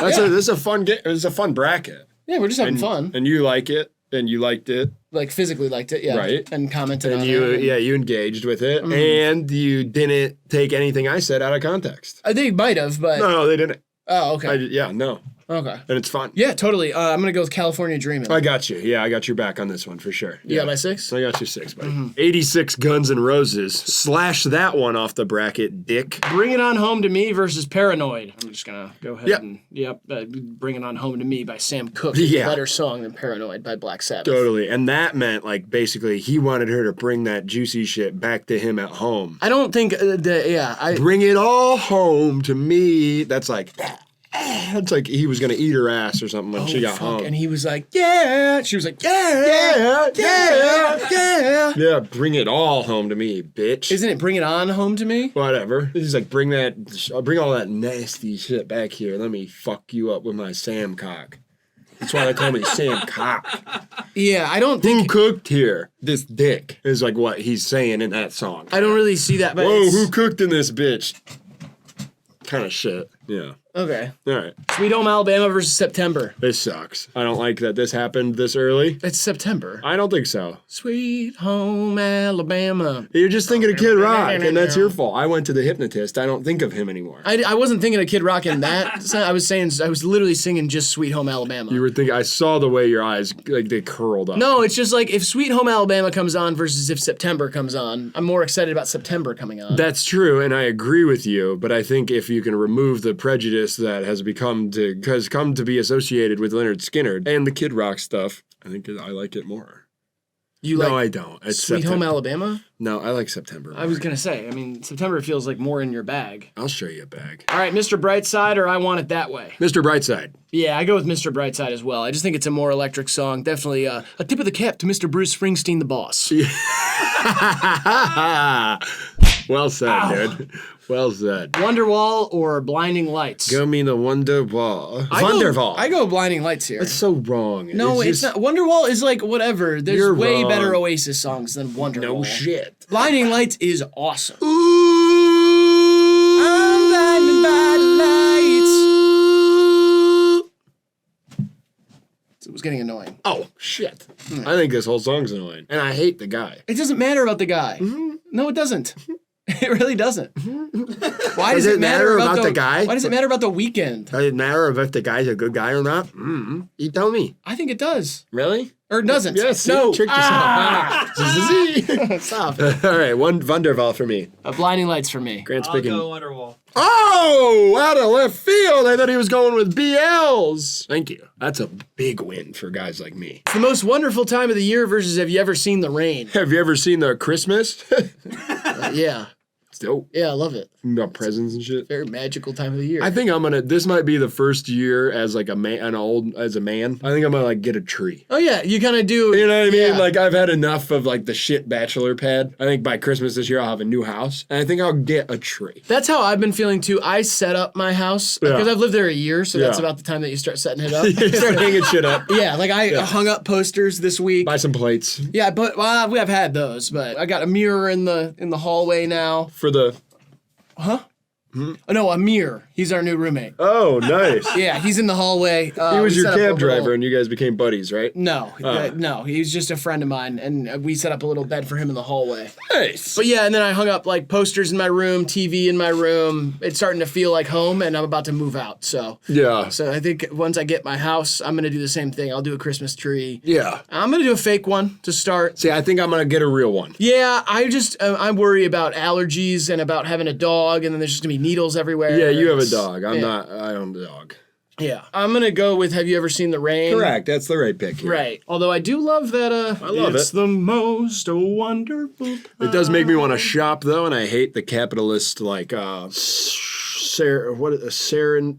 This is a fun game. It's a fun bracket.
Yeah, we're just having fun.
And you like it, and you liked it,
Like physically liked it, yeah.
Right.
And commented
and
on
you
it.
you engaged with it, and you didn't take anything I said out of context.
I think might have, but
No, they didn't.
oh, okay.
No,
Okay.
and it's fun.
Yeah, totally. I'm gonna go with California Dreamin'.
I got you. Yeah, I got your back on this one for sure.
You got my 6?
I got you 6, buddy. 86 Guns N' Roses. Slash that one off the bracket, dick.
Bring It On Home to Me versus Paranoid. I'm just gonna go ahead
Yep.
and Bring It On Home to Me by Sam Cooke.
Yeah.
Better song than Paranoid by Black Sabbath.
Totally. And that meant, like, basically, he wanted her to bring that juicy shit back to him at home.
I don't think
Bring it all home to me. That's like he was gonna eat her ass or something when she got home.
And he was like, yeah. She was like, yeah.
Yeah, bring it all home to me, bitch.
Isn't it Bring It On Home to Me?
Whatever. He's like, bring all that nasty shit back here. Let me fuck you up with my Sam cock. That's why they call me Sam Cock.
Yeah, I don't
Who
think.
cooked here? This dick is like what he's saying in that song.
I don't really see that, but
Whoa,
it's-
who cooked in this bitch? Kind of shit. Yeah.
Okay.
All right.
Sweet Home Alabama versus September.
This sucks. I don't like that this happened this early.
It's September.
I don't think so.
Sweet Home Alabama.
You're just thinking of Kid Rock, and that's your fault. I went to the hypnotist. I don't think of him anymore.
I wasn't thinking of Kid Rock in that. I was literally singing just Sweet Home Alabama.
You were thinking. I saw the way your eyes like they curled up.
No, it's just like if Sweet Home Alabama comes on versus if September comes on. I'm more excited about September coming on.
That's true, and I agree with you. But I think if you can remove the prejudice that has come to be associated with Lynyrd Skynyrd and the Kid Rock stuff, I think I like it more.
You
No,
like
I don't. It's
Sweet
September.
Home Alabama?
No, I like September.
I was gonna say. I mean, September feels like more in your bag.
I'll show you a bag.
All right, Mr. Brightside or I Want It That Way.
Mr. Brightside.
Yeah, I go with Mr. Brightside as well. I just think it's a more electric song. Definitely a tip of the cap to Mr. Bruce Springsteen, the boss.
Well said, dude. Well said.
Wonderwall or Blinding Lights?
Give me the Wonderwall.
I go-
Wonderwall.
I go Blinding Lights here.
That's so wrong.
No, it's
just-
not. Wonderwall is like whatever. There's
You're
way
wrong.
better Oasis songs than Wonderwall.
No shit.
Blinding Lights is awesome.
Ooh.
I'm blinded by the lights. It was getting annoying.
Oh, shit. I think this whole song's annoying. And I hate the guy.
It doesn't matter about the guy. No, it doesn't. It really doesn't. Why does it matter about
the guy?
Why does it matter about the Weeknd?
Does it matter if the guy's a good guy or not? You tell me.
I think it does.
Really?
Or doesn't.
Yes,
no.
tricked yourself.
Stop.
All right, one Wonderwall for me.
Blinding Lights for me.
Grant's
I'll
picking.
go Wonderwall.
Oh, out of left field. I thought he was going with BLs. Thank you. That's a big win for guys like me.
It's the most wonderful time of the year versus have you ever seen the rain?
Have you ever seen the Christmas?
Yeah.
It's dope.
Yeah, I love it.
About presents and shit.
Very magical time of the year.
I think this might be the first year as like a man, as a man. I think I'm gonna like get a tree.
Oh yeah, you kind of do.
You know what I mean?
Yeah.
Like I've had enough of like the shit bachelor pad. I think by Christmas this year I'll have a new house, and I think I'll get a tree.
That's how I've been feeling too. I set up my house because I've lived there a year, so that's
Yeah.
about the time that you start setting it up.
You start hanging shit up.
Yeah, like I hung up posters this week.
Buy some plates
Yeah, but we have had those, but I got a mirror in the hallway now.
for the.
Oh, no, a mirror. He's our new roommate.
Oh, nice.
Yeah, he's in the hallway.
He was
we
your
set up a
cab
little-
driver, and you guys became buddies, right?
No, no, he's just a friend of mine, and we set up a little bed for him in the hallway.
Nice.
But yeah, and then I hung up like posters in my room, TV in my room. It's starting to feel like home, and I'm about to move out. So
Yeah.
I think once I get my house, I'm gonna do the same thing. I'll do a Christmas tree.
Yeah.
I'm gonna do a fake one to start.
See, I think I'm gonna get a real one.
Yeah, I worry about allergies and about having a dog, and then there's just gonna be needles everywhere.
Yeah, you have a
It's-
dog. I
yeah.
own a dog.
Yeah, I'm gonna go with Have You Ever Seen the Rain?
Correct. That's the right pick. Here.
Right. Although I do love that.
I love
it's
it.
the most wonderful.
It does make me want to shop though, and I hate the capitalist like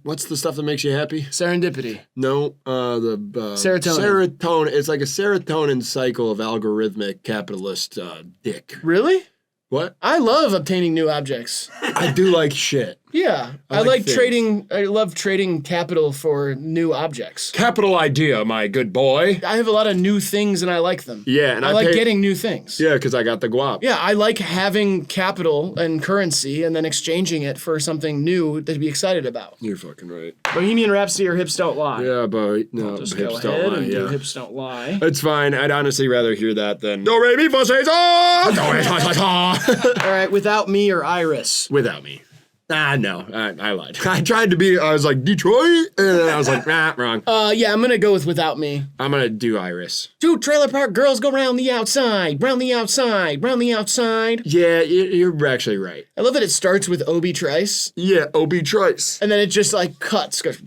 what's the stuff that makes you happy?
Serendipity.
No, the
Serotonin.
Serotonin. It's like a serotonin cycle of algorithmic capitalist dick.
Really?
What?
I love obtaining new objects.
I do like shit.
Yeah, I
like
like
things.
trading. I love trading capital for new objects.
Capital idea, my good boy.
I have a lot of new things, and I like them.
Yeah, and
I
I
like
pay-
getting new things.
Yeah, because I got the guap.
Yeah, I like having capital and currency, and then exchanging it for something new to be excited about.
You're fucking right.
Bohemian Rhapsody or Hips Don't Lie.
Yeah, but no,
Just
hips
go
don't
ahead
lie.
and do
Yeah.
Hips Don't Lie.
It's fine. I'd honestly rather hear that than Do Re Mi Fa Se Sa. Do Re Fa Sa Sa.
All right, Without Me or Iris.
Without me. No, I lied. I tried to be. I was like Detroit, and then I was like, wrong.
Yeah, I'm gonna go with Without Me.
I'm gonna do Iris.
Two trailer park girls go round the outside, round the outside, round the outside.
Yeah, you're actually right.
I love that it starts with Obi Trice,
Yeah, Obi Trice.
and then it just like cuts. Goes,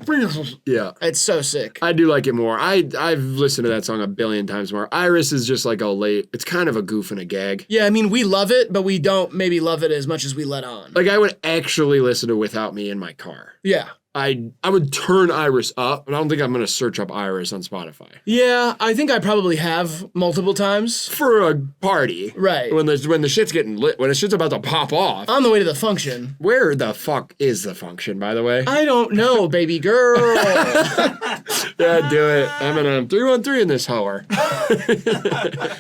Yeah.
it's so sick.
I do like it more. I've listened to that song a billion times more. Iris is just like it's kind of a goof and a gag.
Yeah, I mean, we love it, but we don't maybe love it as much as we let on.
Like I would actually listen to Without Me in my car.
Yeah.
I would turn Iris up, but I don't think I'm gonna search up Iris on Spotify.
Yeah, I think I probably have multiple times.
For a party.
Right.
When the shit's getting lit, when the shit's about to pop off.
On the way to the function.
Where the fuck is the function, by the way?
I don't know, baby girl.
Yeah, do it. I'm in a 313 in this hour.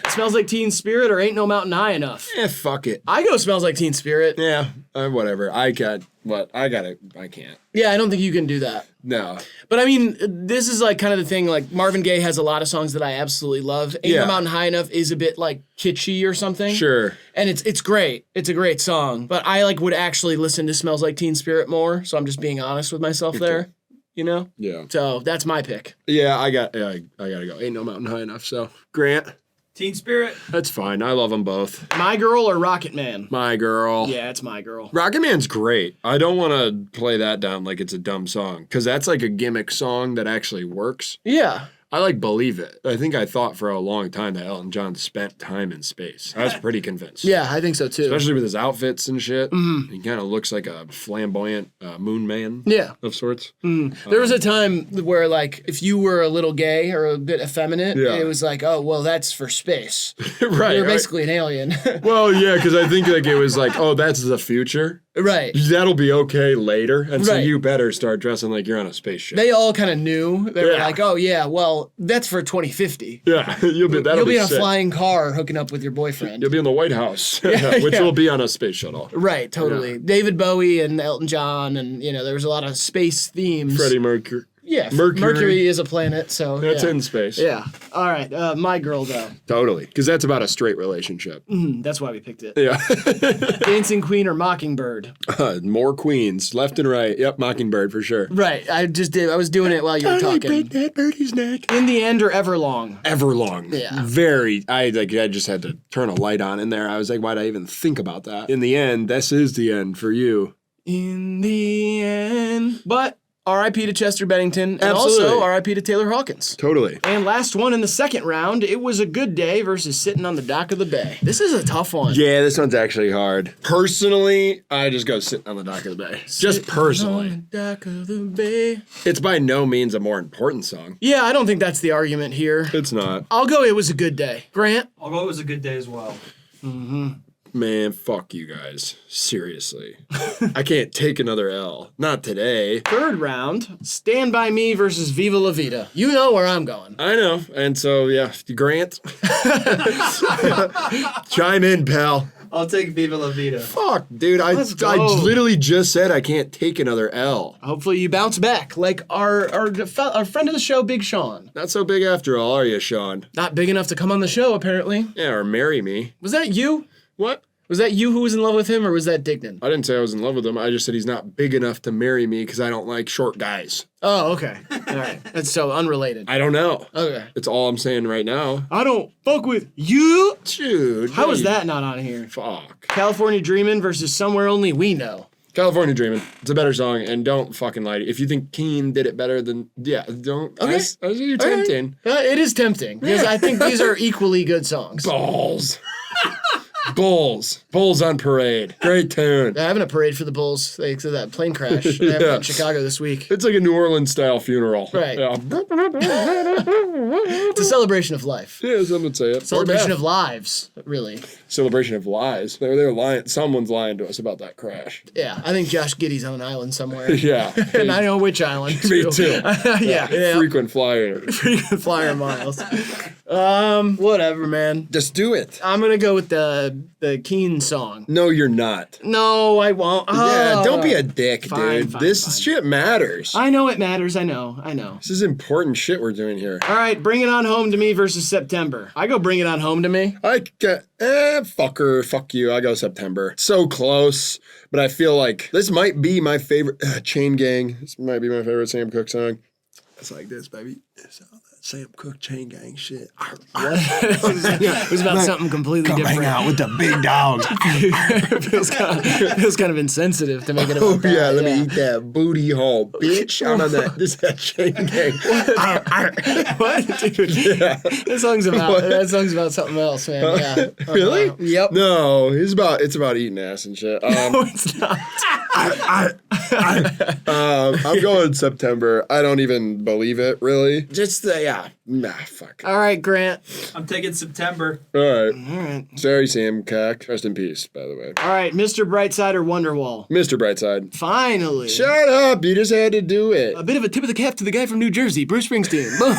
Smells Like Teen Spirit or Ain't No Mountain High Enough.
Fuck it.
I go Smells Like Teen Spirit.
Yeah, whatever. I can't. I can't.
Yeah, I don't think you can do that.
No.
But I mean, this is like kind of the thing. Like Marvin Gaye has a lot of songs that I absolutely love. Ain't
Yeah.
No Mountain High Enough is a bit like kitschy or something.
Sure.
And it's great. It's a great song. But I like would actually listen to Smells Like Teen Spirit more. So I'm just being honest with myself there. You know?
Yeah.
So that's my pick.
Yeah, I gotta go. Ain't no mountain high enough. So Grant,
Teen Spirit.
that's fine. I love them both.
My Girl or Rocket Man?
My Girl.
Yeah, it's My Girl.
Rocket Man's great. I don't want to play that down like it's a dumb song because that's like a gimmick song that actually works.
Yeah.
I like Believe It. I think I thought for a long time that Elton John spent time in space. I was pretty convinced.
Yeah, I think so too.
Especially with his outfits and shit. Mm-hmm. He kind of looks like a flamboyant moon man.
Yeah.
Of sorts.
There was a time where, like, if you were a little gay or a bit effeminate,
Yeah.
it was like, oh, well, that's for space.
Right.
You're
right.
basically an alien.
Well, yeah, because I think like it was like, oh, that's the future.
Right.
That'll be okay later. And so
Right.
you better start dressing like you're on a spaceship.
They all kind of knew. They were
Yeah.
like, oh, yeah, well, that's for 2050.
Yeah, you'll be
You'll be in a
sick.
flying car hooking up with your boyfriend.
You'll be in the White House, which
yeah.
will be on a space shuttle.
Right, totally. David Bowie and Elton John, and, you know, there was a lot of space themes.
Freddie Mercury.
Yeah,
Mercury.
is a planet, so
That's
yeah.
in space.
Yeah. All right. My girl, though.
Totally. Because that's about a straight relationship.
That's why we picked it.
Yeah.
Dancing Queen or Mockingbird?
More queens, left and right. Yep, Mockingbird for sure.
Right. I was doing it while you were talking.
that birdie's neck.
In the End or Everlong?
Everlong.
Yeah.
Very. I just had to turn a light on in there. I was like, why'd I even think about that? In the end, this is the end for you.
In the end. But R.I.P. to Chester Bennington, and
Absolutely.
also R.I.P. to Taylor Hawkins.
Totally.
And last one in the second round, It Was a Good Day versus Sitting on the Dock of the Bay. This is a tough one.
Yeah, this one's actually hard. Personally, I just go sitting on the dock of the bay. Just personally.
On the dock of the bay.
It's by no means a more important song.
Yeah, I don't think that's the argument here.
It's not.
I'll go It Was a Good Day. Grant?
I'll go. It was a good day as well.
Man, fuck you guys. Seriously. I can't take another L. Not today.
Third round, Stand By Me versus Viva La Vida. You know where I'm going.
I know. And so, yeah, Grant. Chime in, pal.
I'll take Viva La Vida.
Fuck, dude. I
go.
literally just said I can't take another L.
Hopefully you bounce back, like our friend of the show, Big Sean.
Not so big after all, are you, Sean?
Not big enough to come on the show, apparently.
Yeah, or marry me.
Was that you?
What?
Was that you who was in love with him, or was that Dignan?
I didn't say I was in love with him. I just said he's not big enough to marry me because I don't like short guys.
Oh, okay. All right. That's so unrelated.
I don't know.
Okay.
That's all I'm saying right now.
I don't fuck with you.
Dude.
How is
hey,
that not on here?
Fuck.
California Dreamin' versus Somewhere Only We Know.
California Dreamin'. It's a better song, and don't fucking lie to you. If you think Keane did it better than, yeah, don't.
Okay.
I see you're tempting.
It is tempting because I think these are equally good songs.
Balls. Bulls on parade. Great tune.
They're having a parade for the Bulls. They said that plane crash. They have
Yeah.
in Chicago this week.
It's like a New Orleans style funeral.
Right.
Yeah.
It's a celebration of life.
Yeah, some would say it.
Celebration
Or
of lives, really.
celebration of lies. They're lying. Someone's lying to us about that crash.
Yeah, I think Josh Giddey's on an island somewhere.
Yeah.
And I know which island.
Me too.
yeah.
Frequent flyer.
Frequent flyer miles. Whatever, man.
Just do it.
I'm gonna go with the Keane song.
No, you're not.
No, I won't.
Yeah, don't be a dick,
Fine,
dude.
fine,
This
fine.
shit matters.
I know it matters. I know.
This is important shit we're doing here.
All right, Bring It On Home to Me versus September. I go Bring It On Home to Me.
Fuck you. I go September. So close, but I feel like this might be my favorite. Chain Gang. This might be my favorite Sam Cooke song. It's like this, baby. It's all that Sam Cooke Chain Gang shit.
It was about something completely different.
Hang out with the big dogs.
feels kind of insensitive to make it about
Oh
that.
yeah, let me eat that booty hole, bitch. Out on that. This is that Chain Gang.
What, dude?
Yeah.
That song's about something else, man. Yeah.
Really?
Yep.
No, it's about eating ass and shit.
No, it's not.
I'm going September. I don't even believe it, really. Just fuck.
All right, Grant.
I'm taking September.
All right.
All right.
Sorry, Sam Cooke. Rest in peace, by the way.
All right, Mr. Brightside or Wonderwall?
Mr. Brightside.
Finally.
Shut up. You just had to do it.
A bit of a tip of the cap to the guy from New Jersey, Bruce Springsteen. Boom.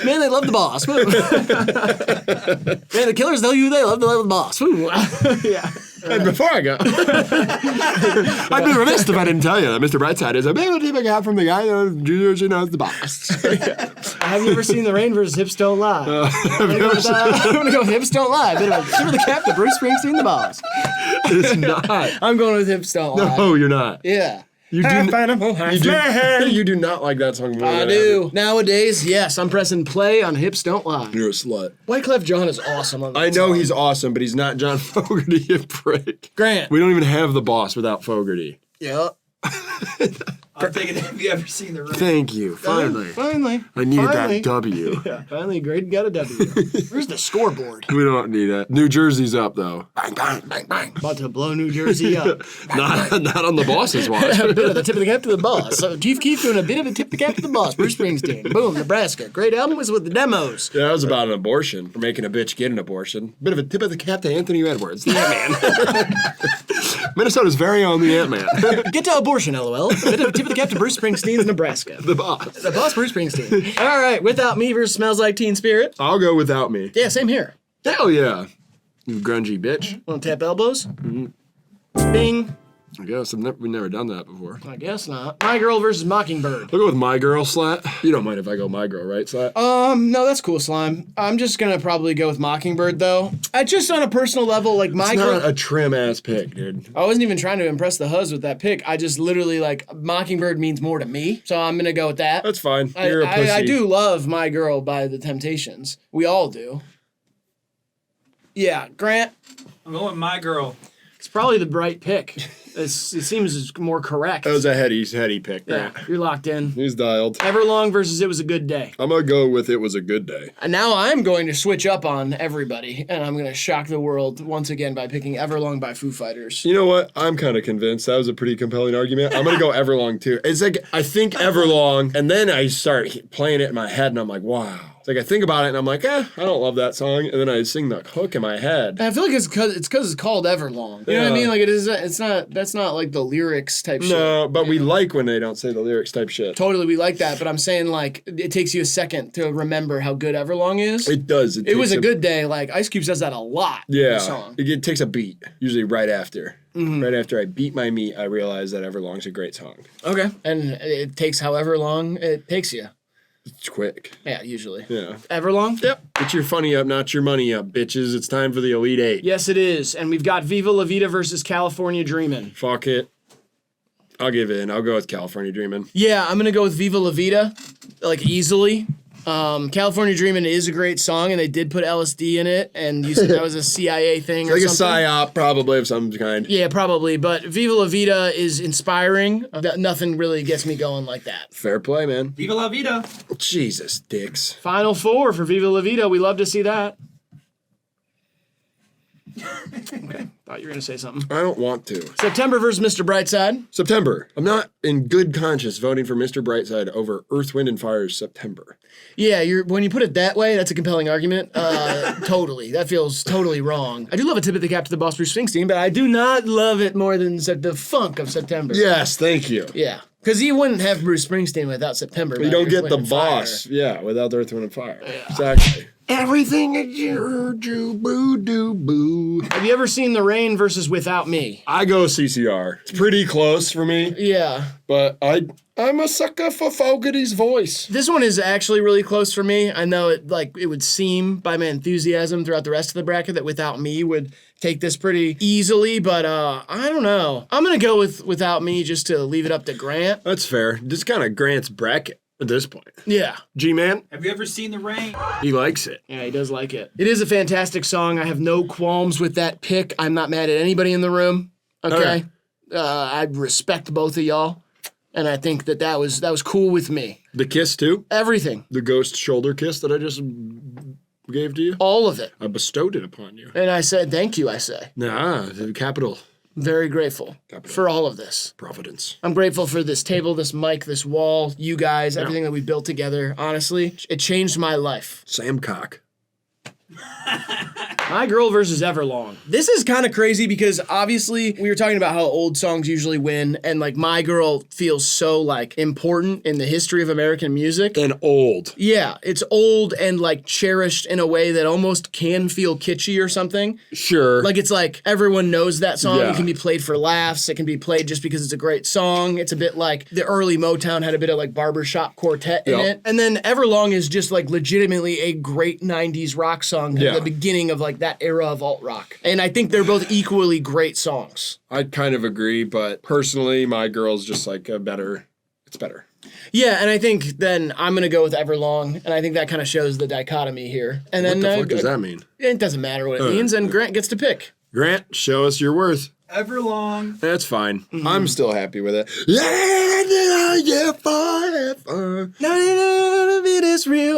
Man, they love the boss. Boom. Man, the Killers tell you they love the boss. Boom. Yeah.
And before I go, I'd be remiss if I didn't tell you that Mr. Brightside is a bit of a tip I got from the guy who usually knows the boss.
Have you ever seen The Rain versus Hips Don't Lie? I'm going to go with Hips Don't Lie. Bit of a tip of the cap to Bruce Springsteen, the boss.
It's not.
I'm going with Hips Don't Lie.
No, you're not.
Yeah.
You do not like that song more
I
than
do. Nowadays, yes, I'm pressing play on Hips Don't Lie.
You're a slut.
Wycliffe Jean is awesome on that
I know
song.
he's awesome, but he's not John Fogerty, you prick.
Grant.
We don't even have the boss without Fogerty.
Yeah.
I'm taking. Have you ever seen the Rain?
Thank you. Finally.
Finally.
I needed
Finally.
that W.
Yeah, finally, Grade got a W. Where's the scoreboard?
We don't need it. New Jersey's up, though. Bang, bang, bang, bang.
About to blow New Jersey up.
Not on the boss's watch.
A bit of the tip of the cap to the boss. So Chief Keef doing a bit of a tip of the cap to the boss. Bruce Springsteen. Boom, Nebraska. Great album was with the demos.
Yeah, that was about an abortion. Or making a bitch get an abortion. Bit of a tip of the cap to Anthony Edwards, the Ant-Man. Minnesota's very own the Ant-Man.
Get to abortion, LOL. A bit of a tip of the cap to Bruce Springsteen's Nebraska.
The boss.
The boss, Bruce Springsteen. All right, Without Me versus Smells Like Teen Spirit.
I'll go Without Me.
Yeah, same here.
Hell yeah. You grungy bitch.
Want to tap elbows? Bing.
I guess we've never done that before.
I guess not. My Girl versus Mockingbird.
I'll go with My Girl, Slat. You don't mind if I go My Girl, right, Slat?
No, that's cool, Slime. I'm just gonna probably go with Mockingbird, though. I just on a personal level, like My
It's
Girl.
not a trim-ass pick, dude.
I wasn't even trying to impress the huzz with that pick. I just literally, like, Mockingbird means more to me, so I'm gonna go with that.
That's fine. You're a pussy.
I do love My Girl by The Temptations. We all do. Yeah, Grant,
I'm going with My Girl.
it's probably the right pick. It seems more correct.
That was a heady pick,
Yeah,
Grant.
you're locked in.
He's dialed.
Everlong versus It Was a Good Day.
I'm gonna go with It Was a Good Day.
And now I'm going to switch up on everybody, and I'm going to shock the world once again by picking Everlong by Foo Fighters.
You know what? I'm kind of convinced. That was a pretty compelling argument. I'm gonna go Everlong too. It's like I think Everlong, and then I start playing it in my head, and I'm like, wow. It's like I think about it, and I'm like, I don't love that song, and then I sing the hook in my head.
And I feel like it's because it's called Everlong. You know what I mean? Like that's not like the lyrics type shit.
No, but we like when they don't say the lyrics type shit.
Totally, we like that, but I'm saying like it takes you a second to remember how good Everlong is.
It does.
It was a good day. Like Ice Cube says that a lot. In
Yeah,
the song.
it takes a beat, usually right after. Right after I beat my meat, I realize that Everlong's a great song.
Okay, and it takes however long it takes you.
It's quick.
Yeah, usually.
Yeah.
Everlong?
Yep. Get your funny up, not your money up, bitches. It's time for the Elite Eight.
Yes, it is. And we've got Viva La Vida versus California Dreamin'.
Fuck it. I'll give in. I'll go with California Dreamin'.
Yeah, I'm gonna go with Viva La Vida, like easily. California Dreamin' is a great song, and they did put LSD in it, and you said that was a CIA thing or
Like
something.
a psyop, probably, of some kind.
Yeah, probably. But Viva La Vida is inspiring. Nothing really gets me going like that.
Fair play, man.
Viva la vida.
Jesus, dicks.
Final four for Viva La Vida. We love to see that. Okay, thought you were gonna say something.
I don't want to.
September versus Mr. Brightside.
September. I'm not in good conscience voting for Mr. Brightside over Earth, Wind, and Fire's September.
Yeah, when you put it that way, that's a compelling argument. Totally. That feels totally wrong. I do love a tip of the cap to the boss Bruce Springsteen, but I do not love it more than the funk of September.
Yes, thank you.
Yeah. Because you wouldn't have Bruce Springsteen without September.
You don't get the boss. Yeah, without Earth, Wind, and Fire. Yeah. Exactly. Everything is you, boo, doo, boo.
Have you ever seen The Rain versus Without Me?
I go CCR. It's pretty close for me.
Yeah.
But I'm a sucker for Fogerty's voice.
This one is actually really close for me. I know it would seem by my enthusiasm throughout the rest of the bracket that Without Me would take this pretty easily, but I don't know. I'm gonna go with Without Me just to leave it up to Grant.
That's fair. This kind of Grant's bracket at this point.
Yeah.
G-Man,
Have you ever seen The Rain?
he likes it.
Yeah, he does like it. It is a fantastic song. I have no qualms with that pick. I'm not mad at anybody in the room. Okay. I respect both of y'all. And I think that was cool with me.
The kiss, too?
Everything.
The ghost shoulder kiss that I just gave to you?
All of it.
I bestowed it upon you.
And I said, thank you, I say.
Nah, the capital.
Very grateful
Capital.
for all of this.
Providence.
I'm grateful for this table, this mic, this wall, you guys, everything that we built together. Honestly, it changed my life.
Sam Cock.
My Girl versus Everlong. This is kind of crazy because obviously we were talking about how old songs usually win, and like My Girl feels so like important in the history of American music.
And old.
Yeah, it's old and like cherished in a way that almost can feel kitschy or something.
Sure.
Like it's like everyone knows that song.
Yeah.
It can be played for laughs. It can be played just because it's a great song. It's a bit like the early Motown had a bit of like barbershop quartet in it. And then Everlong is just like legitimately a great 90s rock song at the beginning of like that era of alt rock. And I think they're both equally great songs.
I'd kind of agree, but personally, My Girl's just like it's better.
Yeah, and I think then I'm going to go with Everlong, and I think that kind of shows the dichotomy here. And
What
then
the fuck does that mean?
It doesn't matter what it means, and Grant gets to pick.
Grant, show us your worth.
Everlong.
That's fine. I'm still happy with it. Yeah, forever.
It is real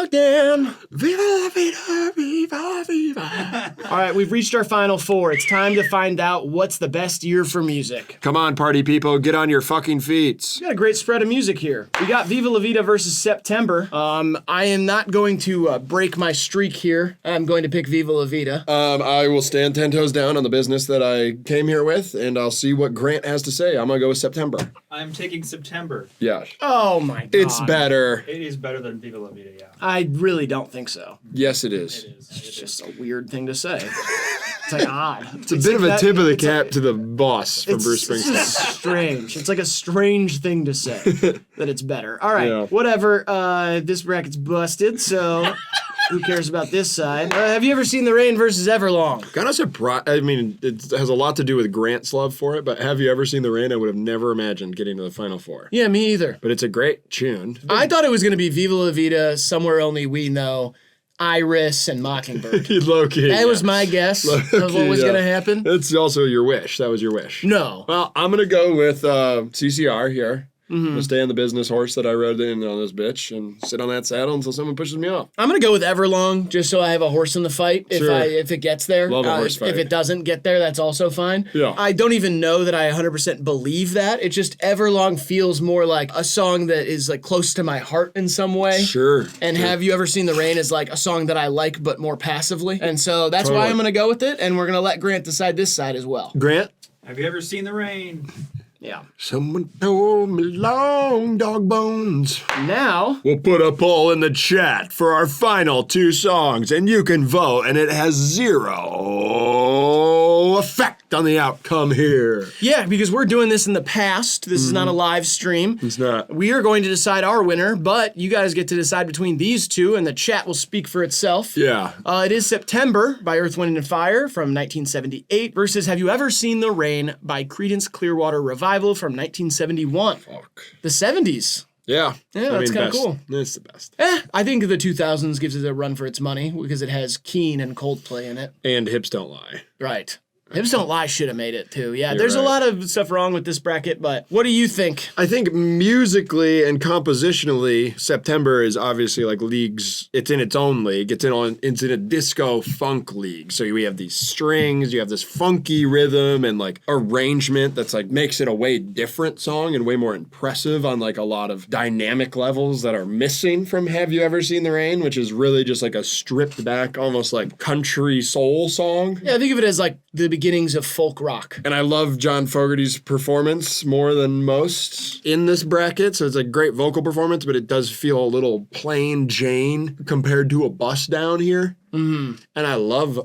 again.
Viva, viva, viva, viva.
All right, we've reached our final four. It's time to find out what's the best year for music.
Come on, party people, get on your fucking feet.
We got a great spread of music here. We got Viva La Vida versus September. I am not going to break my streak here. I'm going to pick Viva La Vida.
I will stand 10 toes down on the business that I came here with, and I'll see what Grant has to say. I'm gonna go with September.
I'm taking September.
Yeah.
Oh my god.
It's better.
It is better than Viva La Vida, yeah.
I really don't think so.
Yes, it is.
It is.
It's just a weird thing to say. say. It's like odd.
It's a bit of a tip of the cap to the boss from Bruce
It's
Springsteen.
just strange. It's like a strange thing to say that it's better. All right,
Yeah.
whatever. This bracket's busted, so who cares about this side? Have you ever seen The Rain versus Everlong?
Kind of surprised. I mean, it has a lot to do with Grant's love for it, but have you ever seen The Rain? I would have never imagined getting to the Final Four.
Yeah, me either.
But it's a great tune.
I thought it was going to be Viva La Vida, Somewhere Only We Know, Iris, and Mockingbird.
Low-key,
That was my guess of what was going to happen.
That's also your wish. That was your wish.
No.
Well, I'm going to go with CCR here. I'm going to stay on the business horse that I rode in on this bitch and sit on that saddle until someone pushes me off.
I'm going to go with Everlong just so I have a horse in the fight
Sure.
if it gets there.
Love a horse fight.
If it doesn't get there, that's also fine.
Yeah.
I don't even know that I 100% believe that. It just Everlong feels more like a song that is like close to my heart in some way.
Sure.
And Have You Ever Seen the Rain is like a song that I like but more passively. And so that's why
Totally.
I'm going to go with it, and we're going to let Grant decide this side as well.
Grant?
Have you ever seen the rain?
Yeah.
Someone told me long dog bones.
Now,
We'll put a poll in the chat for our final two songs, and you can vote, and it has zero effect on the outcome here.
yeah, because we're doing this in the past. This is not a live stream.
It's not.
We are going to decide our winner, but you guys get to decide between these two, and the chat will speak for itself.
Yeah.
It is September by Earth, Wind, and Fire from 1978 versus Have You Ever Seen the Rain by Creedence Clearwater Revival from 1971.
Fuck.
The 70s.
Yeah.
Yeah, that's kinda
best.
cool.
It's the best.
I think the 2000s gives it a run for its money because it has Keane and Coldplay in it.
And Hips Don't Lie.
Right. Hips Don't Lie should have made it too. Yeah, there's a
right.
lot of stuff wrong with this bracket, but what do you think?
I think musically and compositionally, September is obviously like leagues. It's in its own league. It's in a disco funk league. So we have these strings, you have this funky rhythm and like arrangement that's like makes it a way different song and way more impressive on like a lot of dynamic levels that are missing from Have You Ever Seen the Rain, which is really just like a stripped back, almost like country soul song.
Yeah, think of it as like the beginnings of folk rock.
And I love John Fogerty's performance more than most in this bracket. So it's a great vocal performance, but it does feel a little plain Jane compared to a bust down here. Mm-hmm. And I love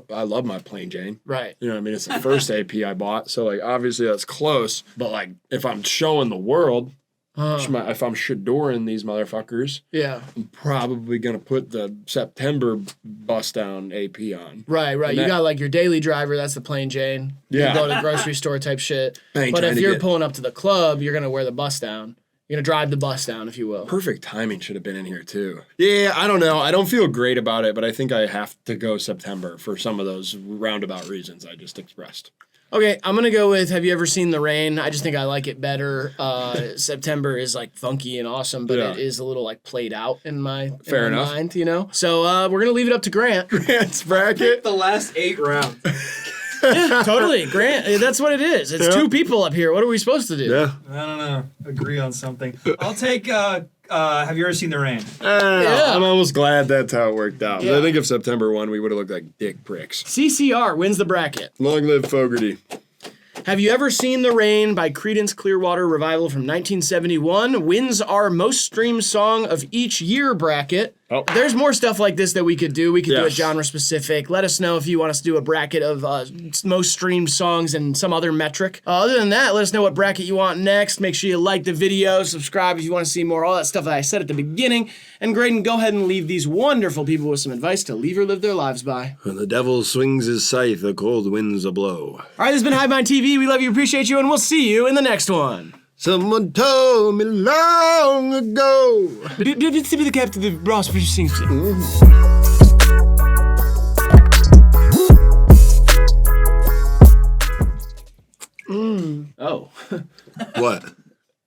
my plain Jane.
Right.
You know what I mean? It's the first AP I bought. So like obviously that's close. But like if I'm showing the world, if I'm shadoring these motherfuckers,
Yeah.
I'm probably going to put the September bust down AP on.
Right.
And
You
that-
got like your daily driver, that's the plain Jane.
Yeah.
You go to the grocery store type shit.
I ain't
But
trying
if
to
you're
get-
pulling up to the club, you're gonna wear the bust down. You're gonna drive the bus down, if you will.
Perfect timing should have been in here too. Yeah, I don't know. I don't feel great about it, but I think I have to go September for some of those roundabout reasons I just expressed.
Okay, I'm gonna go with Have You Ever Seen the Rain? I just think I like it better. September is like funky and awesome, but
Yeah.
it is a little like played out in my
Fair enough.
mind, you know? So we're gonna leave it up to Grant.
Grant's bracket.
The last 8 rounds.
Yeah, totally. Grant, that's what it is. It's two people up here. What are we supposed to do?
Yeah.
I don't know. Agree on something. I'll take, have you ever seen the rain?
Yeah.
I'm almost glad that's how it worked out.
Yeah.
I think if September 1, we would have looked like dick pricks.
CCR wins the bracket.
Long live Fogerty.
Have You Ever Seen the Rain by Creedence Clearwater Revival from 1971 wins our most streamed song of each year bracket.
Oh.
There's more stuff like this that we could do. We could do a
Yes.
genre specific. Let us know if you want us to do a bracket of most streamed songs and some other metric. Other than that, let us know what bracket you want next. Make sure you like the video, subscribe if you want to see more, all that stuff that I said at the beginning. And Graydon, go ahead and leave these wonderful people with some advice to leave or live their lives by.
When the devil swings his scythe, the cold winds a blow.
All right, this has been Hive Mind TV. We love you, appreciate you, and we'll see you in the next one.
Someone told me long ago.
It's to be the captain of the Ross Springsteen. Oh.
What?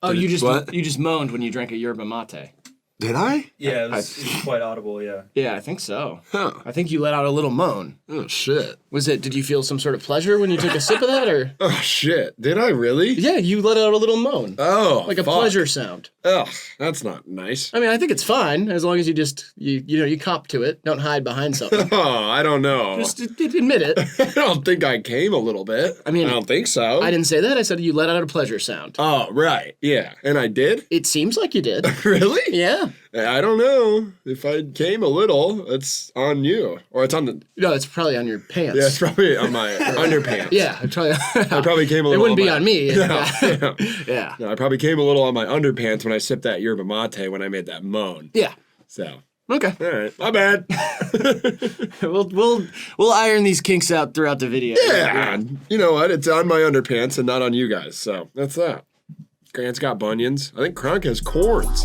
Oh, you
What?
just moaned when you drank a yerba mate.
Did I?
Yeah, it was quite audible, yeah.
Yeah, I think so.
Huh.
I think you let out a little moan.
Oh, shit.
Did you feel some sort of pleasure when you took a sip of that, or?
Oh, shit. Did I really?
Yeah, you let out a little moan.
Oh,
Like a
fuck.
pleasure sound.
Ugh, that's not nice.
I mean, I think it's fine, as long as you just, you cop to it. Don't hide behind something.
Oh, I don't know.
Just admit it.
I don't think I came a little bit.
I mean,
I don't think so.
I didn't say that. I said you let out a pleasure sound.
Oh, right. Yeah. And I did?
It seems like you did.
Really?
Yeah.
I don't know. If I came a little, it's on you. Or it's on the...
No, it's probably on your pants.
Yeah, it's probably on my underpants.
Yeah, I
probably came a little...
It wouldn't be
my,
on me.
Yeah.
Yeah.
No, I probably came a little on my underpants when I sipped that yerba mate when I made that moan.
Yeah.
So...
Okay.
All right. My bad.
We'll iron these kinks out throughout the video.
Yeah. You know what? It's on my underpants and not on you guys. So that's that. Grant's got bunions. I think Kronk has corns.